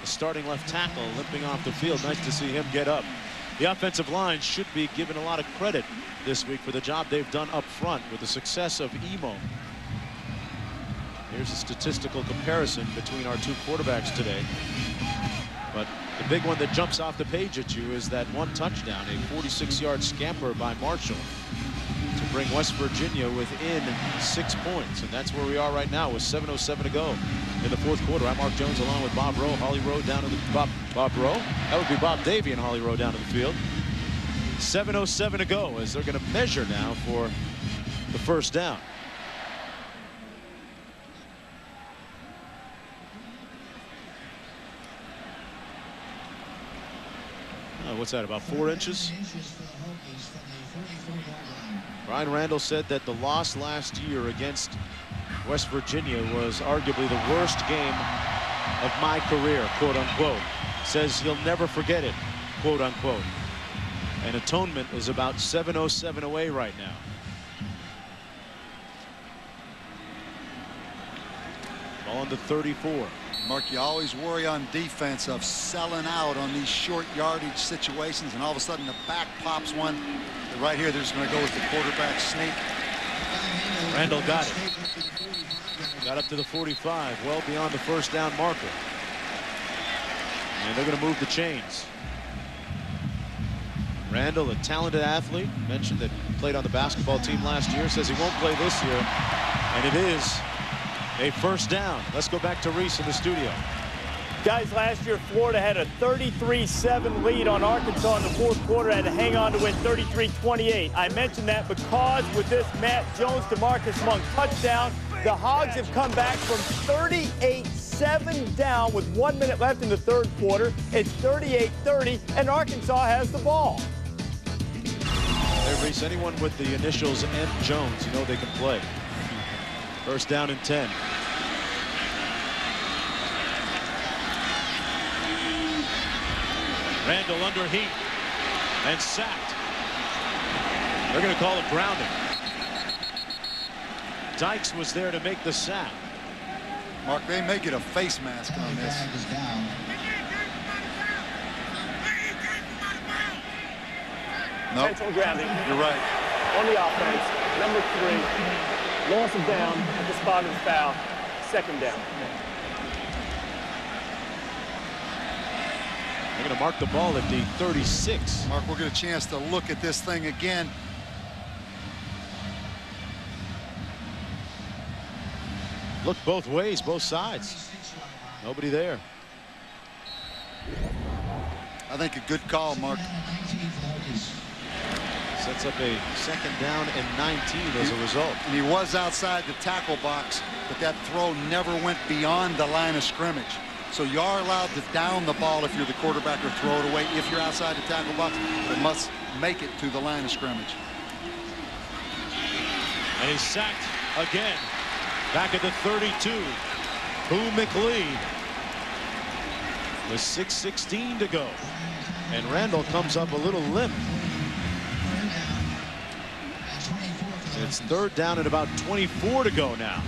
S16: The starting left tackle limping off the field. Nice to see him get up. The offensive line should be given a lot of credit this week for the job they've done up front with the success of Emo. Here's a statistical comparison between our two quarterbacks today. But the big one that jumps off the page at you is that one touchdown, a 46-yard scamper by Marshall to bring West Virginia within 6 points. And that's where we are right now with 7:07 to go in the fourth quarter. I'm Mark Jones along with Bob Rowe. Holly Rowe down to the Bob Rowe. That would be Bob Davey and Holly Rowe down to the field. 7:07 to go as they're going to measure now for the first down. What's that, about 4 inches? Brian Randall said that the loss last year against West Virginia was arguably the worst game of my career, quote unquote. Says he'll never forget it, quote unquote. And atonement is about 7:07 away right now. Ball on the 34.
S20: Mark, you always worry on defense of selling out on these short yardage situations, and all of a sudden the back pops one. But right here, they're just going to go with the quarterback sneak.
S16: Randall got it. Got up to the 45, well beyond the first down marker. And they're going to move the chains. Randall, a talented athlete, mentioned that he played on the basketball team last year, says he won't play this year. And it is a first down. Let's go back to Reese in the studio.
S17: Guys, last year Florida had a 33-7 lead on Arkansas in the fourth quarter, had to hang on to win 33-28. I mentioned that because with this Matt Jones to Marcus Monk touchdown, the Hogs have come back from 38-7 down with 1 minute left in the third quarter. It's 38-30, and Arkansas has the ball.
S16: Hey, Reese, anyone with the initials M. Jones, you know they can play. First down and 10. Randall under heat and sacked. They're going to call it grounding. Dykes was there to make the sack.
S20: Mark, they may get a face mask on this. Nope.
S17: Intentional grounding.
S20: You're right.
S17: On the offense, number 3, loss of down at the spot of the foul, second down.
S16: They're going to mark the ball at the 36.
S20: Mark, we'll get a chance to look at this thing again.
S16: Look both ways, both sides. Nobody there.
S20: I think a good call, Mark.
S16: Sets up a second down and 19 as a result.
S20: And he was outside the tackle box, but that throw never went beyond the line of scrimmage. So you are allowed to down the ball if you're the quarterback or throw it away if you're outside the tackle box, but must make it to the line of scrimmage.
S16: And he's sacked again. Back at the 32. Boo McLean. With 6:16 to go. And Randall comes up a little limp. It's third down and about 24 to go now.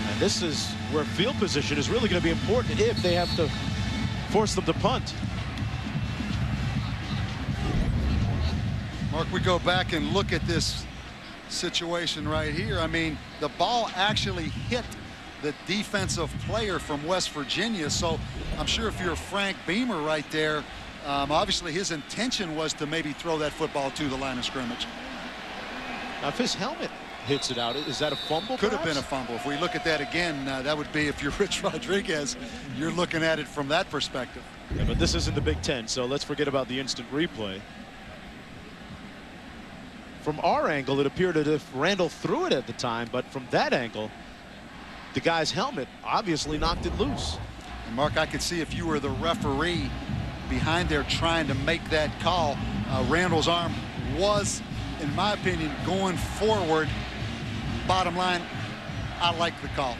S16: And this is where field position is really going to be important if they have to force them to punt.
S20: Mark, we go back and look at this situation right here. I mean, the ball actually hit the defensive player from West Virginia. So I'm sure if you're Frank Beamer right there, obviously his intention was to maybe throw that football to the line of scrimmage.
S16: Now, if his helmet hits it out, is that a fumble?
S20: Could have been a fumble. If we look at that again, that would be, if you're Rich Rodriguez, you're looking at it from that perspective.
S16: Yeah, but this isn't the Big Ten, so let's forget about the instant replay. From our angle, it appeared as if Randall threw it at the time, but from that angle, the guy's helmet obviously knocked it loose.
S20: And Mark, I could see if you were the referee behind there trying to make that call, Randall's arm was, in my opinion, going forward. Bottom line, I like the call.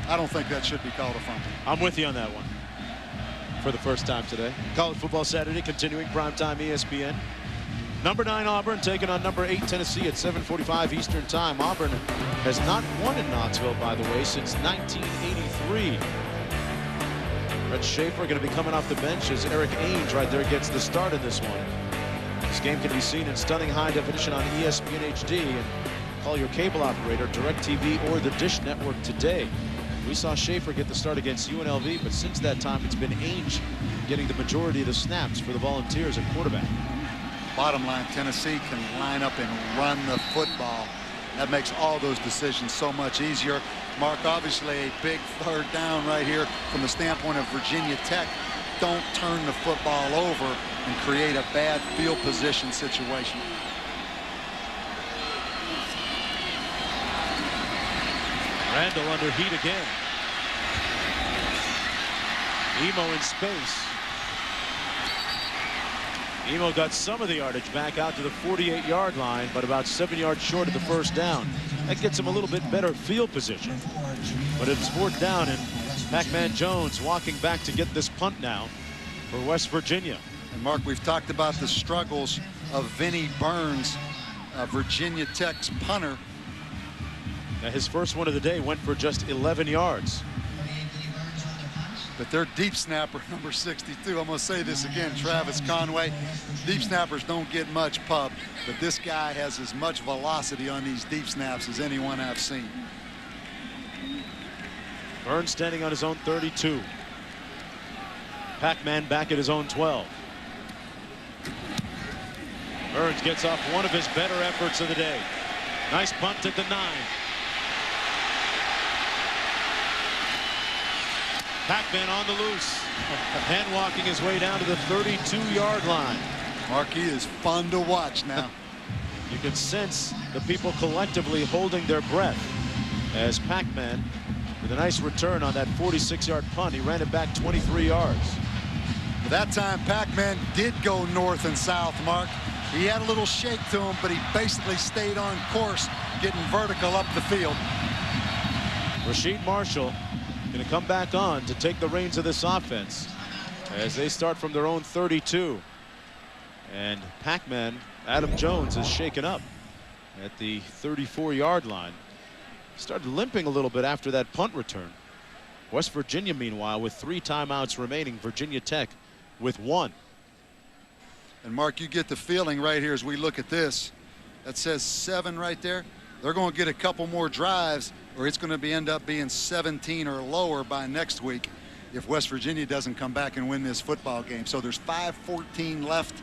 S20: I don't think that should be called a fumble.
S16: I'm with you on that one. For the first time today. College Football Saturday, continuing primetime ESPN. Number 9 Auburn taking on number 8 Tennessee at 7:45 Eastern Time. Auburn has not won in Knoxville, by the way, since 1983. Brett Schaefer going to be coming off the bench as Eric Ainge right there gets the start in this one. This game can be seen in stunning high definition on ESPN HD. And call your cable operator, DirecTV, or the Dish Network today. We saw Schaefer get the start against UNLV, but since that time it's been Ainge getting the majority of the snaps for the Volunteers at quarterback.
S20: Bottom line, Tennessee can line up and run the football. That makes all those decisions so much easier. Mark, obviously a big third down right here from the standpoint of Virginia Tech. Don't turn the football over and create a bad field position situation.
S16: Randall under heat again. Emo in space. Emo got some of the yardage back out to the 48-yard line, but about 7 yards short of the first down. That gets him a little bit better field position. But it's fourth down, and Pac-Man Jones walking back to get this punt now for West Virginia.
S20: And Mark, we've talked about the struggles of Vinnie Burns, Virginia Tech's punter.
S16: Now his first one of the day went for just 11 yards.
S20: but their deep snapper, number 62, I'm going to say this again, Travis Conway, deep snappers don't get much pub, but this guy has as much velocity on these deep snaps as anyone I've seen.
S16: Burns standing on his own 32. Pac-Man back at his own 12. Burns gets off one of his better efforts of the day. Nice punt at the 9. Pac-Man on the loose. Hand walking his way down to the 32-yard line.
S20: Marky is fun to watch now.
S16: You can sense the people collectively holding their breath as Pac-Man, with a nice return on that 46-yard punt, he ran it back 23 yards.
S20: That time, Pac-Man did go north and south, Mark. He had a little shake to him, but he basically stayed on course, getting vertical up the field.
S16: Rasheed Marshall going to come back on to take the reins of this offense as they start from their own 32. And Pac-Man, Adam Jones, is shaken up at the 34-yard line. Started limping a little bit after that punt return. West Virginia, meanwhile, with 3 timeouts remaining. Virginia Tech with 1.
S20: And Mark, you get the feeling right here as we look at this. That says 7 right there. They're going to get a couple more drives, or it's going to end up being 17 or lower by next week if West Virginia doesn't come back and win this football game. So there's 5:14 left.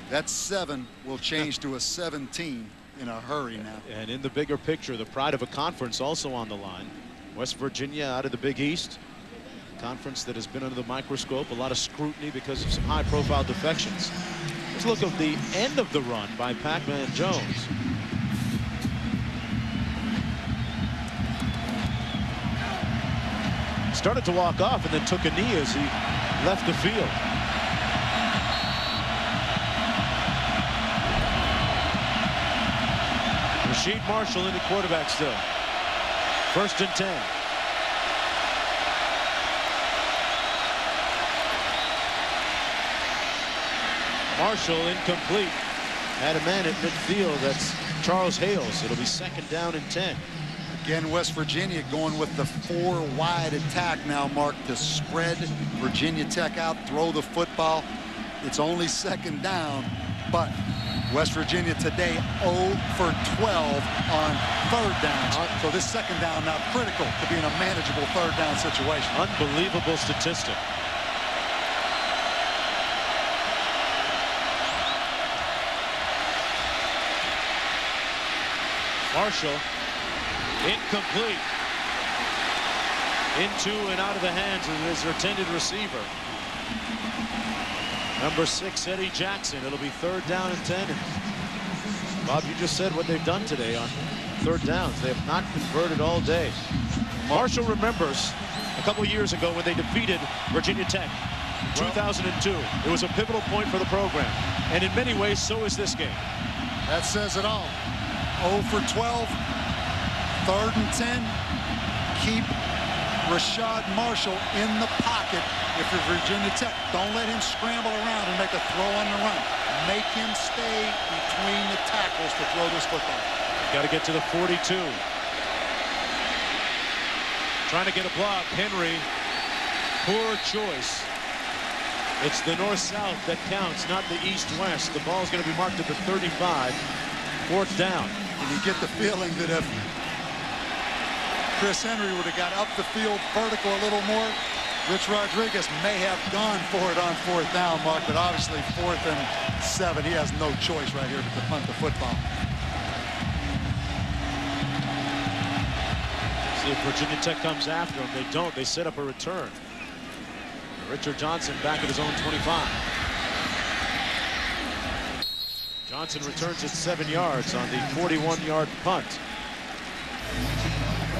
S20: That 7 will change to a 17 in a hurry now.
S16: And in the bigger picture, the pride of a conference also on the line. West Virginia out of the Big East. Conference that has been under the microscope, a lot of scrutiny because of some high-profile defections. Let's look at the end of the run by Pac-Man Jones. Started to walk off and then took a knee as he left the field. Rasheed Marshall in the quarterback still. 1st and 10. Marshall incomplete. Had a man at midfield. That's Charles Hales. It'll be 2nd down and 10.
S20: Again, West Virginia going with the 4 wide attack now, Mark, to spread Virginia Tech out, throw the football. It's only 2nd down, but West Virginia today 0 for 12 on 3rd downs. So this 2nd down now critical to be in a manageable 3rd down situation.
S16: Unbelievable statistic. Marshall incomplete. Into and out of the hands of his intended receiver. Number 6, Eddie Jackson. It'll be 3rd down and 10. And Bob, you just said what they've done today on 3rd downs. They have not converted all day. Marshall remembers a couple years ago when they defeated Virginia Tech. 2002. It was a pivotal point for the program. And in many ways, so is this game.
S20: That says it all. 0 for 12, 3rd and 10. Keep Rashad Marshall in the pocket if you're Virginia Tech. Don't let him scramble around and make a throw on the run. Make him stay between the tackles to throw this football.
S16: Got to get to the 42. Trying to get a block. Henry, poor choice. It's the north-south that counts, not the east-west. The ball's going to be marked at the 35. 4th down.
S20: And you get the feeling that if Chris Henry would have got up the field vertical a little more, Rich Rodriguez may have gone for it on 4th down, Mark, but obviously 4th and 7, he has no choice right here but to punt the football.
S16: See if Virginia Tech comes after him. They don't. They set up a return. Richard Johnson back at his own 25. Johnson returns at 7 yards on the 41-yard punt.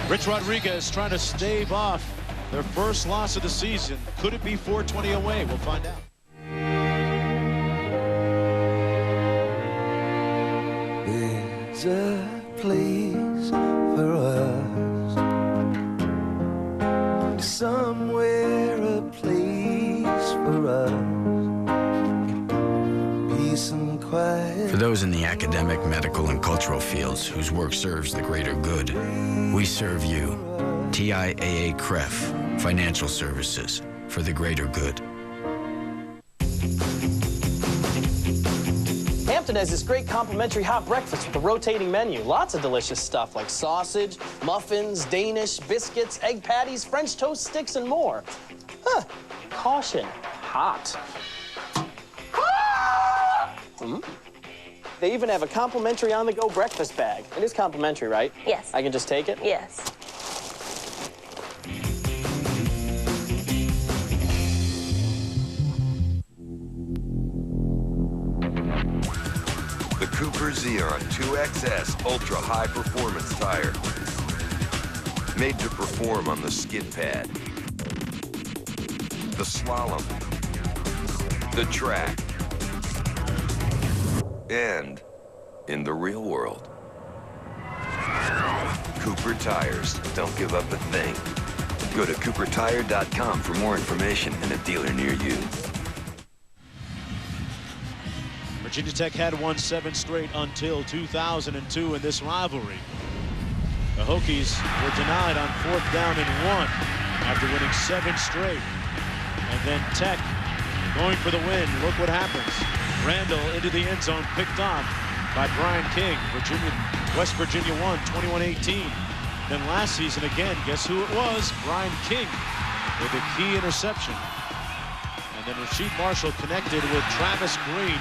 S16: Rich Rodriguez trying to stave off their first loss of the season. Could it be 420 away? We'll find out.
S10: There's a place for us, somewhere a place for us.
S12: For those in the academic, medical, and cultural fields whose work serves the greater good, we serve you. TIAA CREF, Financial Services, for the greater good.
S14: Hampton has this great complimentary hot breakfast with a rotating menu. Lots of delicious stuff like sausage, muffins, Danish, biscuits, egg patties, French toast sticks, and more. Caution, hot. They even have a complimentary on-the-go breakfast bag. It is complimentary, right?
S15: Yes.
S14: I can just take it?
S15: Yes.
S22: The Cooper Xeon 2XS Ultra High Performance Tire. Made to perform on the skid pad, the slalom, the track, and in the real world. Cooper Tires. Don't give up a thing. Go to coopertire.com for more information and a dealer near you.
S16: Virginia Tech had won 7 straight until 2002 in this rivalry. The Hokies were denied on 4th down and 1 after winning 7 straight. And then Tech going for the win. Look what happens. Randall into the end zone, picked off by Brian King. West Virginia won 21-18. Then last season again, guess who it was? Brian King with a key interception. And then Rasheed Marshall connected with Travis Green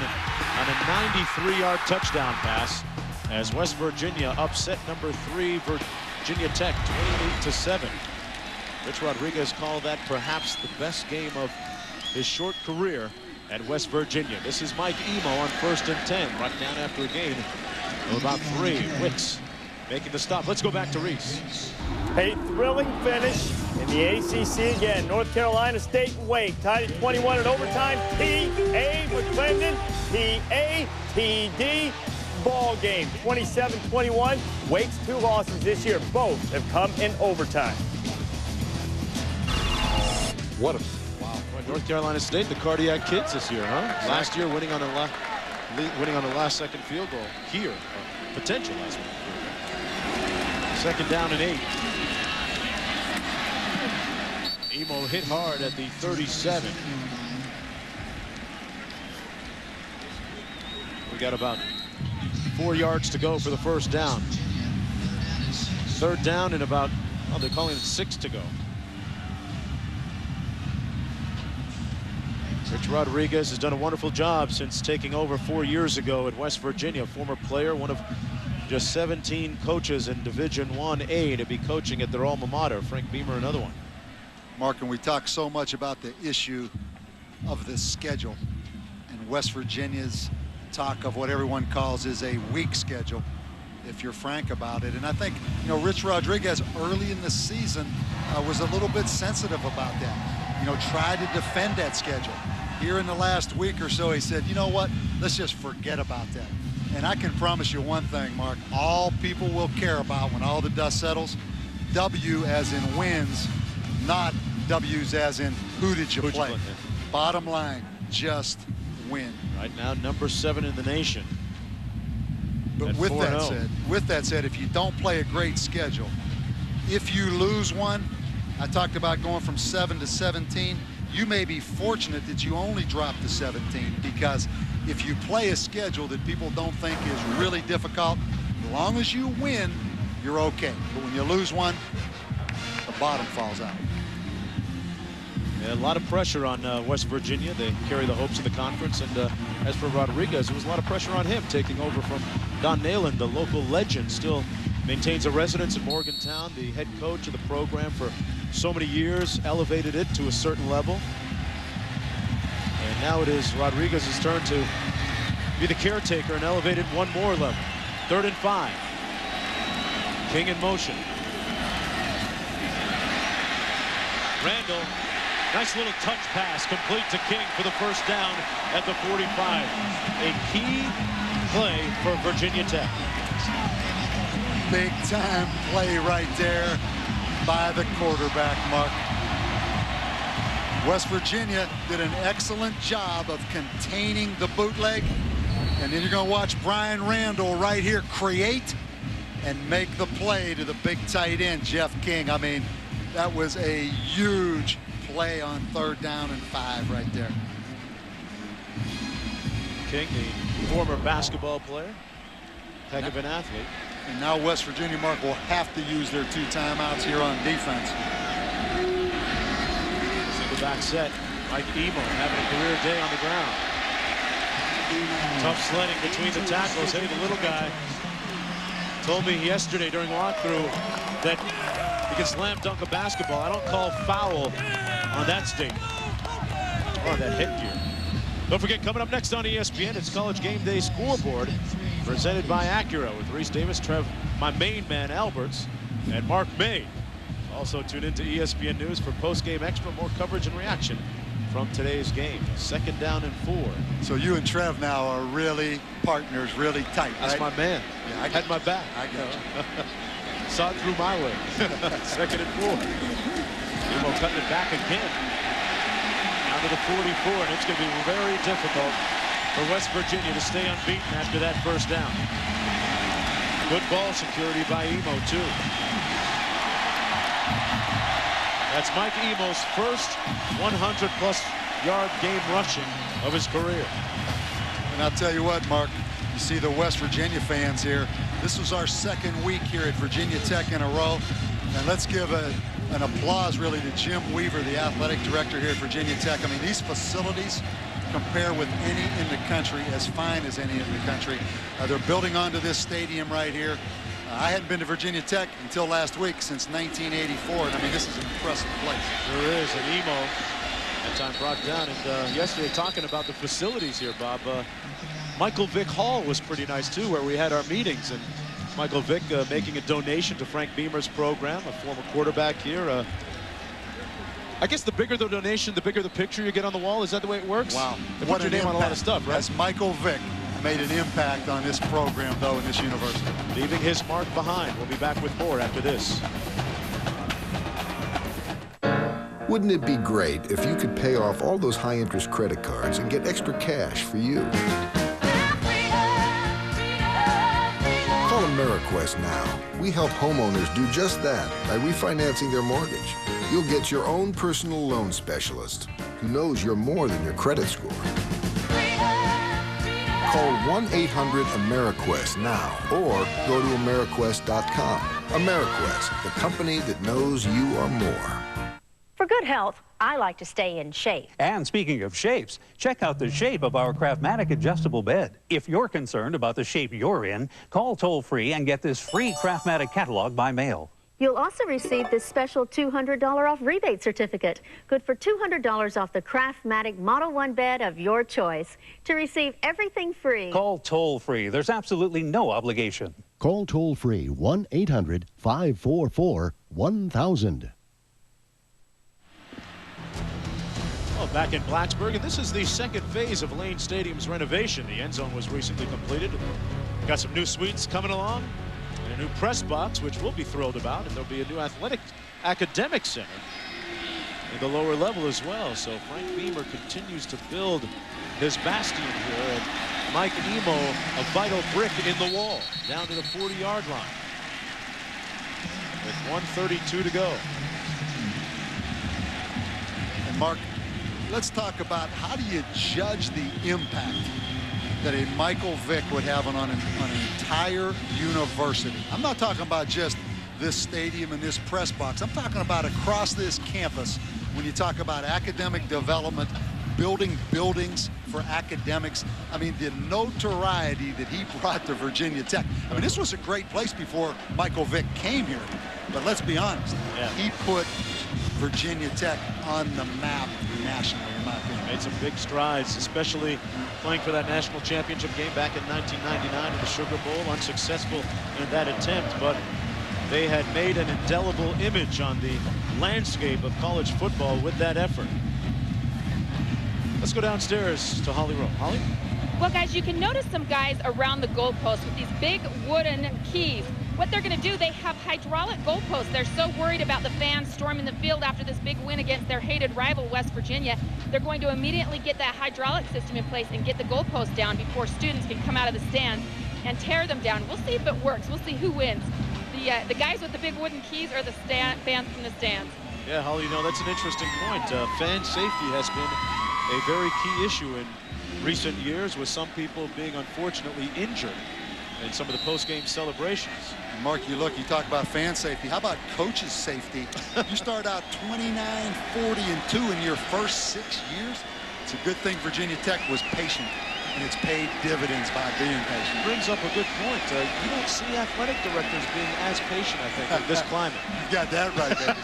S16: on a 93-yard touchdown pass as West Virginia upset number 3 Virginia Tech 28-7. Rich Rodriguez called that perhaps the best game of his short career at West Virginia. This is Mike Emo on 1st and 10, right down after a gain of about 3. Wicks making the stop. Let's go back to Reese.
S17: A thrilling finish in the ACC again. North Carolina State and Wake tied at 21 in overtime. P.A. McClendon, P.A.T.D. ball game. 27-21. Wake's 2 losses this year. Both have come in overtime.
S16: What a wow! North Carolina State, the cardiac kids this year, huh? Exactly. Last year, winning on the last second field goal here, potential last one. 2nd down and 8. Emo hit hard at the 37. We got about 4 yards to go for the 1st down. 3rd down and about, oh, they're calling it 6 to go. Rich Rodriguez has done a wonderful job since taking over 4 years ago at West Virginia. Former player, one of just 17 coaches in Division 1A to be coaching at their alma mater. Frank Beamer, another one.
S20: Mark, and we talk so much about the issue of the schedule and West Virginia's talk of what everyone calls is a weak schedule, if you're frank about it. And I think, you know, Rich Rodriguez early in the season was a little bit sensitive about that. You know, tried to defend that schedule. Here in the last week or so, he said, you know what, let's just forget about that. And I can promise you one thing, Mark, all people will care about when all the dust settles, W as in wins, not W's as in who did you play. Bottom line, just win.
S16: Right now, number 7 in the nation.
S20: But with that said, if you don't play a great schedule, if you lose one, I talked about going from 7 to 17. You may be fortunate that you only dropped to 17, because if you play a schedule that people don't think is really difficult, as long as you win, you're okay. But when you lose one, the bottom falls out.
S16: Yeah, a lot of pressure on West Virginia. They carry the hopes of the conference. And as for Rodriguez, there was a lot of pressure on him taking over from Don Nalen, the local legend. Still maintains a residence in Morgantown, the head coach of the program for so many years, elevated it to a certain level. And now it is Rodriguez's turn to be the caretaker and elevate it one more level. 3rd and 5. King in motion. Randall, nice little touch pass, complete to King for the 1st down at the 45. A key play for Virginia Tech.
S20: Big time play right there by the quarterback, Mark. West Virginia did an excellent job of containing the bootleg. And then you're going to watch Brian Randall right here create and make the play to the big tight end, Jeff King. I mean, That was a huge play on 3rd down and 5 right there.
S16: King, the former basketball player, heck of an athlete.
S20: And now West Virginia, Mark, will have to use their 2 timeouts here on defense.
S16: Single back set. Mike Emo having a career day on the ground. Tough sledding between the tackles. Hey, the little guy told me yesterday during walkthrough that he can slam dunk a basketball. I don't call foul on that statement. Or that headgear. Don't forget, coming up next on ESPN, it's College Game Day Scoreboard, presented by Acura with Reese Davis, my main man Alberts, and Mark May. Also tune into ESPN News for post-game extra, more coverage and reaction from today's game. 2nd down and 4.
S20: So you and Trev now are really partners, really tight, right?
S16: That's my man.
S20: Yeah, I
S16: had my back.
S20: I got you.
S16: Saw it through my way. 2nd and 4. Emo cutting it back again. Down to the 44, and it's going to be very difficult for West Virginia to stay unbeaten after that 1st down. Good ball security by Emo, too. That's Mike Emo's first 100-plus yard game rushing of his career.
S20: And I'll tell you what, Mark, you see the West Virginia fans here. This was our 2nd week here at Virginia Tech in a row. And let's give an applause, really, to Jim Weaver, the athletic director here at Virginia Tech. I mean, these facilities compare with any in the country, as fine as any in the country. They're building onto this stadium right here. I hadn't been to Virginia Tech until last week, since 1984, and I mean, this is an impressive place.
S16: There is an Emo that time brought down, and yesterday talking about the facilities here, Bob, Michael Vick Hall was pretty nice too, where we had our meetings, and Michael Vick making a donation to Frank Beamer's program, a former quarterback here. I guess the bigger the donation, the bigger the picture you get on the wall. Is that the way it works?
S20: Wow.
S16: They put your name on a lot of stuff, right?
S20: As Michael Vick made an impact on this program, though, in this university.
S16: Leaving his mark behind. We'll be back with more after this.
S15: Wouldn't it be great if you could pay off all those high-interest credit cards and get extra cash for you? Call AmeriQuest now. We help homeowners do just that by refinancing their mortgage. You'll get your own personal loan specialist who knows you're more than your credit score. Call 1-800-AmeriQuest now or go to AmeriQuest.com. AmeriQuest, the company that knows you are more.
S19: For good health, I like to stay in shape.
S21: And speaking of shapes, check out the shape of our Craftmatic adjustable bed. If you're concerned about the shape you're in, call toll-free and get this free Craftmatic catalog by mail.
S19: You'll also receive this special $200 off rebate certificate, good for $200 off the Craftmatic Model 1 bed of your choice. To receive everything free,
S21: call toll-free. There's absolutely no obligation.
S24: Call toll-free 1-800-544-1000.
S16: Well, back in Blacksburg, and this is the 2nd phase of Lane Stadium's renovation. The end zone was recently completed. Got some new suites coming along. And a new press box, which we'll be thrilled about, and there'll be a new academic center in the lower level as well. So Frank Beamer continues to build his bastion here, and Mike Emo, a vital brick in the wall, down to the 40-yard line with 1:32 to go.
S20: And Mark, let's talk about how do you judge the impact that a Michael Vick would have on an entire university. I'm not talking about just this stadium and this press box. I'm talking about across this campus when you talk about academic development, building buildings for academics. I mean, the notoriety that he brought to Virginia Tech. I mean, this was a great place before Michael Vick came here. But let's be honest, he put Virginia Tech on the map nationally, in my opinion.
S16: Made some big strides, especially playing for that national championship game back in 1999 in the Sugar Bowl. Unsuccessful in that attempt, but they had made an indelible image on the landscape of college football with that effort. Let's go downstairs to Holly Rowe. Holly?
S13: Well, guys, you can notice some guys around the goalpost with these big wooden keys. What they're going to do, they have hydraulic goalposts. They're so worried about the fans storming the field after this big win against their hated rival, West Virginia. They're going to immediately get that hydraulic system in place and get the goalposts down before students can come out of the stands and tear them down. We'll see if it works. We'll see who wins. The guys with the big wooden keys or the fans from the stands.
S16: Yeah, Holly, you know, that's an interesting point. Fan safety has been a very key issue in recent years, with some people being unfortunately injured in some of the post-game celebrations.
S20: And Mark, you talk about fan safety. How about coaches' safety? You start out 29, 40, and 2 in your first 6 years. It's a good thing Virginia Tech was patient, and it's paid dividends by being patient.
S16: Brings up a good point. You don't see athletic directors being as patient, I think, in this climate.
S20: You got that right, baby.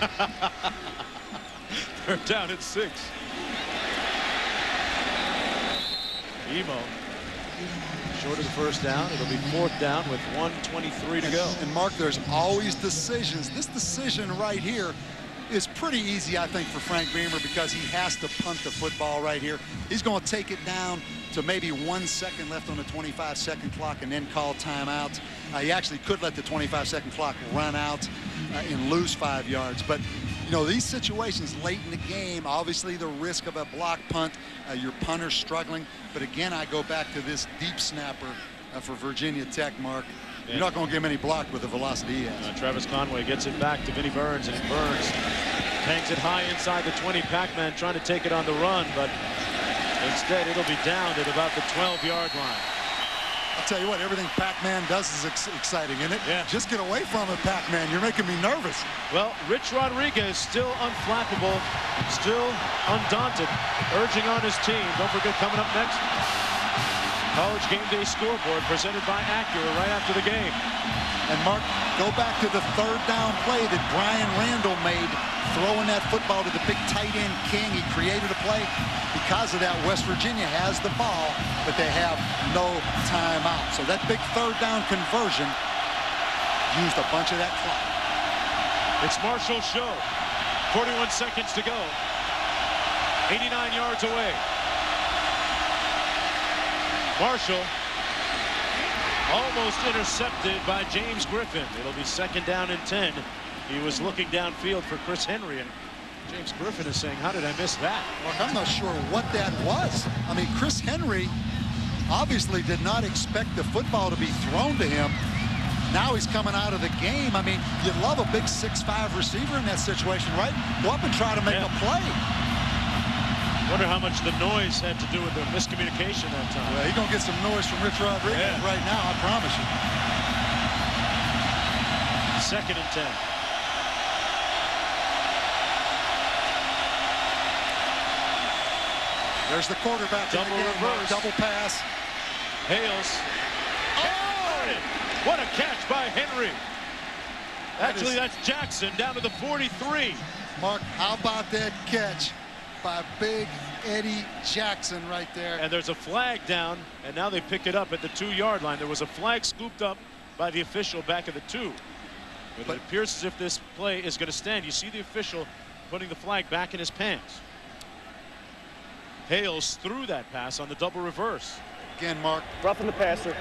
S16: They're down at 6. Emo short of the first down. It'll be 4th down with 1:23 to go.
S20: And Mark, there's always decisions. This decision right here is pretty easy, I think, for Frank Beamer, because he has to punt the football right here. He's going to take it down to maybe 1 second left on the 25-second clock and then call timeout. He actually could let the 25-second clock run out and lose 5 yards. But, you know, these situations late in the game, obviously the risk of a block punt, your punter's struggling. But again, I go back to this deep snapper for Virginia Tech, Mark. You're not going to get him any block with the velocity he has.
S16: Travis Conway gets it back to Vinnie Burns, and Burns hangs it high inside the 20. Pac-Man trying to take it on the run, but instead it'll be down at about the 12-yard line.
S20: I'll tell you what, everything Pac-Man does is exciting, isn't it? Yeah. Just get away from it, Pac-Man. You're making me nervous.
S16: Well, Rich Rodriguez still unflappable, still undaunted, urging on his team. Don't forget, coming up next, College Game Day scoreboard presented by Acura right after the game.
S20: And Mark, go back to the 3rd down play that Brian Randall made, throwing that football to the big tight end King. He created a play. Because of that, West Virginia has the ball, but they have no timeout. So that big 3rd down conversion used a bunch of that clock.
S16: It's Marshall's show. 41 seconds to go. 89 yards away. Marshall almost intercepted by James Griffin. It'll be 2nd down and 10. He was looking downfield for Chris Henry, and James Griffin is saying, how did I miss that?
S20: Look, I'm not sure what that was. I mean, Chris Henry obviously did not expect the football to be thrown to him. Now he's coming out of the game. I mean, you'd love a big 6'5" receiver in that situation, right? Go up and try to make a play.
S16: Wonder how much the noise had to do with the miscommunication that time.
S20: Well, he's going to get some noise from Rich Rodriguez right now, I promise you.
S16: 2nd and 10.
S20: There's the quarterback.
S16: Double reverse.
S20: Double pass.
S16: Hales. Oh! What a catch by Henry. Actually, that's Jackson down to the 43.
S20: Mark, how about that catch by big Eddie Jackson right there?
S16: And there's a flag down, and now they pick it up at the 2-yard line. There was a flag scooped up by the official back at the 2. But it appears as if this play is going to stand. You see the official putting the flag back in his pants. Hales threw that pass on the double reverse.
S20: Again, Mark.
S17: Roughing the passer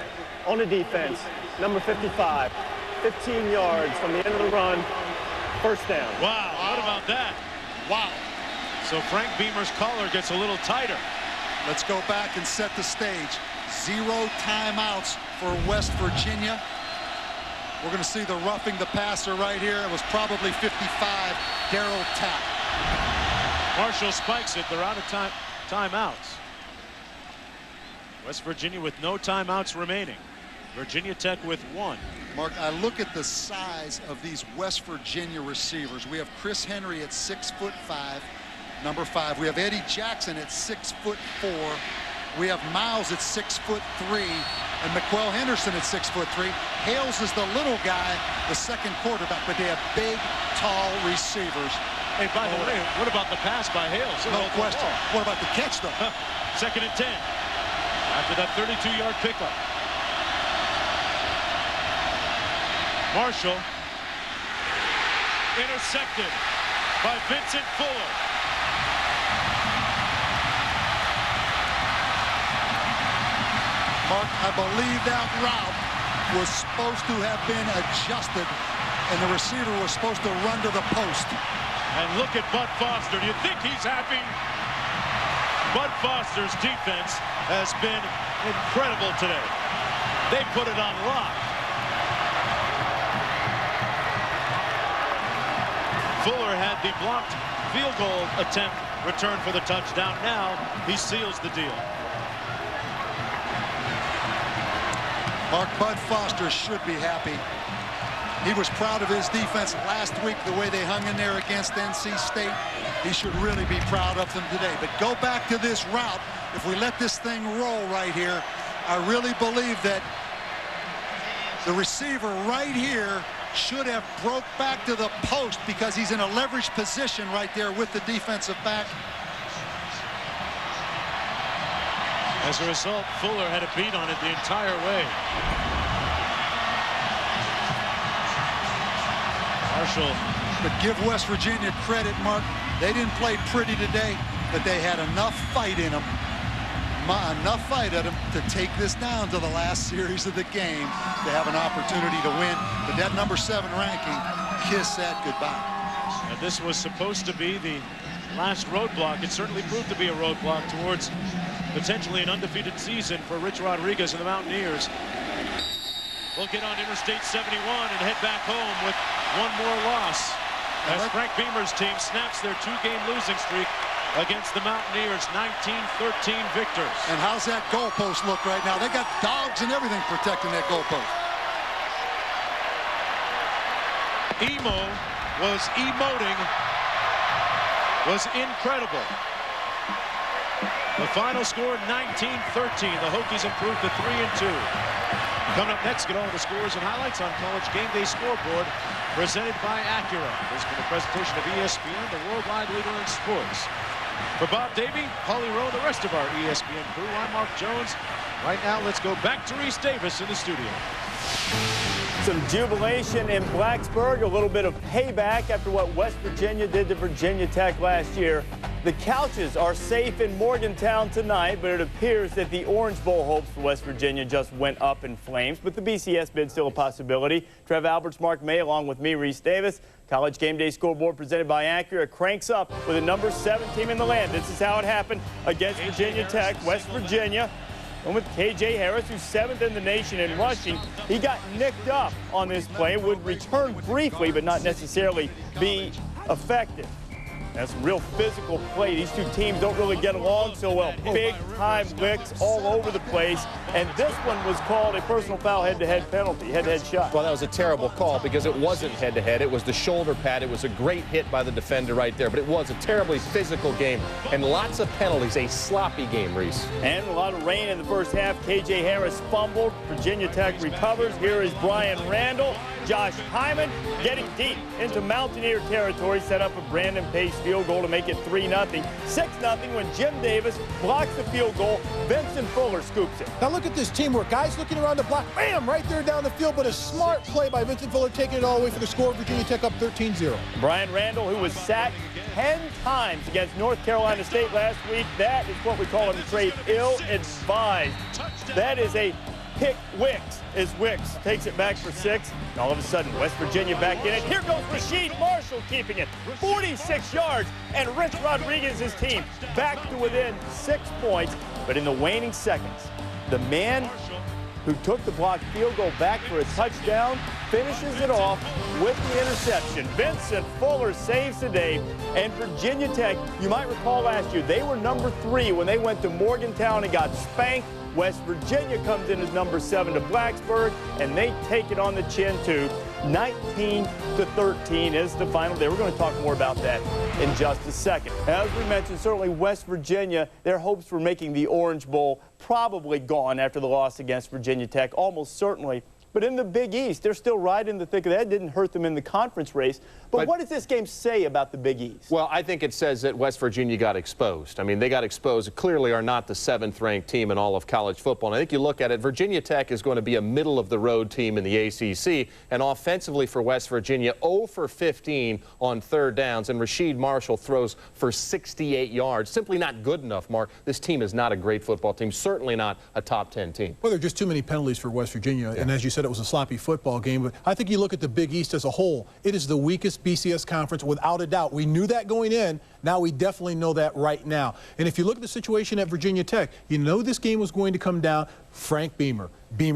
S17: on the defense. Number 55. 15 yards from the end of the run. 1st down.
S16: Wow. What about that?
S20: Wow.
S16: So Frank Beamer's collar gets a little tighter.
S20: Let's go back and set the stage. 0 timeouts for West Virginia. We're going to see the roughing the passer right here. It was probably 55, Darryl Tapp.
S16: Marshall spikes it. They're out of timeouts. West Virginia with no timeouts remaining. Virginia Tech with 1.
S20: Mark, I look at the size of these West Virginia receivers. We have Chris Henry at 6'5", number 5. We have Eddie Jackson at 6'4". We have Miles at 6'3", and McQuell Henderson at 6'3". Hales is the little guy, the 2nd quarterback, but they have big, tall receivers.
S16: Hey, by the way, what about the pass by Hales?
S20: No question. What about the catch, though?
S16: 2nd and 10. After that 32-yard pickup. Marshall intercepted by Vincent Fuller.
S20: Mark, I believe that route was supposed to have been adjusted, and the receiver was supposed to run to the post.
S16: And look at Bud Foster. Do you think he's happy? Bud Foster's defense has been incredible today. They put it on lock. Fuller had the blocked field goal attempt returned for the touchdown. Now he seals the deal.
S20: Mark Bud Foster should be happy. He was proud of his defense last week, the way they hung in there against NC State. He should really be proud of them today. But go back to this route. If we let this thing roll right here, I really believe that the receiver right here should have broke back to the post because he's in a leveraged position right there with the defensive back.
S16: As a result, Fuller had a beat on it the entire way. Marshall.
S20: But give West Virginia credit, Mark. They didn't play pretty today, but they had enough fight in them. Enough fight at them to take this down to the last series of the game to have an opportunity to win. But that number 7 ranking, kiss that goodbye.
S16: And this was supposed to be the last roadblock. It certainly proved to be a roadblock towards potentially an undefeated season for Rich Rodriguez and the Mountaineers. We'll get on Interstate 71 and head back home with one more loss as Frank Beamer's team snaps their 2-game losing streak against the Mountaineers, 19-13 victors.
S20: And how's that goalpost look right now? They got dogs and everything protecting that goalpost.
S16: Emo was emoting, was incredible. The final score, 19-13. The Hokies improved to 3-2. Coming up next, get all the scores and highlights on College Game Day Scoreboard, presented by Acura. This has been a presentation of ESPN, the worldwide leader in sports. For Bob Davey, Holly Rowe, and the rest of our ESPN crew, I'm Mark Jones. Right now, let's go back to Reese Davis in the studio.
S17: Some jubilation in Blacksburg, a little bit of payback after what West Virginia did to Virginia Tech last year. The Couches are safe in Morgantown tonight, but it appears that the Orange Bowl hopes for West Virginia just went up in flames. But the BCS bid still a possibility. Trev Alberts, Mark May, along with me, Reese Davis. College Game Day Scoreboard presented by Acura cranks up with a number 7 team in the land. This is how it happened against Virginia Tech, West Virginia. And with K.J. Harris, who's 7th in the nation in rushing, he got nicked up on this play, would return briefly, but not necessarily be effective. That's some real physical play. These two teams don't really get along so well. Big-time licks all over the place. And this one was called a personal foul head-to-head penalty, head-to-head shot.
S1: Well, that was a terrible call because it wasn't head-to-head. It was the shoulder pad. It was a great hit by the defender right there. But it was a terribly physical game and lots of penalties. A sloppy game, Reese.
S17: And a lot of rain in the first half. K.J. Harris fumbled. Virginia Tech recovers. Here is Brian Randall. Josh Hyman getting deep into Mountaineer territory. Set up a Brandon Pace field goal to make it 3-0. 6-0 when Jim Davis blocks the field goal. Vincent Fuller scoops it.
S2: Now look at this teamwork. Guys looking around the block. Bam! Right there down the field. But a smart play by Vincent Fuller taking it all the way for the score. Virginia Tech up 13-0.
S17: Brian Randall, who was sacked 10 times against North Carolina State last week. That is what we call in the trade ill-advised. That is a pick Wicks as Wicks takes it back for 6. And all of a sudden, West Virginia back in it. Here goes Rasheed Marshall keeping it. 46 yards, and Rich Rodriguez's team back to within 6 points. But in the waning seconds, the man who took the blocked field goal back for a touchdown finishes it off with the interception. Vincent Fuller saves the day. And Virginia Tech, you might recall last year, they were number 3 when they went to Morgantown and got spanked. West Virginia comes in as number 7 to Blacksburg, and they take it on the chin too. 19-13 is the final day. We're going to talk more about that in just a second. As we mentioned, certainly West Virginia, their hopes for making the Orange Bowl probably gone after the loss against Virginia Tech, almost certainly. But in the Big East, they're still right in the thick of that. Didn't hurt them in the conference race. But what does this game say about the Big East?
S1: Well, I think it says that West Virginia got exposed. I mean, they got exposed. Clearly are not the 7th-ranked team in all of college football. And I think you look at it, Virginia Tech is going to be a middle-of-the-road team in the ACC. And offensively for West Virginia, 0 for 15 on 3rd downs. And Rasheed Marshall throws for 68 yards. Simply not good enough, Mark. This team is not a great football team. Certainly not a top 10 team.
S2: Well, there are just too many penalties for West Virginia. Yeah. And as you said, it was a sloppy football game. But I think you look at the Big East as a whole, it is the weakest BCS conference without a doubt. We knew that going in. Now we definitely know that right now. And if you look at the situation at Virginia Tech, you know this game was going to come down. Frank Beamer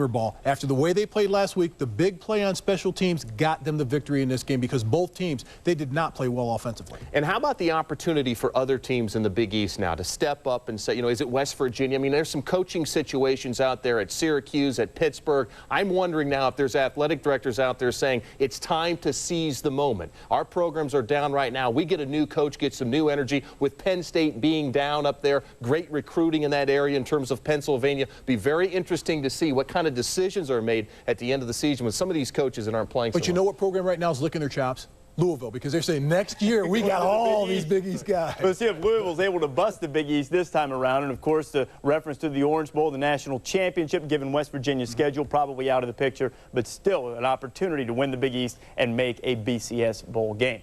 S2: ball. After the way they played last week, the big play on special teams got them the victory in this game because both teams, they did not play well offensively.
S1: And how about the opportunity for other teams in the Big East now to step up and say, you know, is it West Virginia? I mean, there's some coaching situations out there at Syracuse, at Pittsburgh. I'm wondering now if there's athletic directors out there saying it's time to seize the moment. Our programs are down right now. We get a new coach, get some new energy. With Penn State being down up there, great recruiting in that area in terms of Pennsylvania. Be very interesting to see what kind of decisions are made at the end of the season with some of these coaches that aren't playing.
S2: But you know what program right now is licking their chops? Louisville, because they're saying next year we got all these Big East guys.
S17: Let's see if Louisville's able to bust the Big East this time around. And, of course, the reference to the Orange Bowl, the national championship, given West Virginia's schedule, probably out of the picture, but still an opportunity to win the Big East and make a BCS bowl game.